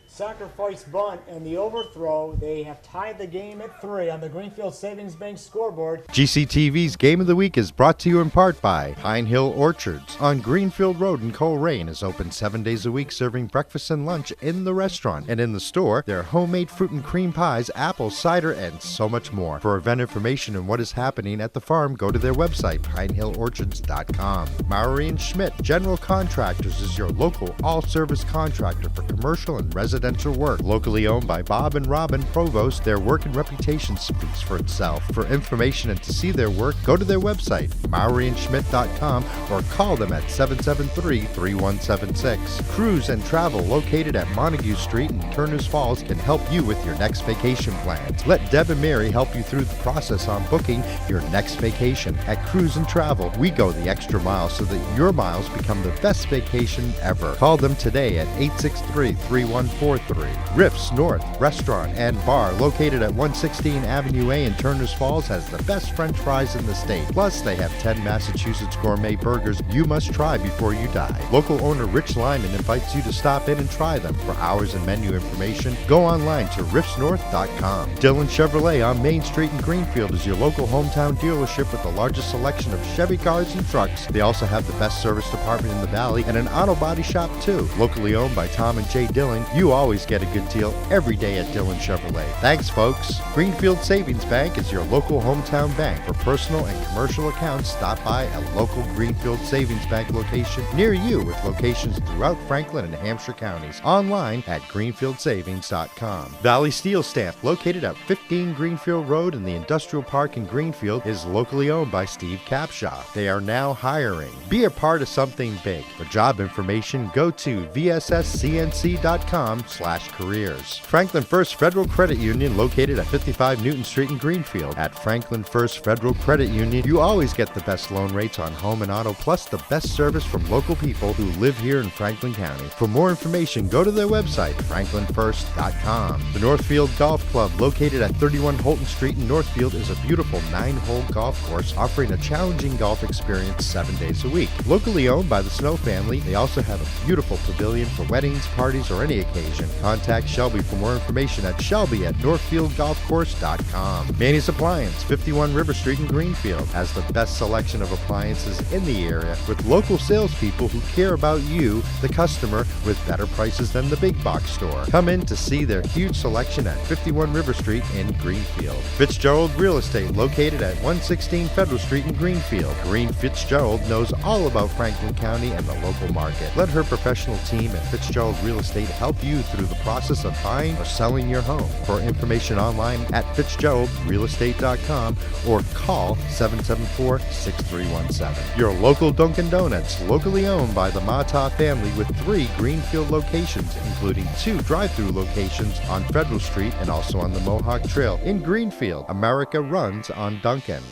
sacrifice bunt and the overthrow. They have tied the game at 3 on the Greenfield Savings Bank scoreboard. GCTV's Game of the Week is brought to you in part by Pine Hill Orchards on Greenfield Road in Coleraine is open 7 days a week, serving breakfast and lunch in the restaurant. And in the store, their homemade fruit and cream pies, apple cider, and so much more. For event information and what is happening at the farm, go to their website, pinehillorchards.com. Maury and Schmidt General Contractors is your local all-service contractor for commercial and residential work. Locally owned by Bob and Robin Provost, their work and reputation speaks for itself. For information and to see their work, go to their website, MauryandSchmidt.com, or call them at 773-3176. Cruise and Travel, located at Montague Street in Turners Falls, can help you with your next vacation plans. Let Deb and Mary help you through the process on booking your next vacation. At Cruise and Travel, we go the extra mile so that your miles become the best vacation ever. Call them today at 863-3143. Riffs North Restaurant and Bar, located at 116 Avenue A in Turners Falls, has the best French fries in the state. Plus, they have 10 Massachusetts gourmet burgers you must try before you die. Local owner Rich Lyman invites you to stop in and try them. For hours and menu information, go online to riffsnorth.com. Dillon Chevrolet on Main Street in Greenfield is your local hometown dealership with the largest selection of Chevy cars and trucks. They also have the best service department in the valley and an auto body shop too. Locally owned by Tom and Jay Dillon, you always get a good deal every day at Dillon Chevrolet. Thanks, folks. Greenfield Savings Bank is your local hometown bank. For personal and commercial accounts, stop by a local Greenfield Savings Bank location near you, with locations throughout Franklin and Hampshire counties. Online at greenfieldsavings.com. Valley Steel Stamp, located at 15 Greenfield Road in the Industrial Park in Greenfield, is locally owned by Steve Capshaw. They are now hiring. Be a part of something big. For job information, go to vsscnc.com/careers. Franklin First Federal Credit Union, located at 55 Newton Street in Greenfield. At Franklin First Federal Credit Union, you always get the best loan rates on home and auto, plus the best service from local people who live here in Franklin County. For more information, go to their website, franklinfirst.com. The Northfield Golf Club, located at 31 Holton Street in Northfield, is a beautiful 9-hole golf course offering a challenging golf experience 7 days a week. Locally owned by the Snow family, they also have a beautiful pavilion for weddings, parties, or any occasion. Contact Shelby for more information at shelby@northfieldgolfcourse.com. Manny's Appliance, 51 River Street in Greenfield, has the best selection of appliances in the area, with local salespeople who care about you, the customer, with better prices than the big box store. Come in to see their huge selection at 51 River Street in Greenfield. Fitzgerald Real Estate, located at 116 Federal Street in Greenfield. Corrine Fitzgerald knows all about Franklin County and the local market. Let her professional team at Fitzgerald Real Estate help you through the process of buying or selling your home. For information online at fitzgeraldrealestate.com or call 774-6317. Your local Dunkin' Donuts, locally owned by the Mata family, with 3 Greenfield locations, including 2 drive-through locations on Federal Street and also on the Mohawk Trail in Greenfield. America runs on Dunkin'.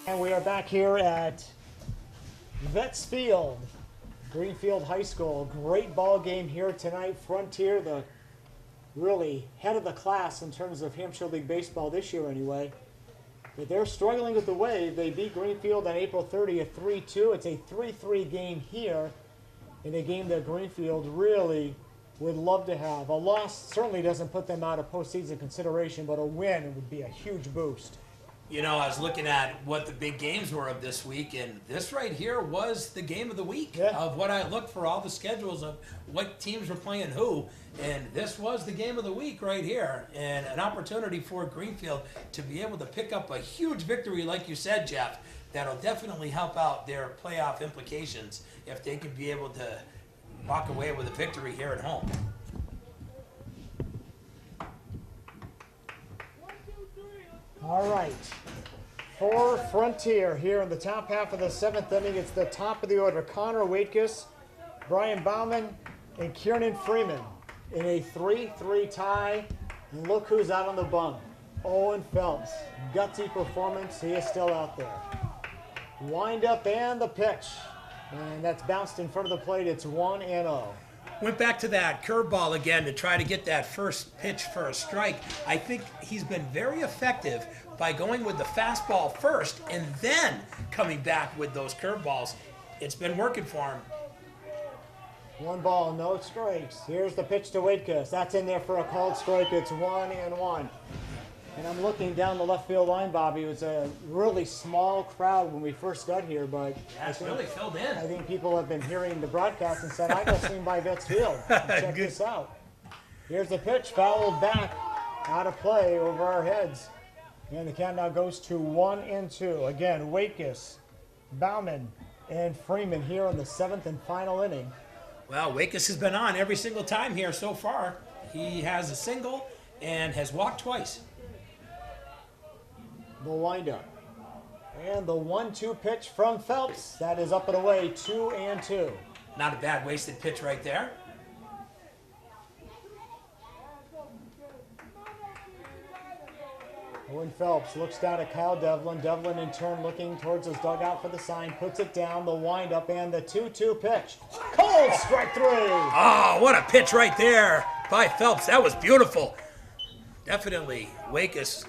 And we are back here at Vets Field, Greenfield High School. Great ball game here tonight. Frontier, the really head of the class in terms of Hampshire League baseball this year anyway. But they're struggling with the Wave. They beat Greenfield on April 30th 3-2. It's a 3-3 game here in a game that Greenfield really would love to have. A loss certainly doesn't put them out of postseason consideration, but a win would be a huge boost. You know, I was looking at what the big games were of this week, and this right here was the game of the week of what I looked for, all the schedules of what teams were playing who, and this was the game of the week right here, and an opportunity for Greenfield to be able to pick up a huge victory, like you said, Jeff, that'll definitely help out their playoff implications if they can be able to walk away with a victory here at home. All right, for Frontier here in the top half of the 7th inning, it's the top of the order. Connor Waitkus, Brian Bauman, and Kiernan Freeman in a 3-3 tie. And look who's out on the bump. Owen Phelps. Gutsy performance. He is still out there. Wind up and the pitch. And that's bounced in front of the plate. It's 1-0. Went back to that curveball again to try to get that first pitch for a strike. I think he's been very effective by going with the fastball first and then coming back with those curveballs. It's been working for him. 1 ball, no strikes. Here's the pitch to Waitkus. That's in there for a called strike. It's 1-1. And I'm looking down the left field line, Bobby. It was a really small crowd when we first got here, but Yeah, it's really filled in. I think people have been hearing the broadcast and said, I got swing by Vets Field. Check this out. Here's the pitch, fouled back, out of play over our heads. And the count now goes to 1-2. Again, Waitkus, Bauman, and Freeman here in the 7th and final inning. Well, Waitkus has been on every single time here so far. He has a single and has walked twice. The windup. And the 1-2 pitch from Phelps. That is up and away, 2-2. Not a bad wasted pitch right there. Owen Phelps looks down at Kyle Devlin. Devlin in turn looking towards his dugout for the sign. Puts it down, the windup, and the 2-2 pitch. Cold strike 3. Oh, what a pitch right there by Phelps. That was beautiful. Definitely, Waitkus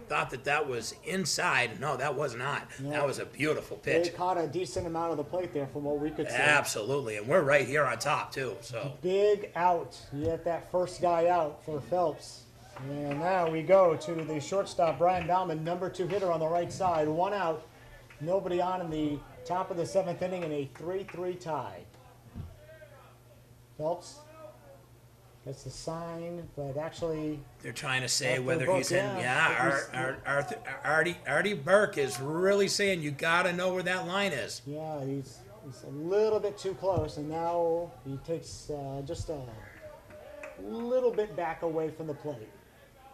thought that was inside. No, that was not. No. That was a beautiful pitch. They caught a decent amount of the plate there from what we could see. Absolutely, and we're right here on top, too. So big out. You get that first guy out for Phelps. And now we go to the shortstop, Brian Bauman, number 2 hitter on the right side. 1 out, nobody on in the top of the 7th inning in a 3-3 tie. Phelps That's the sign, but actually, They're trying to say Arthur whether Burke, he's in. Artie Burke is really saying you got to know where that line is. yeah, he's a little bit too close, and now he takes just a little bit back away from the plate.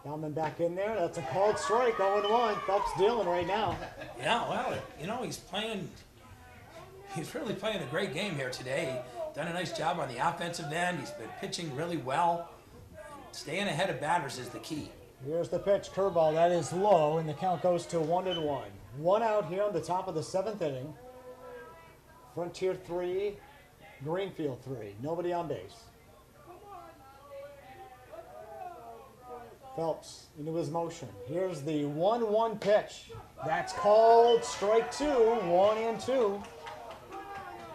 Bauman back in there. That's a called strike, 0-1. Phelps Dillon right now. Yeah, well, he's really playing a great game here today. Done a nice job on the offensive end. He's been pitching really well. Staying ahead of batters is the key. Here's the pitch, curveball. That is low, and the count goes to 1-1. One out here on the top of the 7th inning. Frontier 3, Greenfield 3. Nobody on base. Phelps into his motion. Here's the 1-1 pitch. That's called strike 2, 1-2.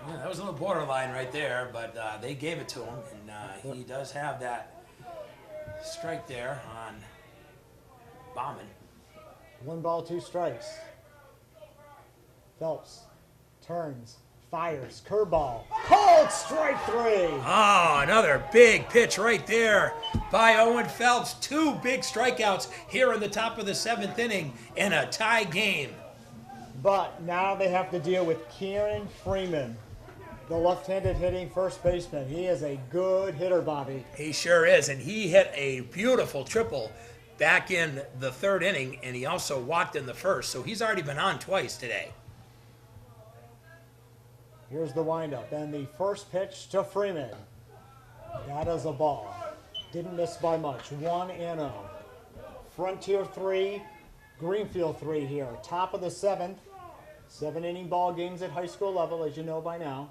Yeah, that was a little borderline right there, but they gave it to him, and he does have that strike there on Bauman. 1 ball, 2 strikes. Phelps turns, fires, curveball, called strike 3. Oh, another big pitch right there by Owen Phelps. 2 big strikeouts here in the top of the 7th inning in a tie game. But now they have to deal with Kieran Freeman, the left-handed hitting first baseman. He is a good hitter, Bobby. He sure is, and he hit a beautiful triple back in the 3rd inning, and he also walked in the 1st, so he's already been on twice today. Here's the windup, and the first pitch to Freeman. That is a ball. Didn't miss by much. 1-0. Frontier 3, Greenfield 3 here. Top of the 7th. 7-inning ball games at high school level, as you know by now.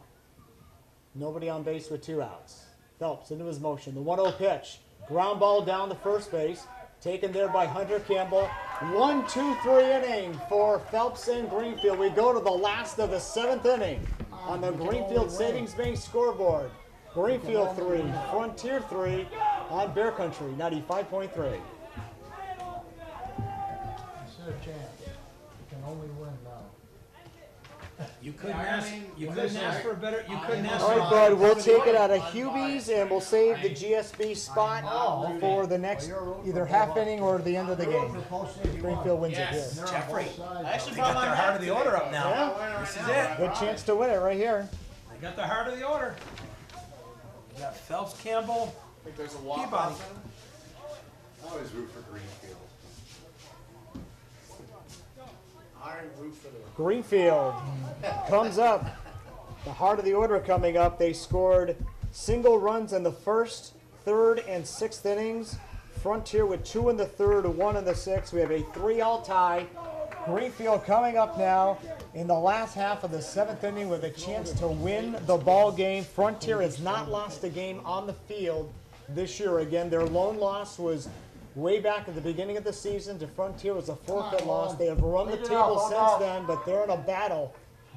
Nobody on base with 2 outs. Phelps into his motion. The 1-0 pitch. Ground ball down the first base. Taken there by Hunter Campbell. 1-2-3 inning for Phelps and Greenfield. We go to the last of the 7th inning on the Greenfield Savings Bank scoreboard. Greenfield 3, Frontier 3 on Bear Country 95.3. Instead of chance, you can only win now. You couldn't ask for a better. You couldn't ask All for right, bud, we'll take it out of Hubie's and we'll save the GSB spot for the next either half inning or the end of the game. Greenfield wins it here. Jeffrey. They got their heart of the order up now. Yeah. This is it. Good chance to win it right here. They got the heart of the order. You got Phelps, Campbell. I think there's a walk Peabody. off. I always root for Greenfield. Iron root for the Greenfield comes up. The heart of the order coming up. They scored single runs in the 1st, 3rd, and 6th innings. Frontier with 2 in the 3rd, 1 in the 6th. We have a 3-all tie. Greenfield coming up now in the last half of the 7th inning with a chance to win the ball game. Frontier has not lost a game on the field this year. Again, their lone loss was way back at the beginning of the season to Frontier. Was a forfeit loss. They have run the table since then, but they're in a battle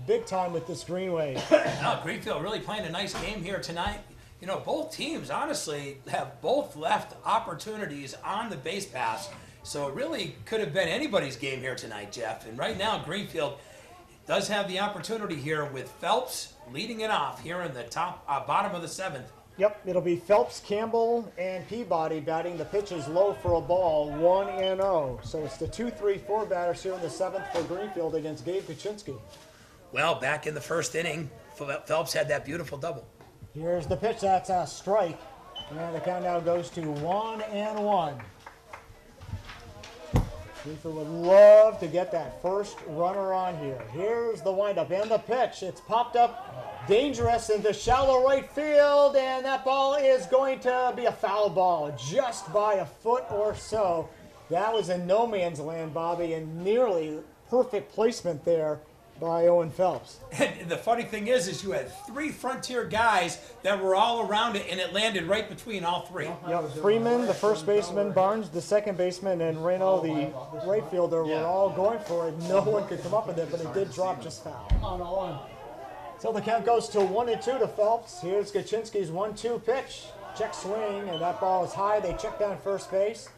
big time with this Green Wave. No, Greenfield really playing a nice game here tonight. You know, both teams honestly have both left opportunities on the base pass, so it really could have been anybody's game here tonight, Jeff. And right now, Greenfield does have the opportunity here with Phelps leading it off here in the bottom of the 7th. Yep, it'll be Phelps, Campbell, and Peabody batting. The pitch is low for a ball, 1-0. So it's the 2-3-4 batters here in the 7th for Greenfield against Gabe Kaczynski. Well, back in the 1st inning, Phelps had that beautiful double. Here's the pitch, that's a strike. And the count now goes to 1-1. Greenfield would love to get that first runner on here. Here's the windup and the pitch. It's popped up dangerous into shallow right field, and that ball is going to be a foul ball just by a foot or so. That was in no man's land, Bobby, and nearly perfect placement there by Owen Phelps. And the funny thing is you had 3 Frontier guys that were all around it, and it landed right between all 3. Yep, Freeman, the first baseman, Barnes, the second baseman, and Reno, the right fielder, were all going for it. No one could come up with it, but it did drop just foul. So the count goes to 1-2 to Phelps. Here's Kaczynski's 1-2 pitch. Check swing, and that ball is high. They check down first base.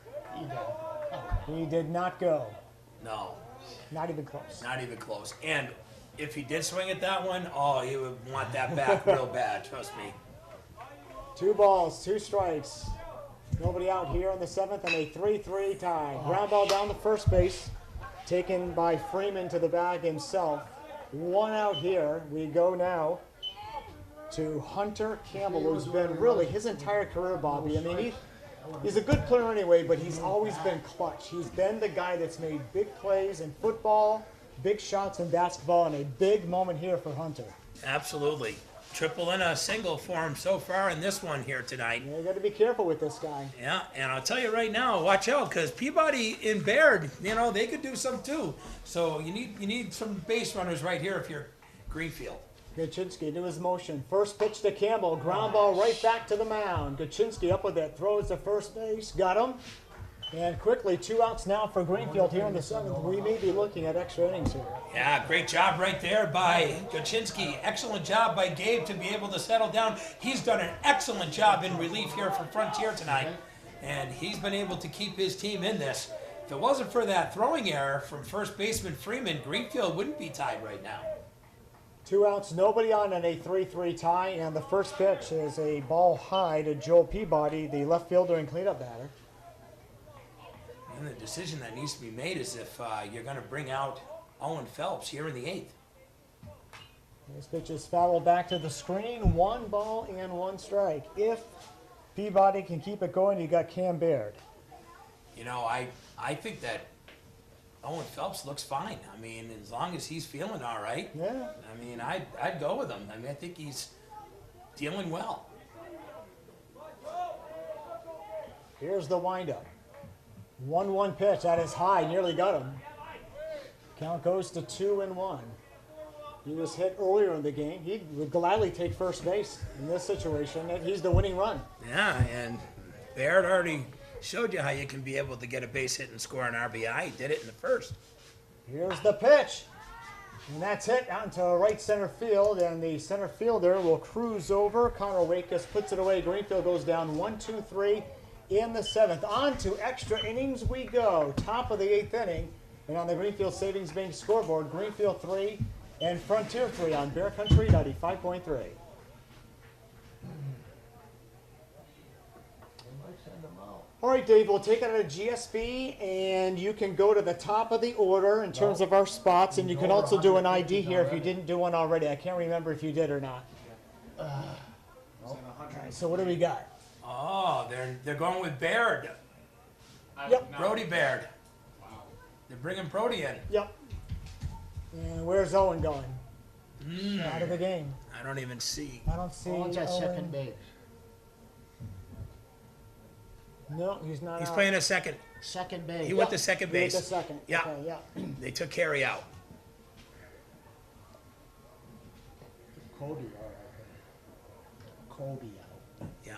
He did not go. No. Not even close. Not even close. And if he did swing at that one, oh, he would want that back real bad, trust me. 2 balls, 2 strikes. Nobody out here in the 7th, and a 3-3 tie. Ground ball down to first base, taken by Freeman to the bag himself. One out here. We go now to Hunter Campbell, who's been really his entire career, Bobby. I mean, he's a good player anyway, but he's always been clutch. He's been the guy that's made big plays in football, big shots in basketball, and a big moment here for Hunter. Absolutely. Triple and a single for him so far in this one here tonight. You got to be careful with this guy. Yeah, and I'll tell you right now, watch out, because Peabody and Baird, they could do some too. So you need some base runners right here if you're Greenfield. Gachinsky to his motion. First pitch to Campbell. Ground ball right back to the mound. Gachinsky up with it. Throws to first base. Got him. And quickly, 2 outs now for Greenfield here in the 7th. We may be looking at extra innings here. Yeah, great job right there by Gachinsky. Excellent job by Gabe to be able to settle down. He's done an excellent job in relief here for Frontier tonight. And he's been able to keep his team in this. If it wasn't for that throwing error from first baseman Freeman, Greenfield wouldn't be tied right now. 2 outs, nobody on in a 3-3 tie. And the first pitch is a ball high to Joel Peabody, the left fielder and cleanup batter. And the decision that needs to be made is if you're going to bring out Owen Phelps here in the 8th. This pitch is fouled back to the screen. 1 ball and 1 strike. If Peabody can keep it going, you got Cam Baird. I think that Owen Phelps looks fine. I mean, as long as he's feeling all right. Yeah. I mean, I'd go with him. I mean, I think he's dealing well. Here's the windup. 1-1 pitch. That is high. Nearly got him. Count goes to 2-1. He was hit earlier in the game. He would gladly take first base in this situation. He's the winning run. Yeah, and Baird already showed you how you can be able to get a base hit and score an RBI. He did it in the first. Here's the pitch. And that's hit out into right center field. And the center fielder will cruise over. Connor Wakus puts it away. Greenfield goes down 1-2-3 in the 7th. On to extra innings we go. Top of the 8th inning. And on the Greenfield Savings Bank scoreboard, Greenfield 3 and Frontier 3 on Bear Country 95.3. All right, Dave, we'll take it out of GSB, and you can go to the top of the order in terms of our spots, and you can also do an ID here if you didn't do one already. I can't remember if you did or not. All right, so what do we got? Oh, they're going with Baird. Yep. Brody Baird. Wow. They're bringing Brody in. Yep. And where's Owen going? Out of the game. I don't even see. I don't see Owen's at Owen. second base. No, he's not He's out. playing a second. Second base. He went to second He went base. to second. Yeah. Okay, yeah. They took Carey out. Cody out. Cody out. Yeah.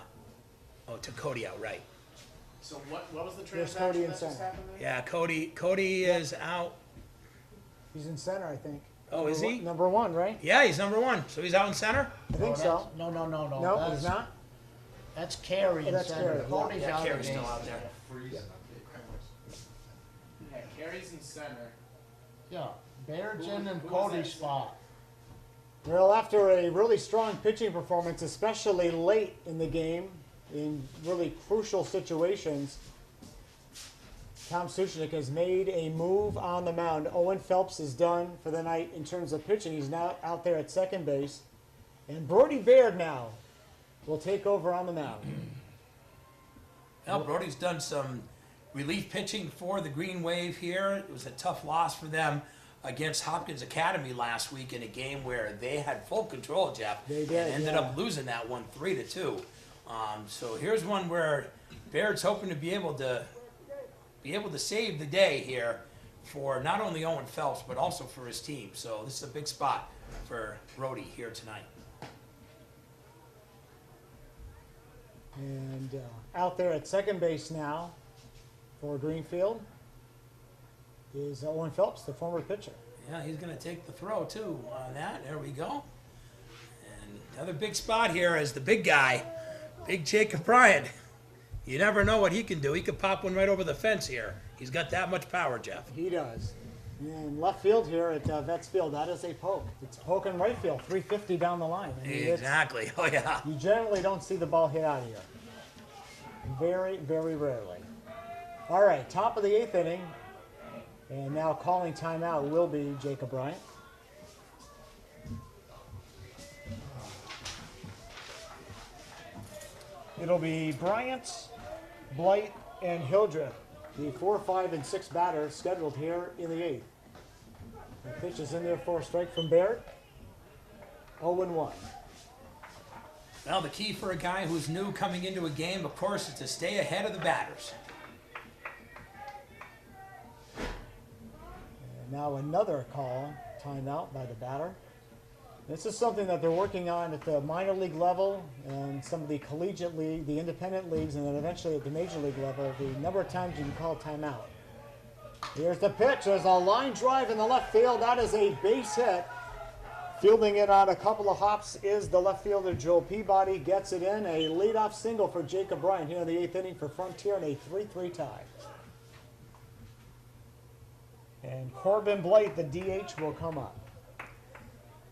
Oh, took Cody out, right. So what was the There's transaction Cody in that just center. happened there? Yeah, Cody is out. He's in center, I think. Oh, is he? Number 1, right? Yeah, he's number 1. So he's out in center? I think so. No. No, that's, he's not? That's Carey in That's center. Carey, yeah. Cody's Yeah, out Carey's of still base. out there. Yeah, Carey's in center. Yeah, Baird's in and Cody's spot. Well, after a really strong pitching performance, especially late in the game, in really crucial situations, Tom Suchnik has made a move on the mound. Owen Phelps is done for the night in terms of pitching. He's now out there at second base. And Brody Baird now will take over on the mound. Well, Brody's done some relief pitching for the Green Wave here. It was a tough loss for them against Hopkins Academy last week in a game where they had full control, Jeff. They did, And ended yeah. up losing that one 3-2. So here's one where Baird's hoping to be able to save the day here for not only Owen Phelps but also for his team. So this is a big spot for Brody here tonight. And out there at second base now for Greenfield is Owen Phelps, the former pitcher. Yeah, he's going to take the throw, too, on that. There we go. And another big spot here is the big guy, Big Jacob Bryant. You never know what he can do. He could pop one right over the fence here. He's got that much power, Jeff. He does. And left field here at Vets Field, that is a poke. It's poke in right field, 350 down the line. I mean, Exactly. Oh, yeah. you generally don't see the ball hit out of here. very, very rarely. All right, top of the 8th inning. And now calling timeout will be Jacob Bryant. It'll be Bryant, Blight, and Hildreth, the 4, 5, and 6 batters scheduled here in the 8th. The pitch is in there for a strike from Baird. 0-1. Well, the key for a guy who's new coming into a game, of course, is to stay ahead of the batters. And now another call, timeout by the batter. This is something that they're working on at the minor league level and some of the collegiate league, the independent leagues, and then eventually at the major league level, the number of times you can call timeout. Here's the pitch. There's a line drive in the left field. That is a base hit. Fielding it on a couple of hops is the left fielder, Joe Peabody. Gets it in. A leadoff single for Jacob Bryant here in the 8th inning for Frontier and a 3-3 tie. And Corbin Blight, the DH, will come up.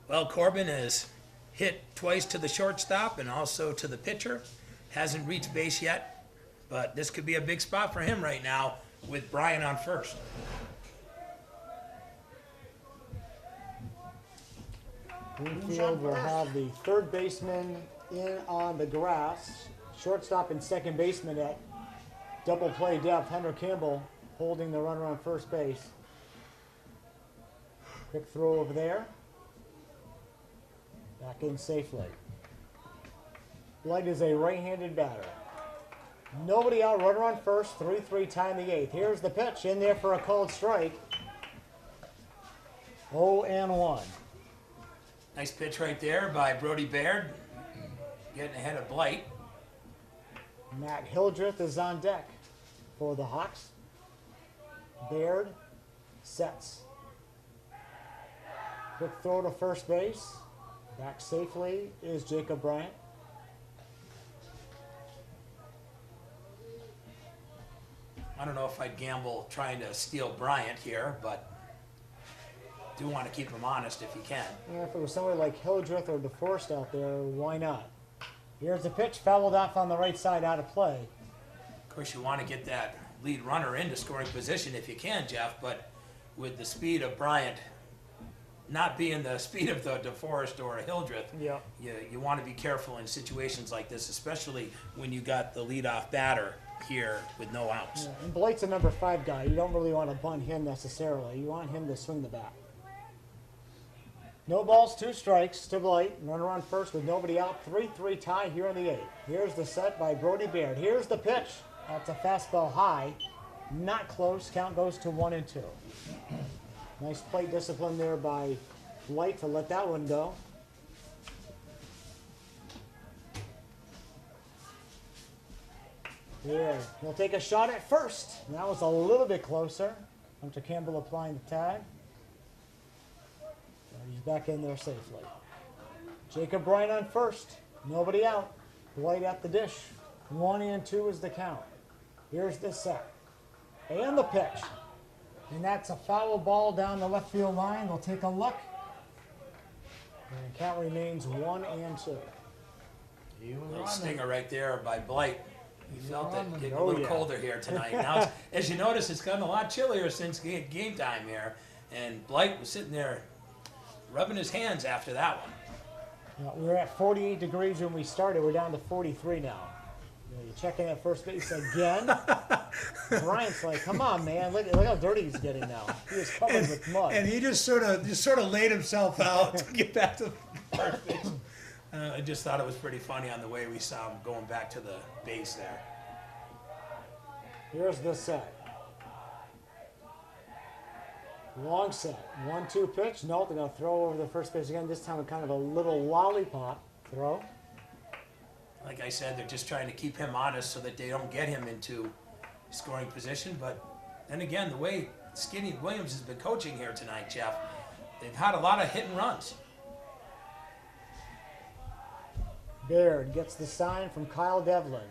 Well, Corbin has hit twice to the shortstop and also to the pitcher. Hasn't reached base yet, but this could be a big spot for him right now with Bryant on first. Greenfield will have the third baseman in on the grass. Shortstop and second baseman at double play depth. Hunter Campbell holding the runner on first base. Quick throw over there. Back in safely. Blight is a right-handed batter. Nobody out, runner on first, 3-3 tie in the 8th. Here's the pitch, in there for a called strike. 0-1. Nice pitch right there by Brody Baird, getting ahead of Blight. Matt Hildreth is on deck for the Hawks. Baird sets. Quick throw to first base. Back safely is Jacob Bryant. I don't know if I'd gamble trying to steal Bryant here, but do want to keep him honest if you can. Yeah, if it was somebody like Hildreth or DeForest out there, why not? Here's the pitch, fouled off on the right side, out of play. Of course, you want to get that lead runner into scoring position if you can, Jeff, but with the speed of Bryant not being the speed of the DeForest or Hildreth, Yeah. you want to be careful in situations like this, especially when you got the leadoff batter here with no outs. Yeah, and Blight's a number 5 guy. You don't really want to bunt him necessarily. You want him to swing the bat. No balls, 2 strikes to Blight. Runner on first with nobody out. 3-3 tie here in the 8th. Here's the set by Brody Baird. Here's the pitch. That's a fastball high. Not close. Count goes to 1-2. Nice plate discipline there by Blight to let that one go. Here, he'll take a shot at first. That was a little bit closer. Hunter Campbell applying the tag. He's back in there safely. Jacob Bryant on first. Nobody out. Blight at the dish. 1-2 is the count. Here's the set. And the pitch. And that's a foul ball down the left field line. We'll take a look. And the count remains 1-2. Little stinger right there by Blight. He felt it getting a Oh, little yeah. colder here tonight. Now, as you notice, it's gotten a lot chillier since game time here. And Blight was sitting there rubbing his hands after that one. We were at 48 degrees when we started. We're down to 43 now. You're checking at first base again. Bryant's like, come on, man. Look how dirty he's getting now. He is covered with mud. And he just sort of laid himself out to get back to first base. I just thought it was pretty funny on the way we saw him going back to the base there. Here's the set. Long set. 1-2 pitch. No, they're going to throw over the first base again. This time with kind of a little lollipop throw. Like I said, they're just trying to keep him honest so that they don't get him into scoring position. But then again, the way Skinny Williams has been coaching here tonight, Jeff, they've had a lot of hit and runs. Baird gets the sign from Kyle Devlin.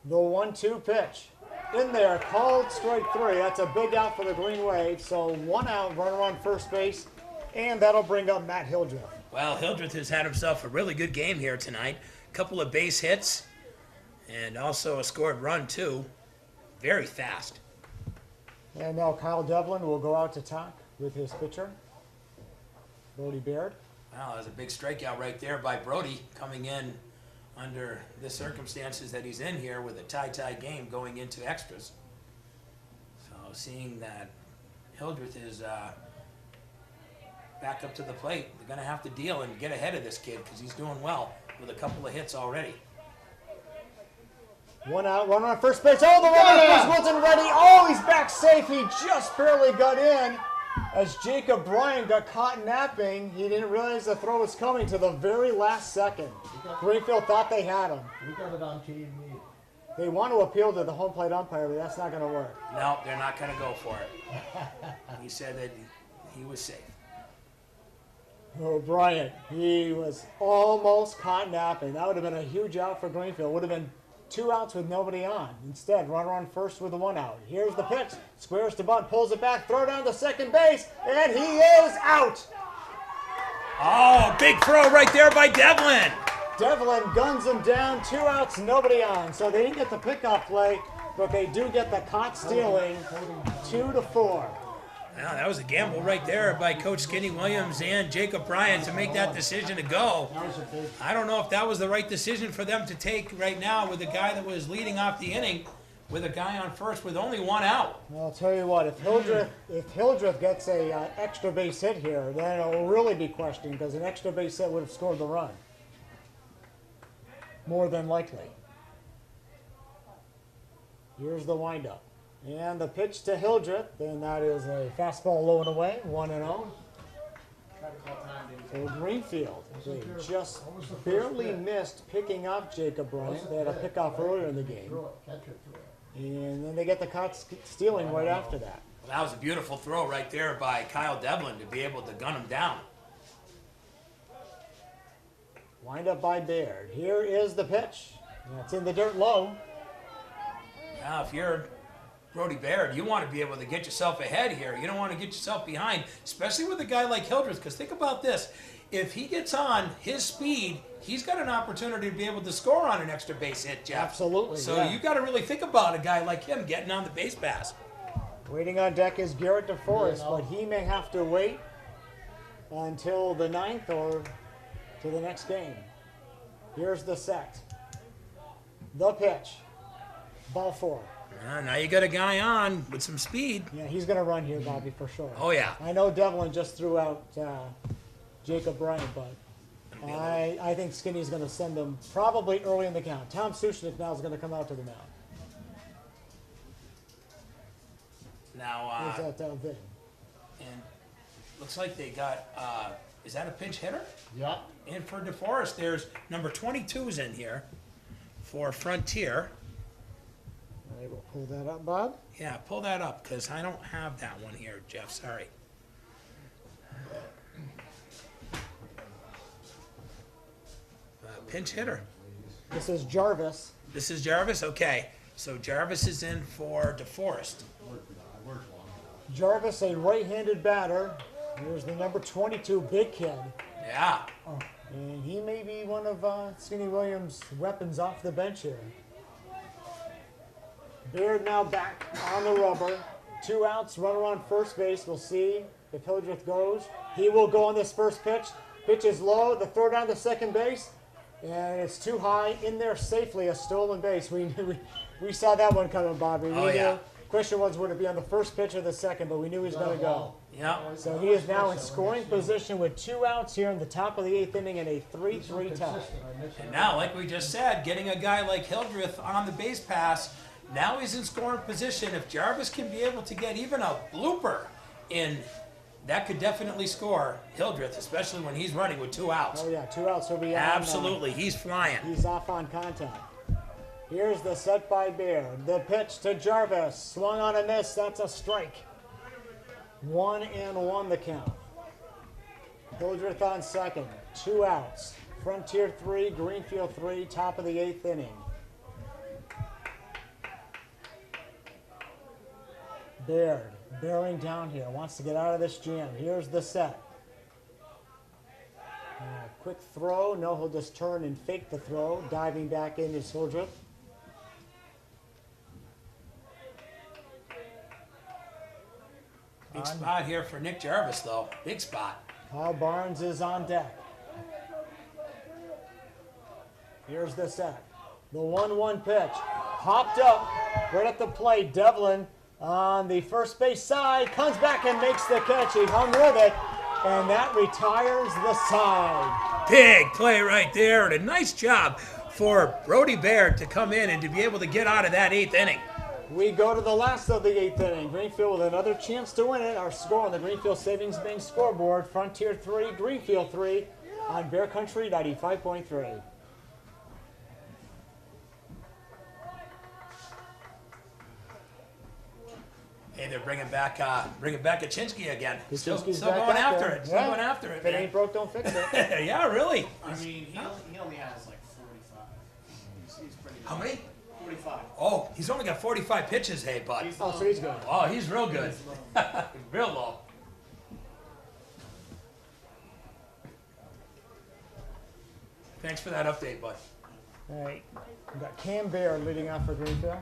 The 1-2 pitch. In there, called strike 3. That's a big out for the Green Wave. So 1 out, runner on first base, and that'll bring up Matt Hildreth. Well, Hildreth has had himself a really good game here tonight. A couple of base hits, And also a scored run, too. Very fast. And now Kyle Devlin will go out to talk with his pitcher, Brody Baird. Wow, that was a big strikeout right there by Brody, coming in under the circumstances that he's in here with a tie game going into extras. So seeing that Hildreth is back up to the plate, they're going to have to deal and get ahead of this kid because he's doing well with a couple of hits already. One out, one on first base. Oh, the runner wasn't ready. Oh, he's back safe. He just barely got in. As Jacob Bryan got caught napping, he didn't realize the throw was coming to the very last second. Greenfield thought they had him. We got it on TV. They want to appeal to the home plate umpire, but that's not going to work. No, they're not going to go for it. He said that he was safe. Oh, Bryant, he was almost caught napping. That would have been a huge out for Greenfield. Would have been 2 outs with nobody on. Instead, runner on first with the 1 out. Here's the pitch. Squares to bunt, pulls it back, throw down to second base, and he is out. Oh, big throw right there by Devlin. Devlin guns him down, 2 outs, nobody on. So they didn't get the pickoff play, but they do get the caught stealing, 2-4. Now, that was a gamble right there by Coach Skinny Williams and Jacob Bryan to make that decision to go. I don't know if that was the right decision for them to take right now with the guy that was leading off the inning with a guy on first with only 1 out. I'll tell you what, if Hildreth gets a extra base hit here, then it'll really be questioned because an extra base hit would have scored the run. More than likely. Here's the windup. And the pitch to Hildreth, and that is a fastball low and away, 1-0. So Greenfield, they just barely missed picking up Jacob Bryant. They had a pickoff earlier in the game. And then they get the caught stealing right after that. Well, that was a beautiful throw right there by Kyle Devlin to be able to gun him down. Wind up by Baird. Here is the pitch. It's in the dirt low. Now, if you're Brody Baird, you want to be able to get yourself ahead here. You don't want to get yourself behind, especially with a guy like Hildreth, because think about this. If he gets on his speed, he's got an opportunity to be able to score on an extra base hit, Jeff. Absolutely. So you got to really think about a guy like him getting on the base pass. Waiting on deck is Garrett DeForest, but he may have to wait until the 9th or to the next game. Here's the set. The pitch. Ball 4. Now you got a guy on with some speed. Yeah, he's going to run here, Bobby, for sure. Oh, yeah. I know Devlin just threw out Jacob Bryant, but I think Skinny's going to send him probably early in the count. Tom Sushnik now is going to come out to the mound. Now, Where's that Vin? and looks like they got, is that a pinch hitter? Yeah. And for DeForest, there's number 22's in here for Frontier. I will pull that up, Bob. Yeah, pull that up, because I don't have that one here, Jeff. Sorry. Pinch hitter. This is Jarvis. This is Jarvis? Okay. So Jarvis is in for DeForest. Jarvis, a right-handed batter. Here's the number 22, big kid. Yeah. And he may be one of Skinny Williams' weapons off the bench here. Baird now back on the rubber. 2 outs, runner on first base. We'll see if Hildreth goes. He will go on this first pitch. Pitch is low. The throw down to second base. And it's too high. In there safely, a stolen base. We saw that one coming, Bobby. We knew. Question was, would it be on the first pitch or the second? But we knew he was going to go. Yeah. So he is now in scoring position with 2 outs here in the top of the 8th inning and a 3-3 tie. And now, like we just said, getting a guy like Hildreth on the base pass, now he's in scoring position. If Jarvis can be able to get even a blooper in, that could definitely score Hildreth, especially when he's running with 2 outs. Oh, yeah, 2 outs. He'll be on, Absolutely. He's flying. He's off on contact. Here's the set by Baird. The pitch to Jarvis. Swung on a miss. That's a strike. 1-1 the count. Hildreth on second. 2 outs. Frontier 3, Greenfield 3, top of the 8th inning. Baird bearing down here. Wants to get out of this jam. Here's the set. Quick throw. No, he'll just turn and fake the throw. Diving back in is Hildreth. Big spot here for Nick Jarvis, though. Big spot. Kyle Barnes is on deck. Here's the set. The 1-1 pitch. Hopped up right at the plate. Devlin on the first base side. Comes back and makes the catch. He hung with it. And that retires the side. Big play right there. And a nice job for Brody Baird to come in and to be able to get out of that 8th inning. We go to the last of the 8th inning. Greenfield with another chance to win it. Our score on the Greenfield Savings Bank scoreboard. Frontier 3, Greenfield 3 on Bear Country 95.3. Hey, they're bringing back Kaczynski again. Still Kuczynski's going back out after there. it. Still going after it, If it man. ain't broke, don't fix it. Yeah, really. I mean, he only has like 45. He's pretty How low. many? 45. Oh, he's only got 45 pitches, hey, bud. He's Oh, so he's good. Oh, he's real good. Real low. Thanks for that update, bud. All right. We've got Cam Baird leading off for Greenfield.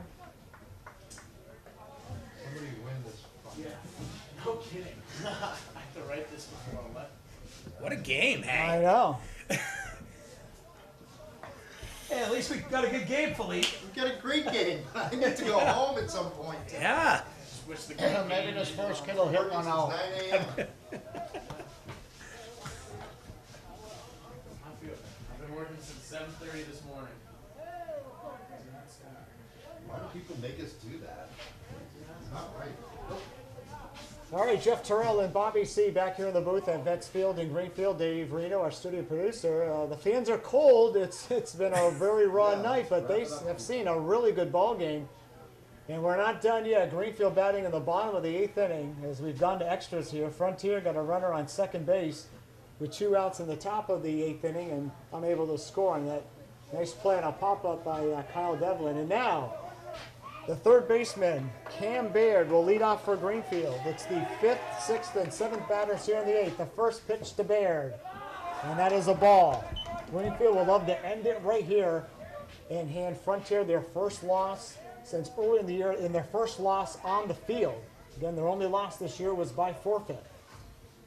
Somebody win this. Yeah. No kidding. I have to write this before what? What a game, I hey. know. Hey, at least we got a good game, Philippe. We got a great game. I need to go home at some point. Yeah. Just wish the game Maybe this first kid will hit one out. 9 a.m. I've been working since 7:30 this morning. Why do people make us do that? It's not right. All right, Jeff Terrell and Bobby C. back here in the booth at Vets Field in Greenfield. Dave Reno, our studio producer. The fans are cold. It's been a very raw night, but they have seen a really good ball game. And we're not done yet. Greenfield batting in the bottom of the 8th inning as we've gone to extras here. Frontier got a runner on second base with 2 outs in the top of the 8th inning and unable to score on that. Nice play on a pop-up by Kyle Devlin. And now, the third baseman, Cam Baird, will lead off for Greenfield. It's the 5th, 6th, and 7th batters here in the 8th. The first pitch to Baird, and that is a ball. Greenfield will love to end it right here and hand Frontier their first loss since early in the year, in their first loss on the field. Again, their only loss this year was by forfeit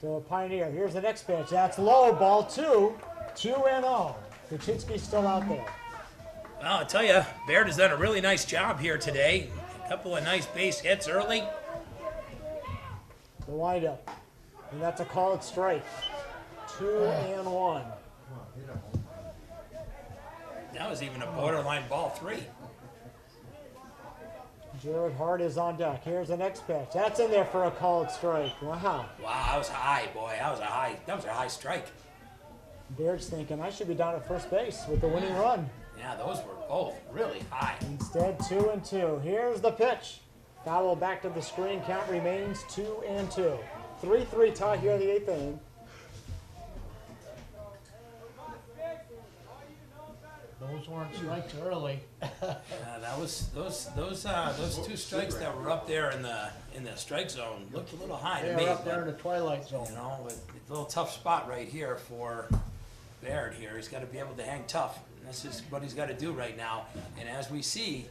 to Pioneer. Here's the next pitch. That's low, ball 2, 2-0. Kaczynski's still out there. Well, I'll tell you, Baird has done a really nice job here today. A couple of nice base hits early. The windup. And that's a called strike. 2-1. That was even a borderline ball 3. Jared Hart is on deck. Here's the next pitch. That's in there for a called strike. Wow. Wow, that was high, boy. That was a high strike. Baird's thinking, I should be down at first base with the winning run. Yeah, those were both really high. Instead, 2-2. Here's the pitch. Foul back to the screen. Count remains 2-2. 3-3 tie here in the 8th inning. Those weren't strikes early. That was those 2 strikes that were up there in the strike zone looked a little high They to were me. up there in But, the twilight zone. you know, it's a little tough spot right here for Baird here. He's got to be able to hang tough. And this is what he's got to do right now. And as we see,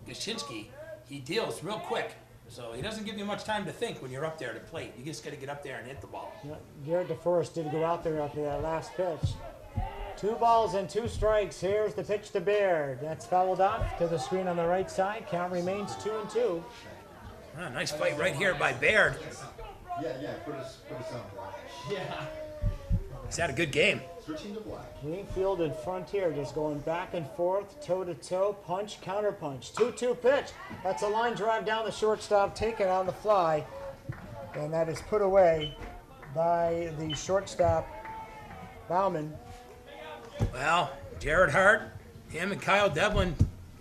Kaczynski, he deals real quick. So he doesn't give you much time to think when you're up there to plate. You just got to get up there and hit the ball. Garrett DeForest did go out there after that last pitch. 2 balls and 2 strikes. Here's the pitch to Baird. That's fouled off to the screen on the right side. Count remains 2-2. Ah, nice fight right here by Baird. Yeah, put us on black. Yeah. He's had a good game. Switching to black. Greenfield and Frontier just going back and forth, toe-to-toe, punch, counter-punch. 2-2 pitch. That's a line drive down the shortstop, taken on the fly. And that is put away by the shortstop, Bauman. Well, Jared Hart, him and Kyle Devlin,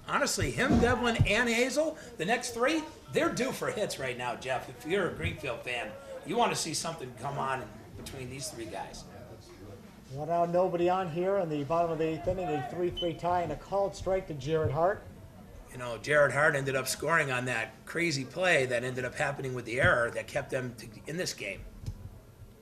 honestly, him, Devlin, and Hazel, the next 3, they're due for hits right now, Jeff. If you're a Greenfield fan, you want to see something come on between these 3 guys. Well, now nobody on here in the bottom of the 8th inning, a 3-3 tie and a called strike to Jared Hart. You know, Jared Hart ended up scoring on that crazy play that ended up happening with the error that kept them in this game.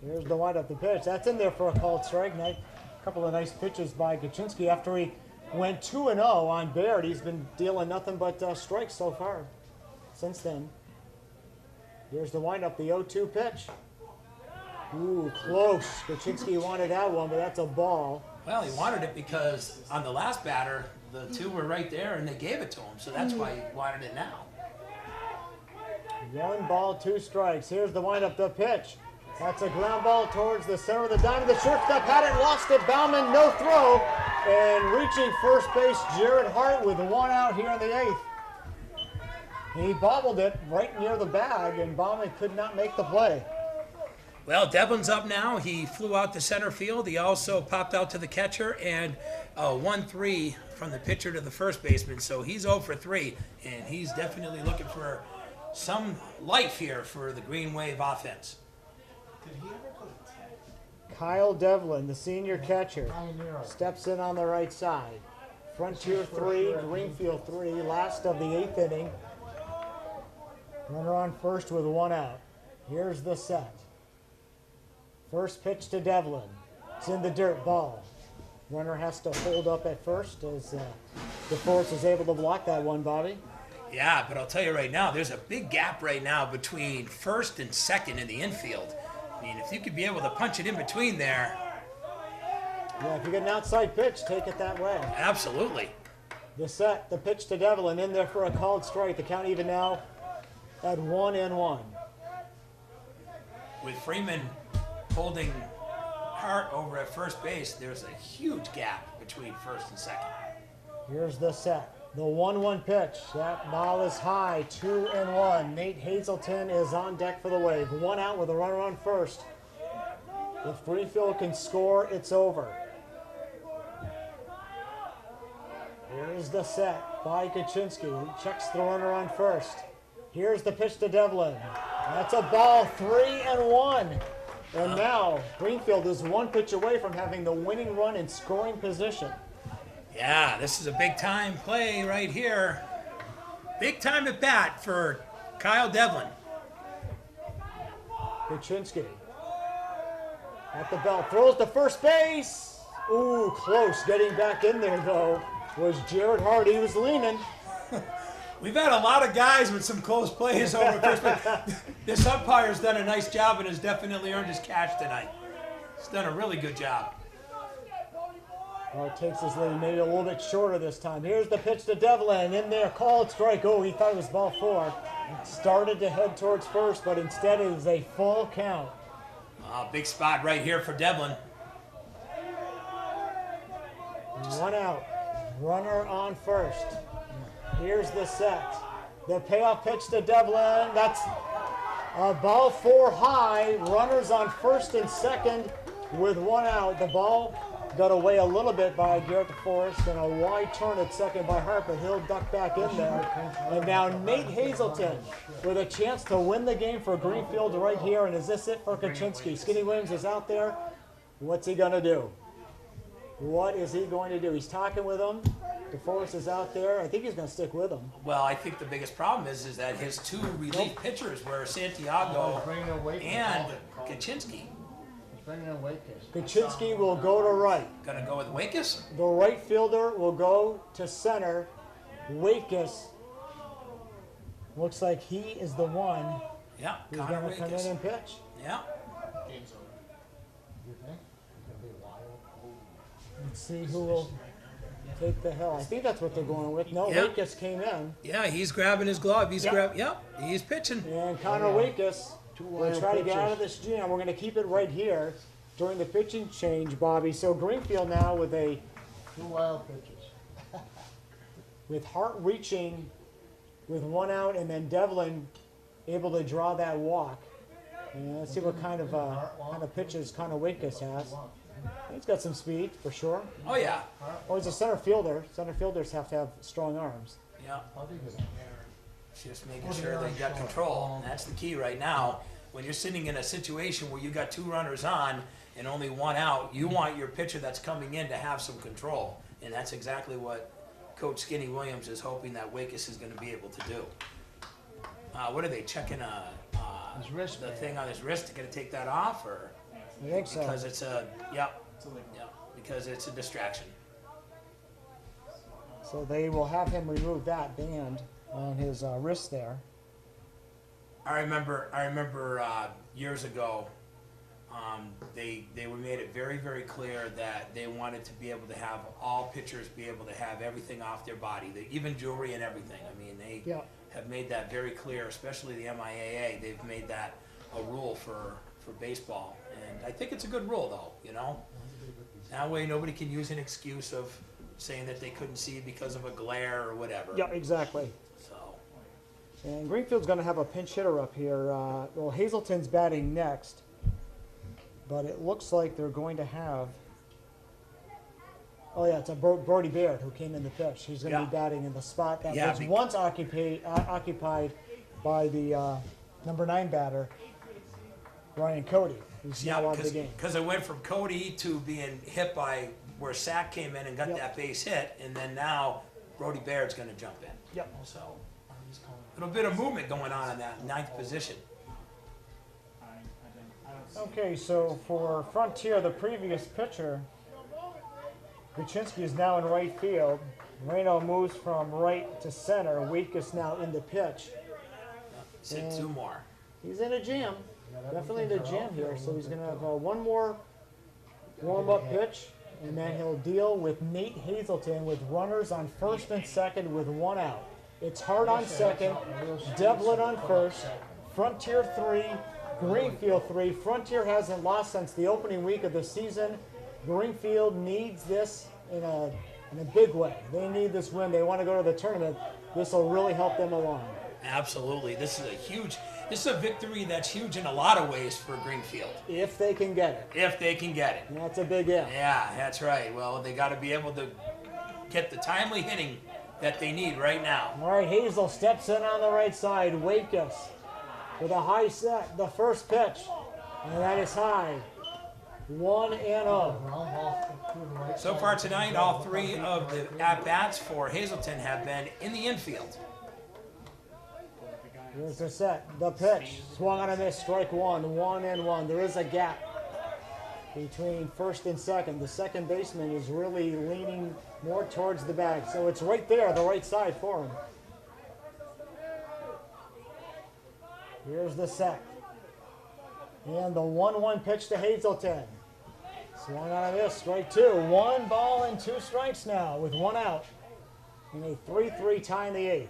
Here's the wind up the pitch. That's in there for a called strike. Nice, couple of nice pitches by Kaczynski. After he went 2-0 on Baird, he's been dealing nothing but strikes so far since then. Here's the windup, the 0-2 pitch. Ooh, close. Kaczynski wanted that one, but that's a ball. Well, he wanted it because on the last batter, the two were right there and they gave it to him. So that's why he wanted it now. 1 ball, 2 strikes. Here's the windup, the pitch. That's a ground ball towards the center of the diamond. The shortstop had it, lost it. Bauman, no throw. And reaching first base, Jared Hart with 1 out here in the 8th. He bobbled it right near the bag, and Bauman could not make the play. Well, Devlin's up now. He flew out to center field. He also popped out to the catcher and 1-3 from the pitcher to the first baseman. So he's 0 for 3, and he's definitely looking for some life here for the Green Wave offense. Did he ever go to 10? Kyle Devlin, the senior catcher, steps in on the right side. Frontier 3, Greenfield 3, last of the 8th inning. Runner on first with 1 out. Here's the set. First pitch to Devlin. It's in the dirt, ball. Runner has to hold up at first as DeForest is able to block that one, Bobby. Yeah, but I'll tell you right now, there's a big gap right now between first and second in the infield. I mean, if you could be able to punch it in between there. Yeah, if you get an outside pitch, take it that way. Absolutely. The set, the pitch to Devlin, in there for a called strike. The count even now at 1-1. With Freeman holding Hart over at first base, there's a huge gap between first and second. Here's the set. The 1-1 pitch. That ball is high. 2-1. Nate Hazelton is on deck for the Wave. 1 out with a runner on first. If Greenfield can score, it's over. Here's the set by Kaczynski. He checks the runner on first. Here's the pitch to Devlin. That's a ball. 3-1. And now Greenfield is 1 pitch away from having the winning run in scoring position. Yeah, this is a big time play right here. Big time at bat for Kyle Devlin. Kaczynski at the belt, throws to first base. Ooh, close. Getting back in there, though, was Jared Hart. He was leaning. We've had a lot of guys with some close plays over first base. This umpire's done a nice job and has definitely earned his cash tonight. He's done a really good job. Well, it takes his lead maybe a little bit shorter this time. Here's the pitch to Devlin. In there, called strike. Oh, he thought it was ball 4. Started to head towards first, but instead it is a full count. Big spot right here for Devlin. 1 out. Runner on first. Here's the set. The payoff pitch to Devlin. That's a ball 4 high. Runners on first and second with 1 out. The ball got away a little bit by Garrett DeForest and a wide turn at second by Hart, but he'll duck back in there. And now Nate Hazelton with a chance to win the game for Greenfield right here. And is this it for Kaczynski? Skinny Williams is out there. What's he going to do? What is he going to do? He's talking with him. DeForest is out there. I think he's going to stick with him. Well, I think the biggest problem is that his 2 relief pitchers were Santiago and Kaczynski. Kaczynski will go to right. Gonna go with Wakus? The right fielder will go to center. Wakus looks like he is the one Yeah, who's Connor going to come in Wakus. and pitch. Yeah. Let's see who will take the hill. I think that's what they're going with. No, Yeah. Wakus came in. Yeah, he's grabbing his glove. He's he's pitching. And Connor Wakus will try to get out of this jam. We're going to keep it right here during the pitching change, Bobby. So Greenfield now with 2 wild pitches. with Hart reaching with 1 out, and then Devlin able to draw that walk. And let's see what kind of pitches Connor Wakus has. He's got some speed for sure. Oh, yeah. Oh, he's a center fielder. Center fielders have to have strong arms. Yeah. Just making sure they got control. And that's the key right now. When you're sitting in a situation where you got 2 runners on and only 1 out, you want your pitcher that's coming in to have some control. And that's exactly what Coach Skinny Williams is hoping that Wakus is going to be able to do. What are they checking? His wrist. The thing on his wrist, going to take that off, or I think so. because it's because it's a distraction. So they will have him remove that band on his wrist there. I remember years ago, they were made it very, very clear that they wanted to be able to have all pitchers be able to have everything off their body, even jewelry and everything. I mean, they have made that very clear, especially the MIAA. They've made that a rule for baseball, and I think it's a good rule, though. You know, that way nobody can use an excuse of saying that they couldn't see because of a glare or whatever. Yeah, exactly. So. And Greenfield's going to have a pinch hitter up here. Well, Hazelton's batting next, but it looks like they're going to have. Oh yeah, it's a Brody Baird who came in the pitch. He's going to be batting in the spot that was once occupied by the number 9 batter, Ryan Cody, who's now out of the game. Because it went from Cody to being hit by where Sack came in and got that base hit, and then now Brody Baird's going to jump in. Yep. So a little bit of movement going on in that 9th position. Okay, so for Frontier, the previous pitcher, Buczynski is now in right field. Reno moves from right to center. Wake is now in the pitch. Sit 2 more. He's in a jam. Definitely in a jam here. So he's going to have one more warm-up pitch, and then he'll deal with Nate Hazelton with runners on first and second with 1 out. It's Hart on second, Devlin on first, Frontier 3, Greenfield 3. Frontier hasn't lost since the opening week of the season. Greenfield needs this in a big way. They need this win. They want to go to the tournament. This will really help them along. Absolutely. This is a victory that's huge in a lot of ways for Greenfield. If they can get it. If they can get it. That's a big if. Yeah, that's right. Well, they got to be able to get the timely hitting that they need right now. All right, Hazel steps in on the right side. Wakus with a high set. The first pitch. And that is high. 1-0. So far tonight, all 3 of the at-bats for Hazelton have been in the infield. Here's the set. The pitch. Swung on a miss. Strike 1. 1-1. There is a gap between first and second. The second baseman is really leaning more towards the bag. So it's right there, the right side for him. Here's the set. And the 1-1 pitch to Hazelton. Swung on a miss. Strike 2. 1 ball and 2 strikes now with 1 out. In a 3-3 tie in the 8th.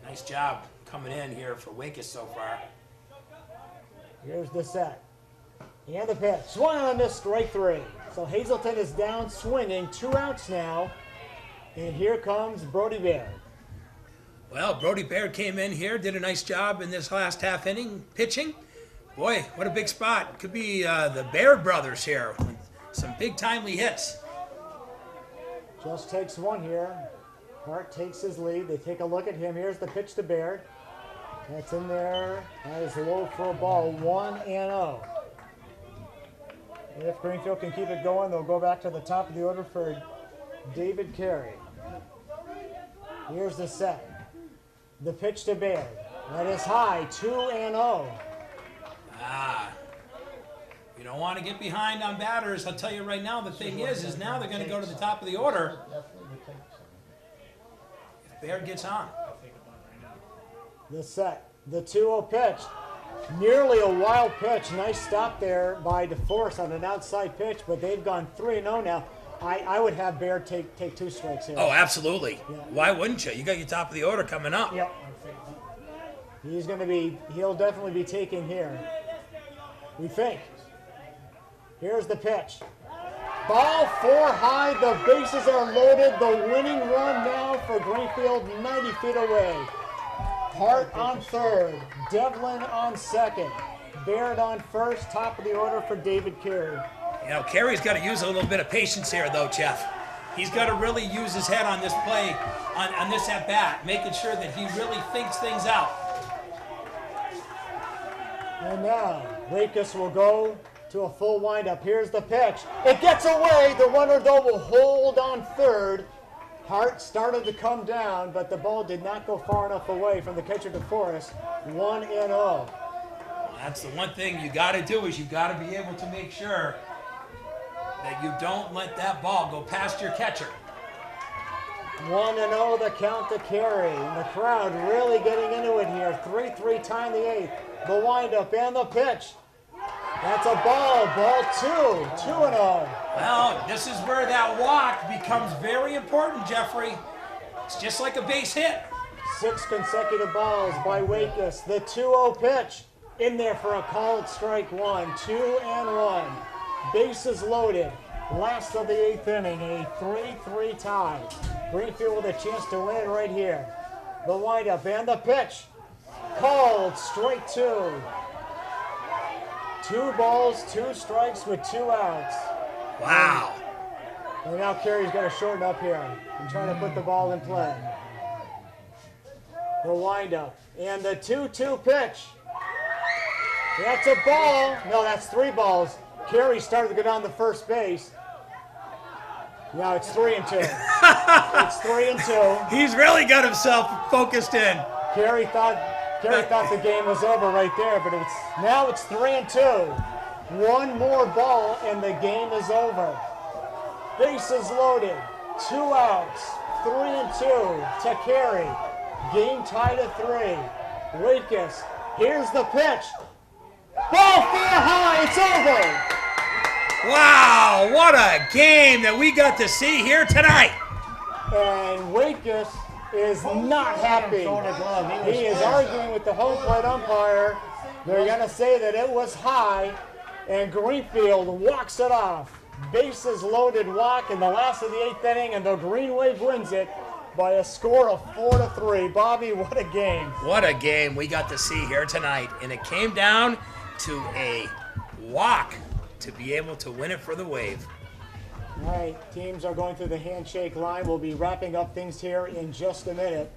Nice job coming in here for Wakus so far. Here's the set. And the pitch. Swung on a miss. Strike 3. So Hazelton is down swinging. 2 outs now. And here comes Brody Baird. Well, Brody Baird came in here, did a nice job in this last half inning pitching. Boy, what a big spot. Could be the Baird brothers here with some big timely hits. Just takes 1 here. Hart takes his lead. They take a look at him. Here's the pitch to Baird. That's in there. That is low for a ball. 1-0. If Greenfield can keep it going, they'll go back to the top of the order for David Carey. Here's the set. The pitch to Baird. That is high. 2-0. You don't want to get behind on batters. I'll tell you right now, the thing is now they're going to go to the top of the order. If Baird gets on. The set. The 2-0 pitch. Nearly a wild pitch. Nice stop there by DeForest on an outside pitch, but they've gone 3-0 now. I would have Baird take 2 strikes here. Oh, absolutely. Yeah. Why wouldn't you? You got your top of the order coming up. Yep. He'll definitely be taking here. We think. Here's the pitch. Ball 4 high. The bases are loaded. The winning run now for Greenfield, 90 feet away. Hart on third. Devlin on second. Baird on first. Top of the order for David Carey. You know, Carey's got to use a little bit of patience here, though, Jeff. He's got to really use his head on this play, on this at-bat, making sure that he really thinks things out. And now, Wakus will go to a full windup. Here's the pitch. It gets away. The runner, though, will hold on third. Hart started to come down, but the ball did not go far enough away from the catcher DeForest. 1-0. That's the one thing you got to do is you got to be able to make sure that you don't let that ball go past your catcher. 1-0 the count to carry. And the crowd really getting into it here. 3-3 tying the 8th. The windup and the pitch. That's a ball. Ball 2. 2-0. Well, this is where that walk becomes very important, Jeffrey. It's just like a base hit. 6 consecutive balls by Wakus. The 2-0 pitch. In there for a called strike 1. 2-1. Bases loaded. Last of the 8th inning. A 3-3 tie. Greenfield with a chance to win it right here. The windup and the pitch. Called strike 2. 2 balls, 2 strikes with 2 outs. Wow. And now Carey's got to shorten up here and trying to put the ball in play. The windup and the 2-2 pitch. That's a ball. No, that's 3 balls. Carey started to go down to first base. Now it's 3-2. It's 3-2. He's really got himself focused in. Carey thought the game was over right there, but now it's 3-2. 1 more ball and the game is over. Bases loaded. 2 outs. 3-2 to Carey. Game tied at 3. Wakus. Here's the pitch. Ball fair high. It's over. Wow, what a game that we got to see here tonight. And Wakus is not happy. He is arguing with the home plate umpire. They're going to say that it was high, and Greenfield walks it off. Bases loaded walk in the last of the 8th inning, and the Green Wave wins it by a score of 4-3. Bobby, what a game. What a game we got to see here tonight. And it came down to a walk to be able to win it for the Wave. All right, teams are going through the handshake line. We'll be wrapping up things here in just a minute.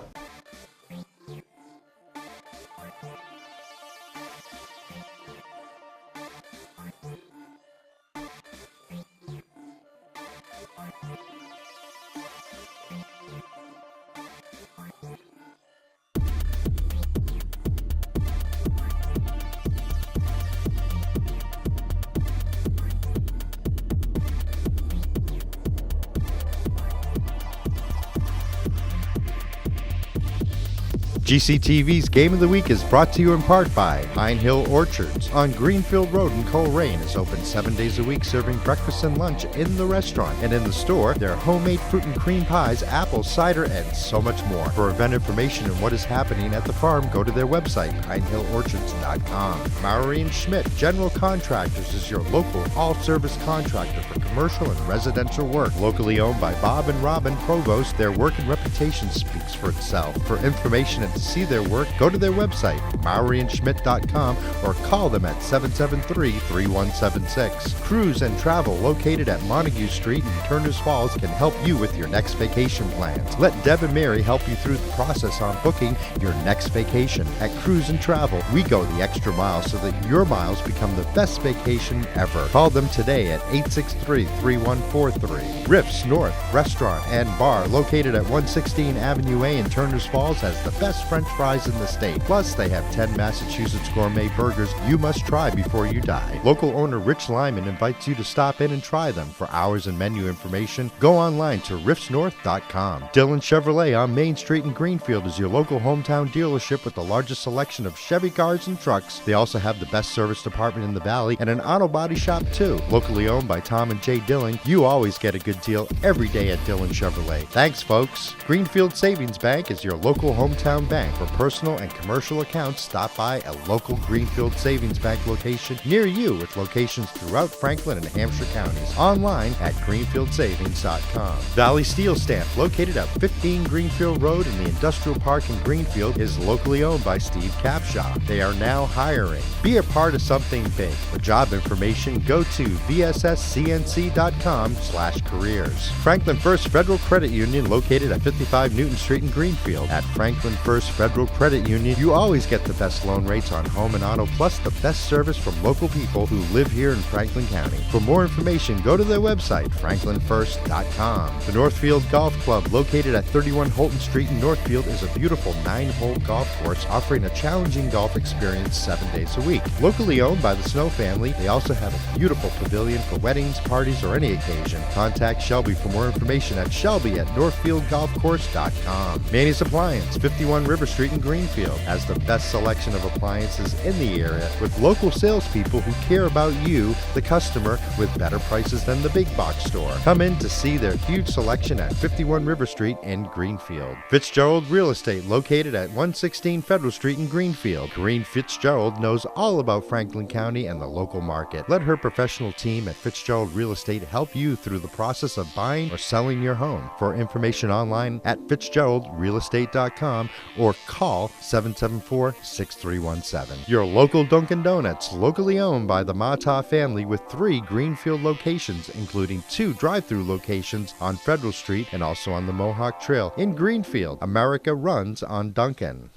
GCTV's Game of the Week is brought to you in part by Pine Hill Orchards on Greenfield Road in Coleraine. Is open 7 days a week, serving breakfast and lunch in the restaurant. And in the store, their homemade fruit and cream pies, apple cider, and so much more. For event information and what is happening at the farm, go to their website, pinehillorchards.com. Maury & Schmidt General Contractors is your local all-service contractor for commercial and residential work. Locally owned by Bob and Robin Provost, their work and reputation speaks for itself. For information and to see their work, go to their website, MauryandSchmidt.com, or call them at 773-3176. Cruise and Travel, located at Montague Street in Turners Falls, can help you with your next vacation plans. Let Deb and Mary help you through the process on booking your next vacation. At Cruise and Travel, we go the extra mile so that your miles become the best vacation ever. Call them today at 863-3143. Riff's North Restaurant and Bar, located at 116 Avenue A in Turners Falls, has the best French fries in the state. Plus, they have 10 Massachusetts gourmet burgers you must try before you die. Local owner Rich Lyman invites you to stop in and try them. For hours and menu information, go online to riffsnorth.com. Dillon Chevrolet on Main Street in Greenfield is your local hometown dealership with the largest selection of Chevy cars and trucks. They also have the best service department in the valley and an auto body shop too. Locally owned by Tom and Jay Dillon, you always get a good deal every day at Dillon Chevrolet. Thanks, folks. Greenfield Savings Bank is your local hometown bank. For personal and commercial accounts, stop by a local Greenfield Savings Bank location near you, with locations throughout Franklin and Hampshire counties. Online at greenfieldsavings.com. Valley Steel Stamp, located at 15 Greenfield Road in the Industrial Park in Greenfield, is locally owned by Steve Capshaw. They are now hiring. Be a part of something big. For job information, go to vsscnc.com/careers. Franklin First Federal Credit Union, located at 55 Newton Street in Greenfield. At Franklin First Federal Credit Union, you always get the best loan rates on home and auto, plus the best service from local people who live here in Franklin County. For more information, go to their website, franklinfirst.com. The Northfield Golf Club, located at 31 Holton Street in Northfield, is a beautiful 9-hole golf course offering a challenging golf experience 7 days a week. Locally owned by the Snow family, they also have a beautiful pavilion for weddings, parties, or any occasion. Contact Shelby for more information at shelby@northfieldgolfcourse.com. Manny's Appliance, 51 River Street in Greenfield, has the best selection of appliances in the area with local salespeople who care about you, the customer, with better prices than the big box store. Come in to see their huge selection at 51 River Street in Greenfield. Fitzgerald Real Estate, located at 116 Federal Street in Greenfield. Corrine Fitzgerald knows all about Franklin County and the local market. Let her professional team at Fitzgerald Real Estate help you through the process of buying or selling your home. For information online at fitzgeraldrealestate.com or call 774-6317. Your local Dunkin' Donuts, locally owned by the Mata family with 3 Greenfield locations, including 2 drive-through locations on Federal Street and also on the Mohawk Trail in Greenfield. America runs on Dunkin'.